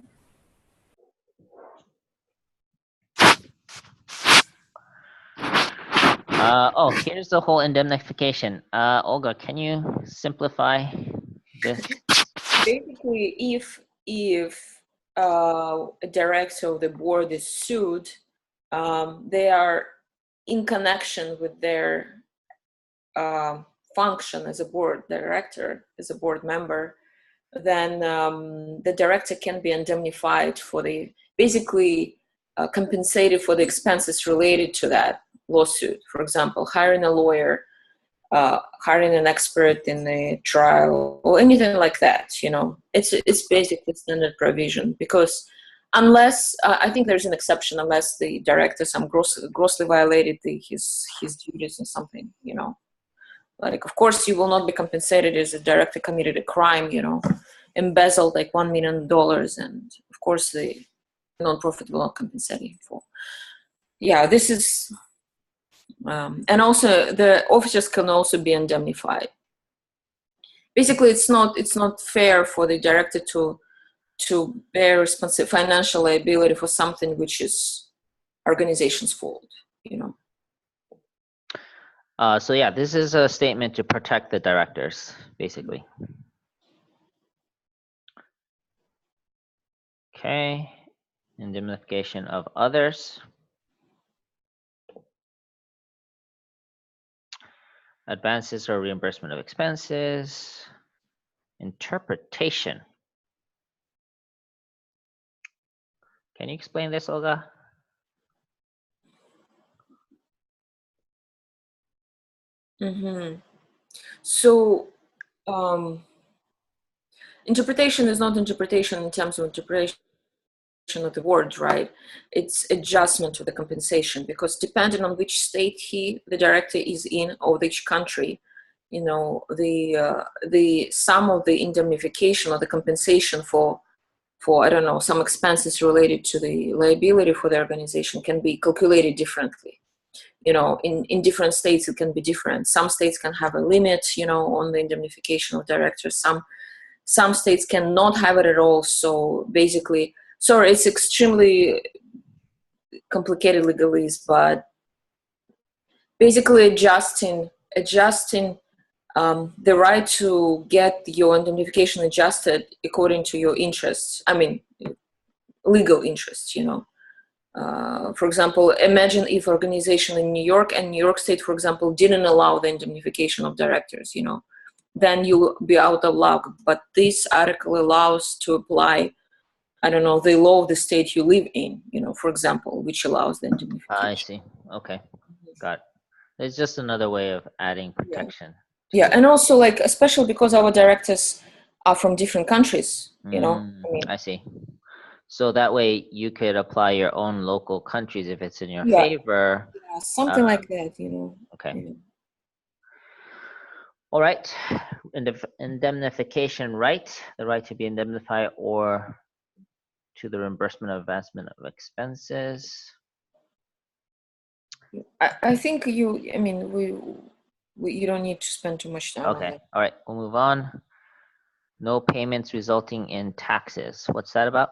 Here's the whole indemnification. Olga, can you simplify this? Basically, if a director of the board is sued, they are in connection with their function as a board director, as a board member, then the director can be indemnified for basically compensated for the expenses related to that lawsuit. For example, hiring a lawyer, hiring an expert in a trial, or anything like that. You know, it's basically standard provision, because unless I think there's an exception, unless the director grossly violated his duties or something. You know, like of course you will not be compensated as a director committed a crime. You know, embezzled like $1 million, and of course the nonprofit will not compensate him for. Yeah, this is. And also the officers can also be indemnified. basically it's not fair for the director to bear financial liability for something which is organization's fault, you know. So yeah, this is a statement to protect the directors, basically. Okay, indemnification of others. Advances or reimbursement of expenses. Interpretation. Can you explain this, Olga? Mm-hmm. So interpretation is not interpretation in terms of interpretation of the words, right? It's adjustment to the compensation, because depending on which state the director is in, or which country, you know, the sum of the indemnification or the compensation for I don't know, some expenses related to the liability for the organization can be calculated differently. You know, in different states it can be different. Some states can have a limit, you know, on the indemnification of directors. Some states cannot have it at all. So basically, sorry, it's extremely complicated legalese, but basically adjusting the right to get your indemnification adjusted according to your interests. I mean, legal interests, you know. For example, imagine if organization in New York and New York State, for example, didn't allow the indemnification of directors, you know, then you'll be out of luck. But this article allows to apply, I don't know, the law of the state you live in, you know, for example, which allows the indemnification. I see. Okay, got it. It's just another way of adding protection. Yeah, and also, like, especially because our directors are from different countries, you know. I mean, I see. So that way you could apply your own local countries if it's in your Yeah. favor. yeah, something like that, you know. Okay. Yeah. All right. Indemnification right, the right to be indemnified or to the reimbursement of advancement of expenses. I think you don't need to spend too much time on Okay. that. All right. We'll move on. No payments resulting in taxes. What's that about?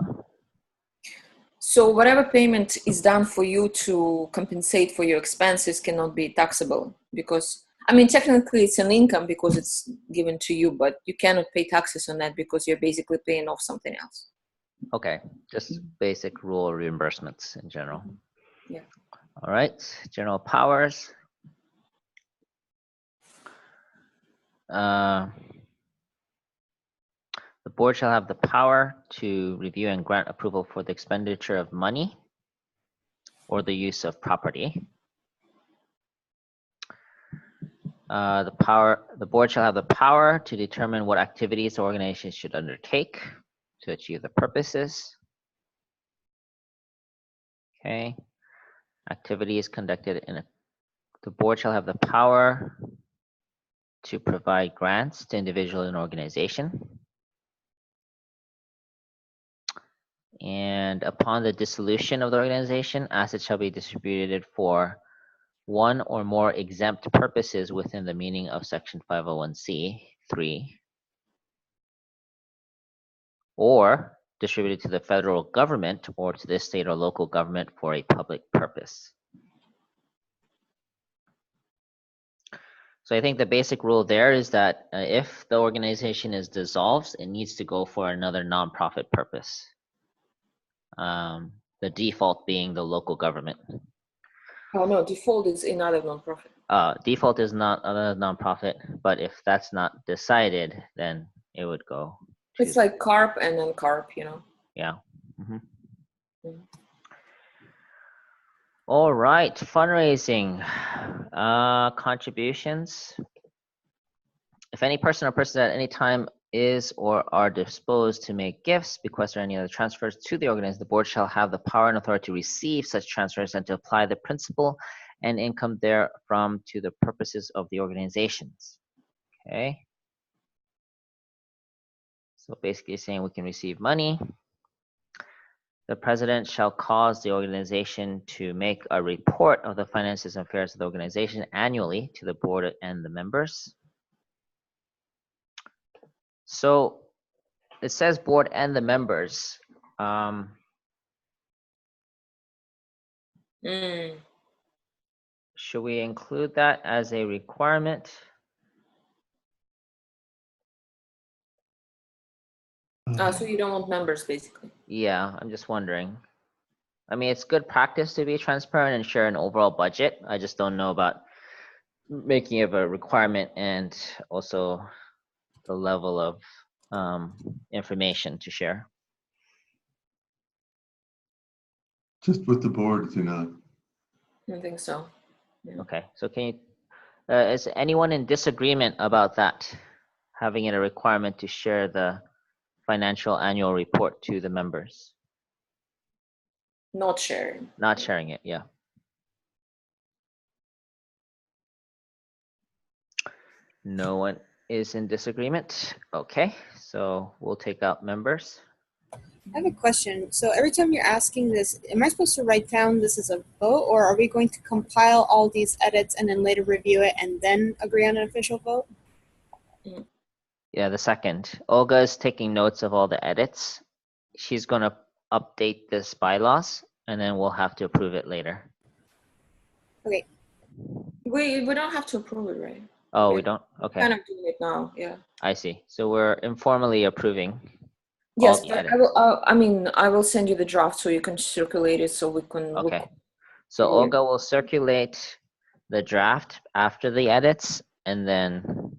So whatever payment is done for you to compensate for your expenses cannot be taxable, because, I mean, technically it's an income because it's given to you, but you cannot pay taxes on that because you're basically paying off something else. Okay. Just basic rule reimbursements in general. Yeah. All right. General powers. The board shall have the power to review and grant approval for the expenditure of money or the use of property. The board shall have the power to determine what activities the organization should undertake to achieve the purposes. Okay. Activities conducted the board shall have the power to provide grants to individual and organization. And upon the dissolution of the organization, assets shall be distributed for one or more exempt purposes within the meaning of Section 501(c)(3), or distributed to the federal government or to the state or local government for a public purpose. So I think the basic rule there is that if the organization is dissolved, it needs to go for another nonprofit purpose. The default being the local government. Oh no, default is another nonprofit. Default is not a nonprofit, but if that's not decided, then it would go. It's like CARP and then CARP, you know. Yeah. Mm-hmm. Mm-hmm. All right, fundraising, contributions. If any person or persons at any time is or are disposed to make gifts, bequests, or any other transfers to the organization, the board shall have the power and authority to receive such transfers and to apply the principal and income therefrom to the purposes of the organizations. Okay. So basically saying we can receive money. The president shall cause the organization to make a report of the finances and affairs of the organization annually to the board and the members. So it says board and the members. Should we include that as a requirement? So you don't want members, basically. Yeah, I'm just wondering. I mean, it's good practice to be transparent and share an overall budget. I just don't know about making it a requirement and also the level of information to share. Just with the board, do not. I think so. Yeah. Okay, so can you, is anyone in disagreement about that? Having it a requirement to share the financial annual report to the members? Not sharing. Not sharing it, yeah. No one is in disagreement. Okay, so we'll take out members. I have a question. So every time you're asking this, am I supposed to write down this as a vote, or are we going to compile all these edits and then later review it and then agree on an official vote? Yeah, the second. Olga is taking notes of all the edits. She's gonna update this bylaws and then we'll have to approve it later. Okay. We don't have to approve it, right? Oh, Okay. we don't? Okay, Kind of doing it now, yeah. I see. So we're informally approving. Yes, the but edits. I will. I mean, I will send you the draft so you can circulate it so we can Okay, look. so through it. Olga will circulate the draft after the edits and then,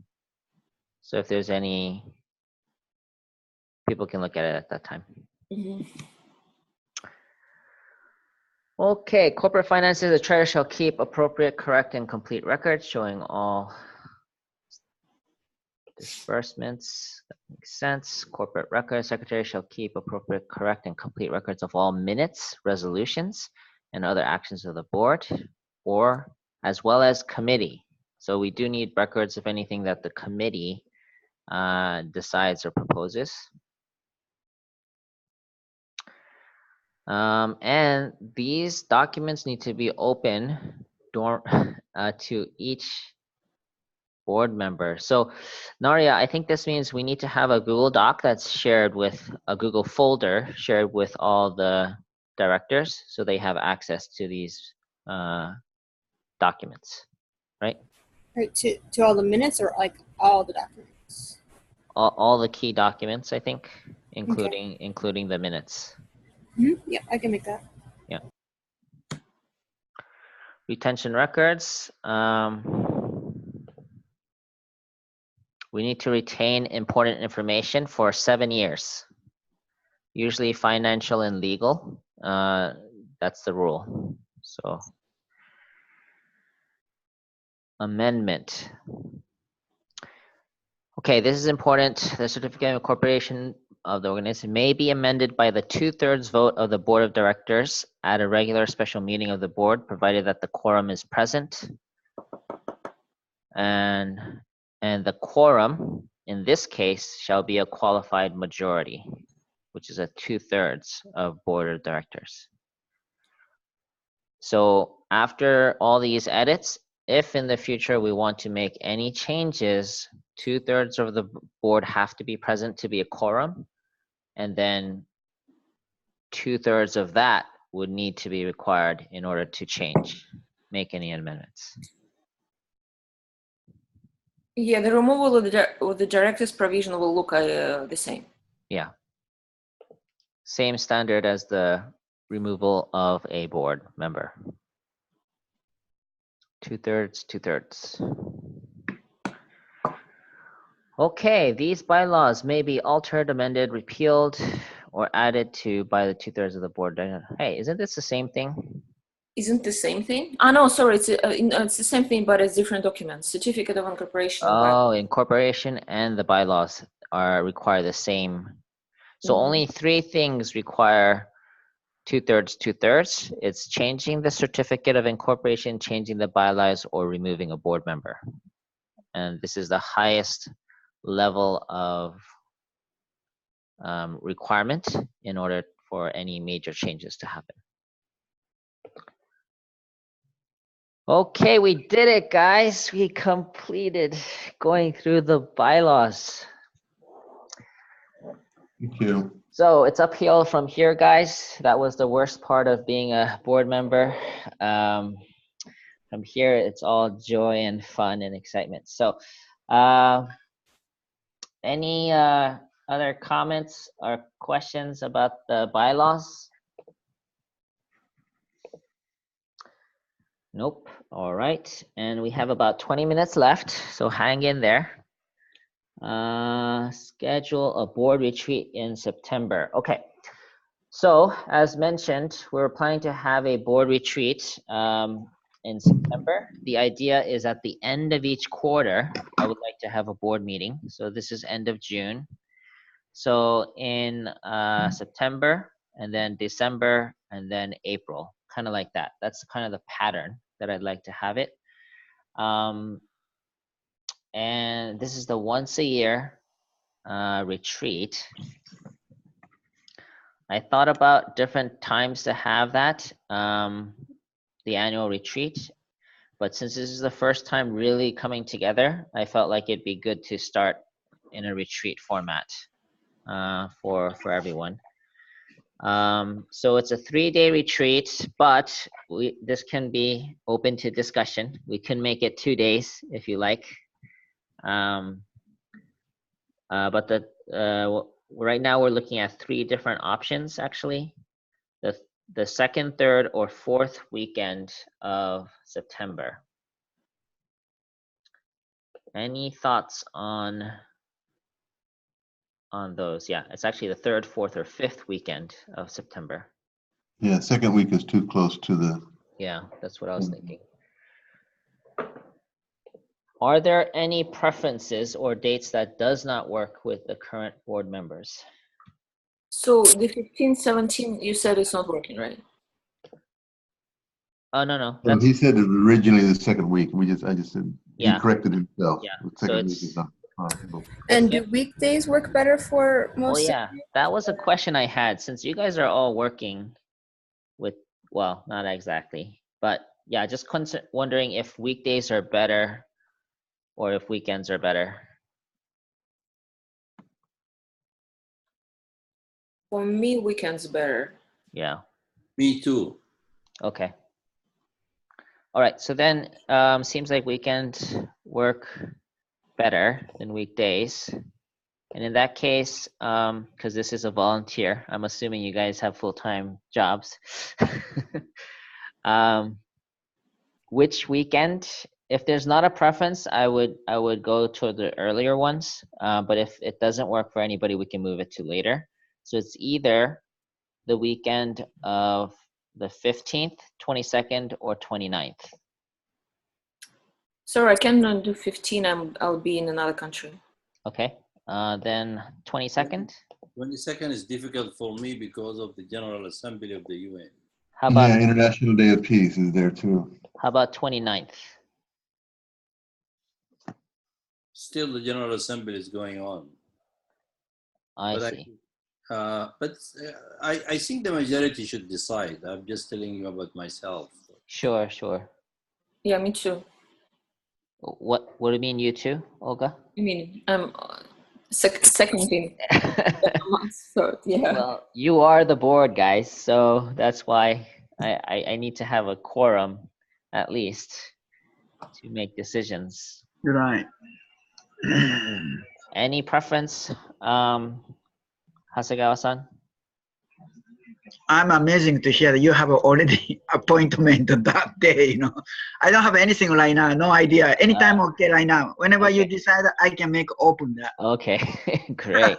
so if there's any, people can look at it at that time. Mhm. Okay, corporate finances, the treasurer shall keep appropriate, correct, and complete records showing all disbursements. That makes sense. Corporate records, secretary shall keep appropriate, correct, and complete records of all minutes, resolutions, and other actions of the board, or as well as committee. So we do need records of anything that the committee decides or proposes. And these documents need to be open to each board member. So Naria, I think this means we need to have a Google Doc that's shared with a Google folder shared with all the directors so they have access to these documents, right? Right, to all the minutes or like all the documents? All the key documents, I think, including the minutes. Yeah, I can make that. Yeah. Retention records. We need to retain important information for 7 years. Usually financial and legal. That's the rule. So amendment. Okay, this is important. The certificate of incorporation of the organization may be amended by the 2/3 vote of the board of directors at a regular special meeting of the board, provided that the quorum is present. And the quorum in this case shall be a qualified majority, which is a 2/3 of board of directors. So after all these edits, if in the future we want to make any changes, 2/3 of the board have to be present to be a quorum, and then 2/3 of that would need to be required in order to make any amendments. Yeah, the removal of the director's provision will look the same. Yeah. Same standard as the removal of a board member. 2/3, 2/3. Okay, these bylaws may be altered, amended, repealed, or added to by the 2/3 of the board. Hey, isn't this the same thing? Isn't the same thing? Ah, no, sorry, it's the same thing, but it's different documents. Certificate of incorporation. Oh, incorporation and the bylaws require the same. So only 3 things require 2/3, 2/3. It's changing the certificate of incorporation, changing the bylaws, or removing a board member. And this is the highest level of requirement in order for any major changes to happen. Okay, we did it, guys. We completed going through the bylaws. Thank you. So it's uphill from here, guys. That was the worst part of being a board member. From here, it's all joy and fun and excitement. So any other comments or questions about the bylaws? Nope. All right. And we have about 20 minutes left, so hang in there. Schedule a board retreat in September. Okay. So as mentioned, we're planning to have a board retreat in September. The idea is at the end of each quarter, I would like to have a board meeting. So this is end of June. So in September, and then December, and then April, kind of like that. That's kind of the pattern that I'd like to have it. And this is the once a year retreat. I thought about different times to have that, the annual retreat, but since this is the first time really coming together, I felt like it'd be good to start in a retreat format for everyone. So it's a 3-day retreat, but this can be open to discussion. We can make it 2 days if you like. But right now we're looking at 3 different options actually. The second, third, or fourth weekend of September. Any thoughts on those? Yeah, it's actually the third, fourth, or fifth weekend of September. Yeah, second week is too close to the. Yeah, that's what I was thinking. Are there any preferences or dates that does not work with the current board members? So the 15, 17, you said it's not working, right? Oh, no. Well, he said originally the second week. I just said Yeah. he corrected himself. Yeah. The second So week is not possible. And do weekdays work better for most? Oh yeah, that was a question I had. Since you guys are all working with, well, not exactly, but yeah, just wondering if weekdays are better or if weekends are better. For me, weekends better. Yeah. Me too. Okay. All right. So then, seems like weekends work better than weekdays. And in that case, because this is a volunteer, I'm assuming you guys have full-time jobs. Which weekend? If there's not a preference, I would go to the earlier ones. But if it doesn't work for anybody, we can move it to later. So it's either the weekend of the 15th, 22nd, or 29th. Sorry, I cannot do 15. I'll be in another country. Okay. Then 22nd. 22nd is difficult for me because of the General Assembly of the UN. How about Yeah, International Day of Peace is there too. How about 29th? Still, the General Assembly is going on. I see. I think the majority should decide. I'm just telling you about myself. Sure. Yeah, me too. What do you mean, you too, Olga? I mean, I'm second thing. So yeah. Well, you are the board, guys, so that's why I need to have a quorum at least to make decisions. You're right. Any preference, Hasegawa-san? I'm amazing to hear that you have already appointment that day. You know, I don't have anything right now. No idea. Anytime, okay, right now. Whenever you decide, I can make open that. Okay, great.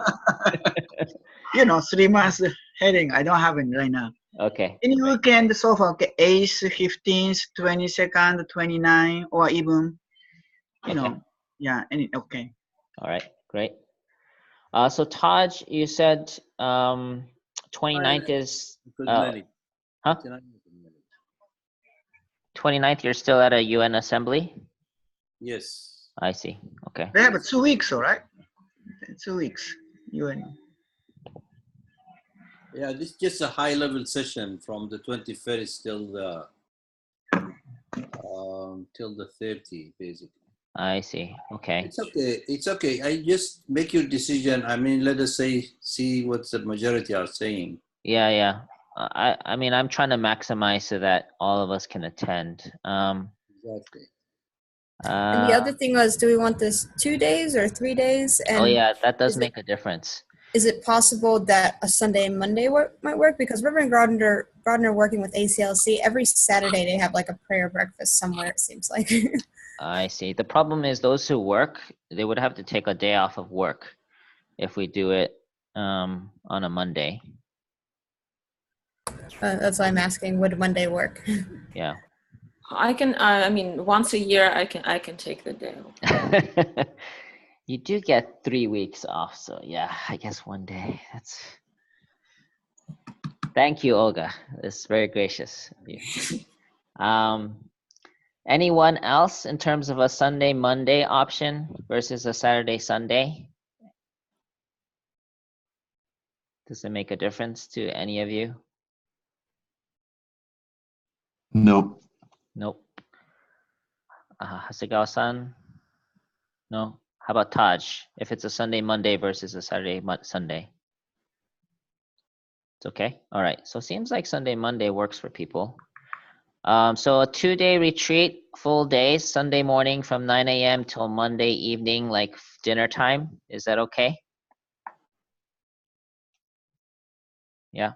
You know, 3 months heading. I don't have it right now. Okay. Any weekend so far, okay, 8th, 15th, 22nd, 29th, or even, you know, yeah, okay. All right, great. So Taj, you said 29th is, huh? 29th, you're still at a UN assembly? Yes. I see, okay. They have 2 weeks, all right? 2 weeks, UN. Yeah, this is just a high-level session from the 21st till the 30th, basically. I see. Okay. It's okay. It's okay. I just make your decision. I mean, let us say, see what the majority are saying. Yeah, yeah. I mean, I'm trying to maximize so that all of us can attend. Exactly. And the other thing was, do we want this 2 days or 3 days? And Oh yeah, that does is make a difference. Is it possible that a Sunday and Monday might work? Because Reverend Grodner working with ACLC, every Saturday they have like a prayer breakfast somewhere, it seems like. I see. The problem is those who work, they would have to take a day off of work if we do it on a Monday. That's why I'm asking, would Monday work? Yeah. I can. I mean, once a year, I can take the day off. You do get 3 weeks off, so yeah, I guess one day. That's. Thank you, Olga. It's very gracious of you. Anyone else in terms of a Sunday Monday option versus a Saturday Sunday? Does it make a difference to any of you? Nope. Nope. Hasegawa-san? No. How about Taj? If it's a Sunday Monday versus a Saturday Sunday, it's okay. All right. So it seems like Sunday Monday works for people. So a 2-day retreat, full day, Sunday morning from 9 a.m. till Monday evening, like dinner time. Is that okay? Yeah.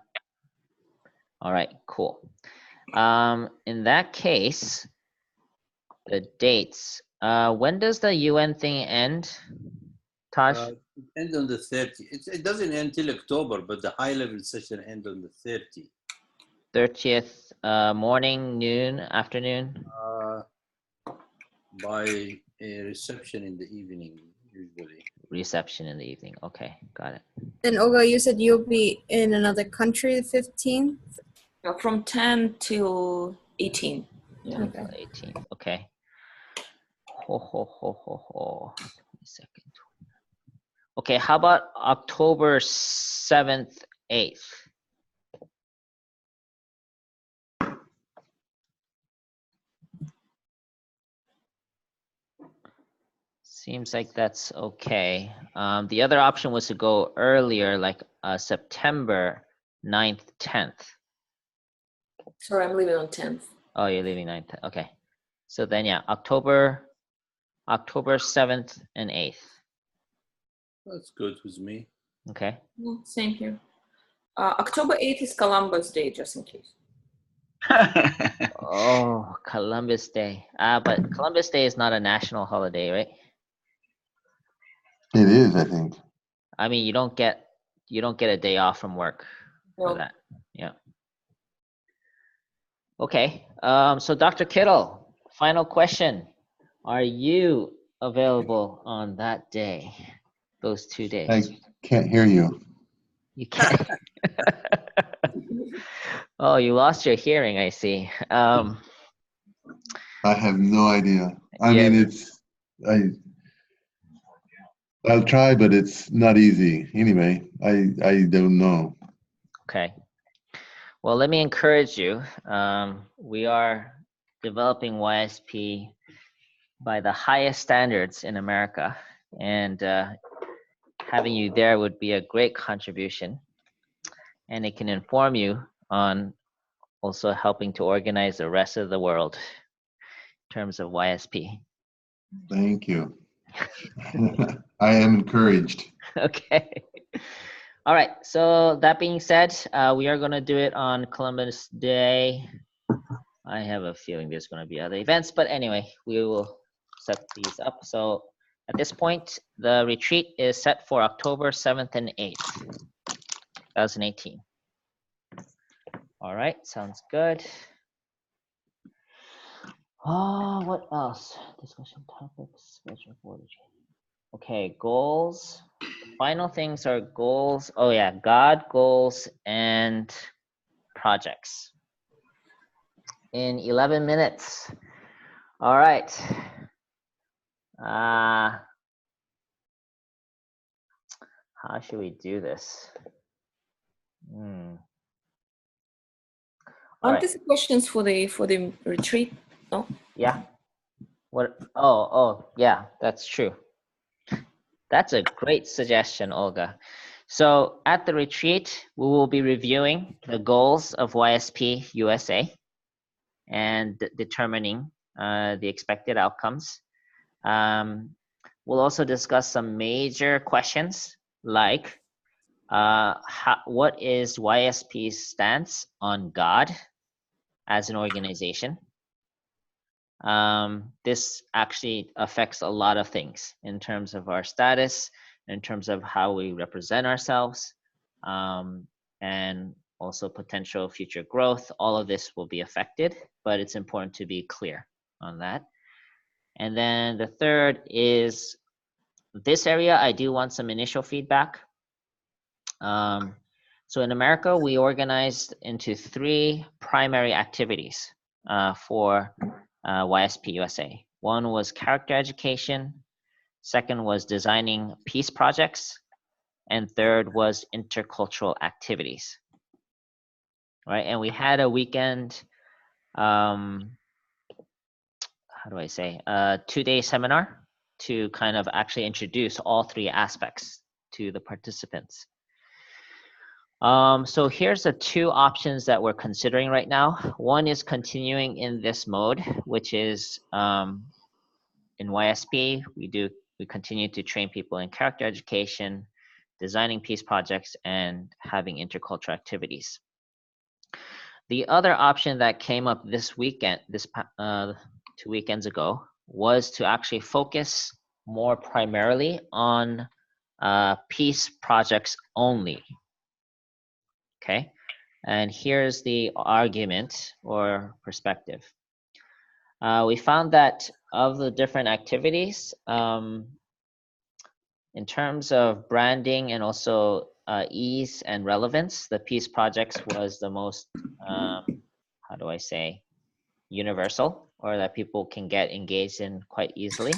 All right, cool. In that case, the dates. When does the UN thing end, Taj? It ends on the 30th. It doesn't end till October, but the high level session ends on the 30th. 30th, morning, noon, afternoon? By a reception in the evening, usually. Reception in the evening. Okay, got it. And Olga, you said you'll be in another country the 15th? From 10 till 18. Yeah. Okay. 18th. Okay. Ho ho ho ho ho. 22nd. Okay, how about October 7th, 8th? Seems like that's okay. The other option was to go earlier, like September 9th, 10th. Sorry, I'm leaving on 10th. Oh, you're leaving 9th. Okay. So then, yeah, October 7th and 8th. That's good with me. Okay. Yeah, same here. October 8th is Columbus Day, just in case. Oh, Columbus Day. But Columbus Day is not a national holiday, right? It is, I think. I mean, you don't get a day off from work for No. that. Yeah. Okay. So Dr. Kittle, final question. Are you available on that day? Those 2 days? I can't hear you. You can't. Oh, you lost your hearing, I see. I have no idea. I Yeah. mean, I'll try, but it's not easy. Anyway, I don't know. Okay. Well, let me encourage you. We are developing YSP by the highest standards in America, and having you there would be a great contribution, and it can inform you on also helping to organize the rest of the world in terms of YSP. Thank you. I am encouraged. Okay. All right. So that being said, we are going to do it on Columbus Day. I have a feeling there's going to be other events, but anyway, we will set these up. So at this point, the retreat is set for October 7th and 8th, 2018. All right, sounds good. Oh, what else? Discussion topics, schedule for the retreat. Okay, goals. Final things are goals. Oh yeah, God, goals, and projects. In 11 minutes. All right. How should we do this? All Aren't right. these questions for the retreat? No. Yeah. What? Oh, yeah, that's true. That's a great suggestion, Olga. So at the retreat, we will be reviewing the goals of YSP USA and determining the expected outcomes. We'll also discuss some major questions like what is YSP's stance on God as an organization? This actually affects a lot of things in terms of our status, in terms of how we represent ourselves, and also potential future growth. All of this will be affected, but it's important to be clear on that. And then the third is this area, I do want some initial feedback. So in America, we organized into 3 primary activities for YSP USA. One was character education, second was designing peace projects, and third was intercultural activities. Right, and we had a weekend, how do I say, a 2-day seminar to kind of actually introduce all 3 aspects to the participants. So here's the 2 options that we're considering right now. One is continuing in this mode, which is in YSP, we continue to train people in character education, designing peace projects, and having intercultural activities. The other option that came up this weekend, 2 weekends ago, was to actually focus more primarily on peace projects only. Okay, and here's the argument or perspective. We found that of the different activities, in terms of branding and also ease and relevance, the peace projects was the most, how do I say, universal, or that people can get engaged in quite easily.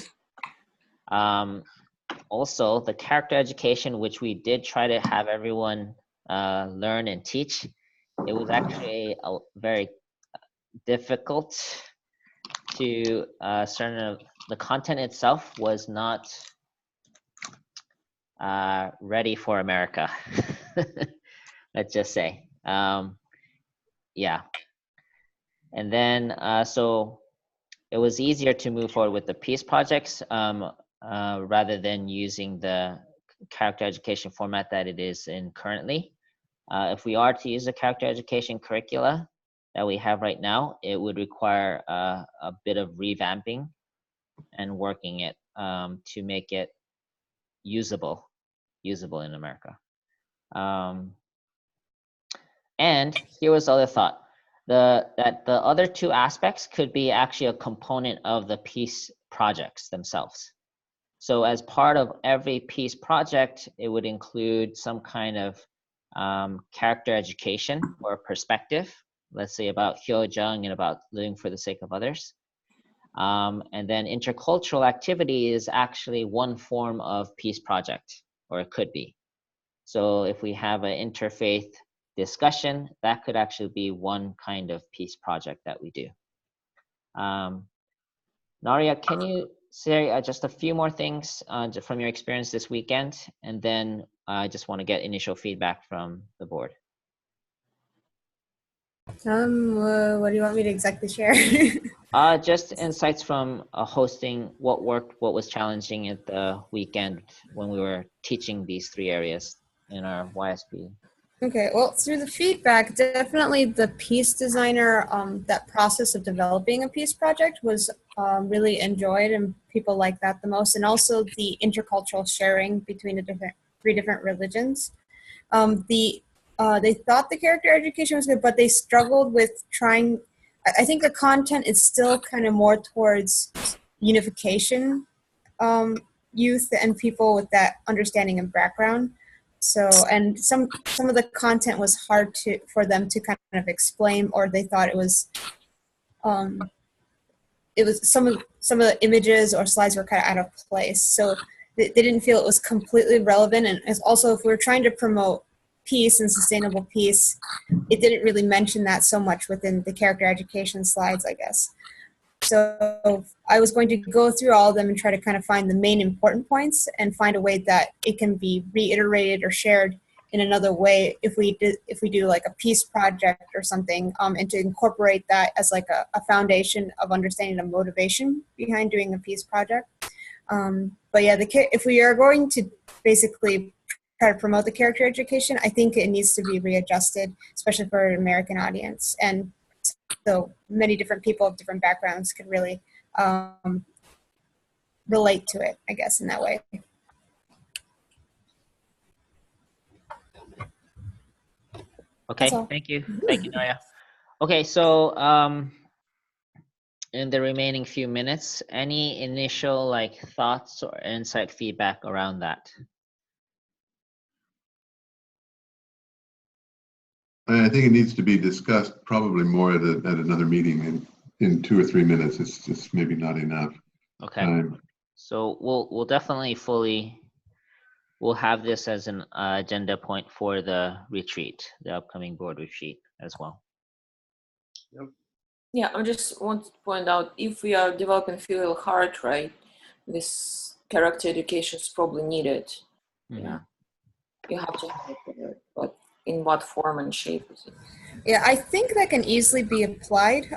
Also, the character education, which we did try to have everyone learn and teach, it was actually very difficult to the content itself was not ready for America. Let's just say, yeah. And then so it was easier to move forward with the peace projects rather than using the character education format that it is in currently. If we are to use the character education curricula that we have right now, it would require a bit of revamping and working it to make it usable in America. And here was the other thought, that the other 2 aspects could be actually a component of the peace projects themselves. So as part of every peace project, it would include some kind of character education or perspective, let's say about Hyojung and about living for the sake of others. And then intercultural activity is actually one form of peace project, or it could be. So if we have an interfaith discussion, that could actually be one kind of peace project that we do. Naria, can you say just a few more things from your experience this weekend? And then I just want to get initial feedback from the board. What do you want me to exactly share? Just insights from hosting, what worked, what was challenging at the weekend when we were teaching these 3 areas in our YSP. Okay, well, through the feedback, definitely the peace designer, that process of developing a peace project was really enjoyed, and people like that the most, and also the intercultural sharing between the 3 different religions. They thought the character education was good, but they struggled with trying. I think the content is still kind of more towards unification, youth and people with that understanding and background. So, and some of the content was hard for them to kind of explain, or they thought it was some of the images or slides were kind of out of place. So they didn't feel it was completely relevant. And it's also, if we're trying to promote peace and sustainable peace, it didn't really mention that so much within the character education slides, I guess. So I was going to go through all of them and try to kind of find the main important points and find a way that it can be reiterated or shared in another way if we do like a peace project or something, and to incorporate that as like a foundation of understanding the motivation behind doing a peace project. But yeah, if we are going to basically try to promote the character education, I think it needs to be readjusted, especially for an American audience. And so many different people of different backgrounds could really relate to it, I guess, in that way. Okay, thank you. Thank you, Naya. Okay, so in the remaining few minutes, any initial like thoughts or insight feedback around that? I think it needs to be discussed probably more at another meeting in 2 or 3 minutes. It's just maybe not enough Okay. time. So we'll definitely we'll have this as an agenda point for the retreat, the upcoming board retreat as well. Yeah, I just want to point out, if we are developing filial heart, right, this character education is probably needed. Mm-hmm. Yeah, you have to have it, but in what form and shape is it? Yeah, I think that can easily be applied.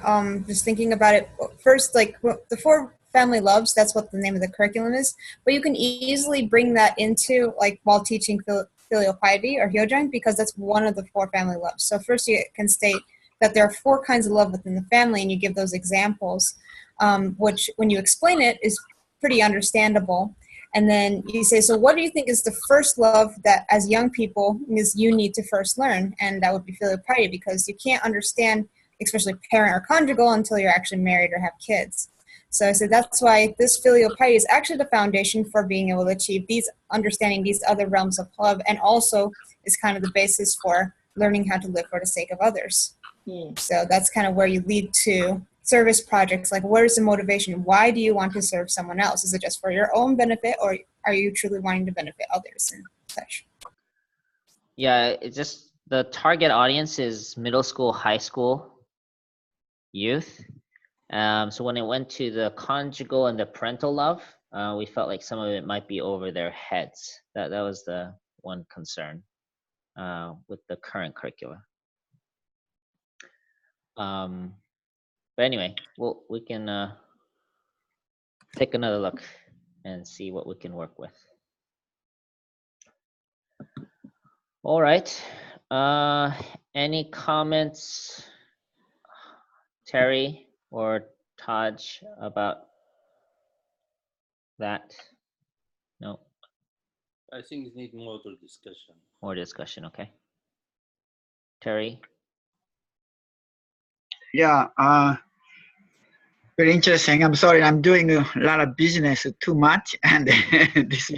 Just thinking about it first, like the 4 family loves, that's what the name of the curriculum is. But you can easily bring that into like while teaching filial piety or hyojang, because that's one of the 4 family loves. So first you can state that there are 4 kinds of love within the family, and you give those examples, which when you explain it is pretty understandable. And then you say, so what do you think is the first love that as young people is you need to first learn? And that would be filial piety, because you can't understand, especially parent or conjugal, until you're actually married or have kids. So I said that's why this filial piety is actually the foundation for being able to achieve these, understanding these other realms of love, and also is kind of the basis for learning how to live for the sake of others. So that's kind of where you lead to service projects, like what is the motivation? Why do you want to serve someone else? Is it just for your own benefit, or are you truly wanting to benefit others and such? Yeah, it's just the target audience is middle school, high school youth. So when it went to the conjugal and the parental love, we felt like some of it might be over their heads. That was the one concern with the current curricula. But anyway, we can take another look and see what we can work with. All right. Any comments, Terry or Taj, about that? No. I think it needs more discussion. More discussion, okay. Terry? Yeah, very interesting. I'm sorry, I'm doing a lot of business too much, and this,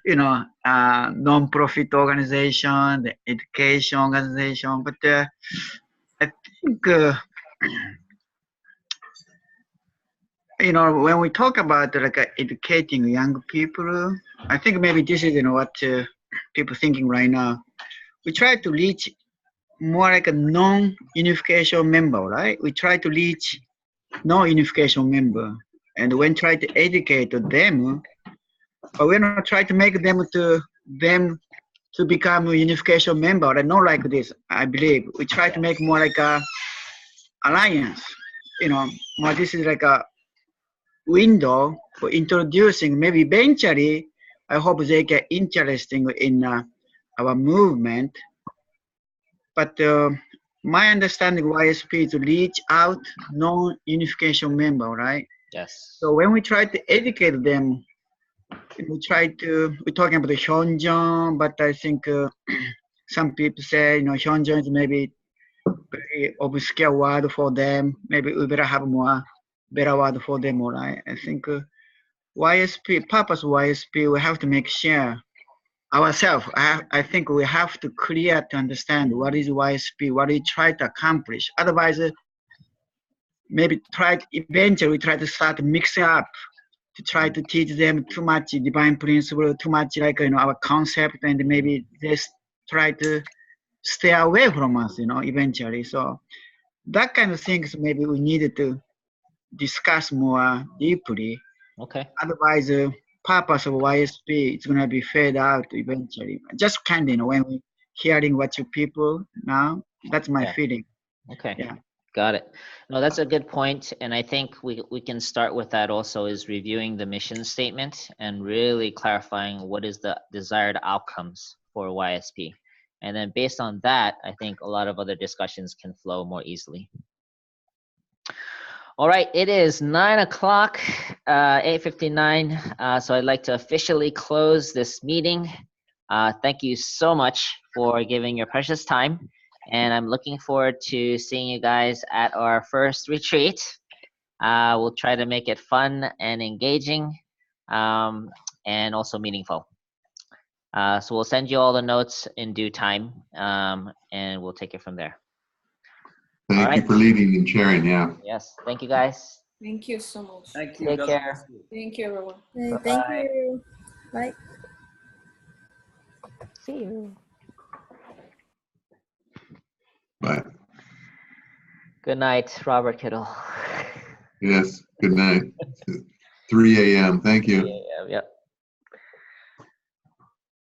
non-profit organization, the education organization. But I think, when we talk about educating young people, I think maybe this is what people thinking right now. We try to reach more like a non-unification member, right? We try to reach non-unification member, and when try to educate them, but we're not trying to make them to become a unification member, and not like this. I believe we try to make more like a alliance. More this is like a window for introducing. Maybe eventually, I hope they get interested in our movement. But my understanding YSP is to reach out non-unification member, right? Yes. So when we try to educate them, we're talking about the Hyunjong, but I think some people say, Hyunjong is maybe very obscure word for them. Maybe we better have more better word for them, all right? I think YSP, purpose YSP, we have to make sure ourselves. I think we have to clear to understand what is YSP, what we try to accomplish. Otherwise, maybe eventually try to start mixing up, to try to teach them too much divine principle, too much our concept, and maybe just try to stay away from us, eventually. So that kind of things maybe we needed to discuss more deeply. Okay. Otherwise, the purpose of YSP is going to be fade out eventually. Just kind of, when we hearing what you people now, that's my Yeah. feeling. Okay. Yeah. Got it. No, that's a good point. And I think we can start with that also, is reviewing the mission statement and really clarifying what is the desired outcomes for YSP. And then based on that, I think a lot of other discussions can flow more easily. All right, it is 9 o'clock, 8:59. So I'd like to officially close this meeting. Thank you so much for giving your precious time. And I'm looking forward to seeing you guys at our first retreat. We'll try to make it fun and engaging, and also meaningful. So we'll send you all the notes in due time, and we'll take it from there. Thank you for leading and sharing. Yeah. Yes, thank you guys. Thank you so much. Thank you. Take God care. bless you. Thank you, everyone. Thank Bye-bye. you. Bye. See you. Bye. Good night, Robert Kittle. Yes. Good night. 3 a.m. Thank you. Yeah, yep.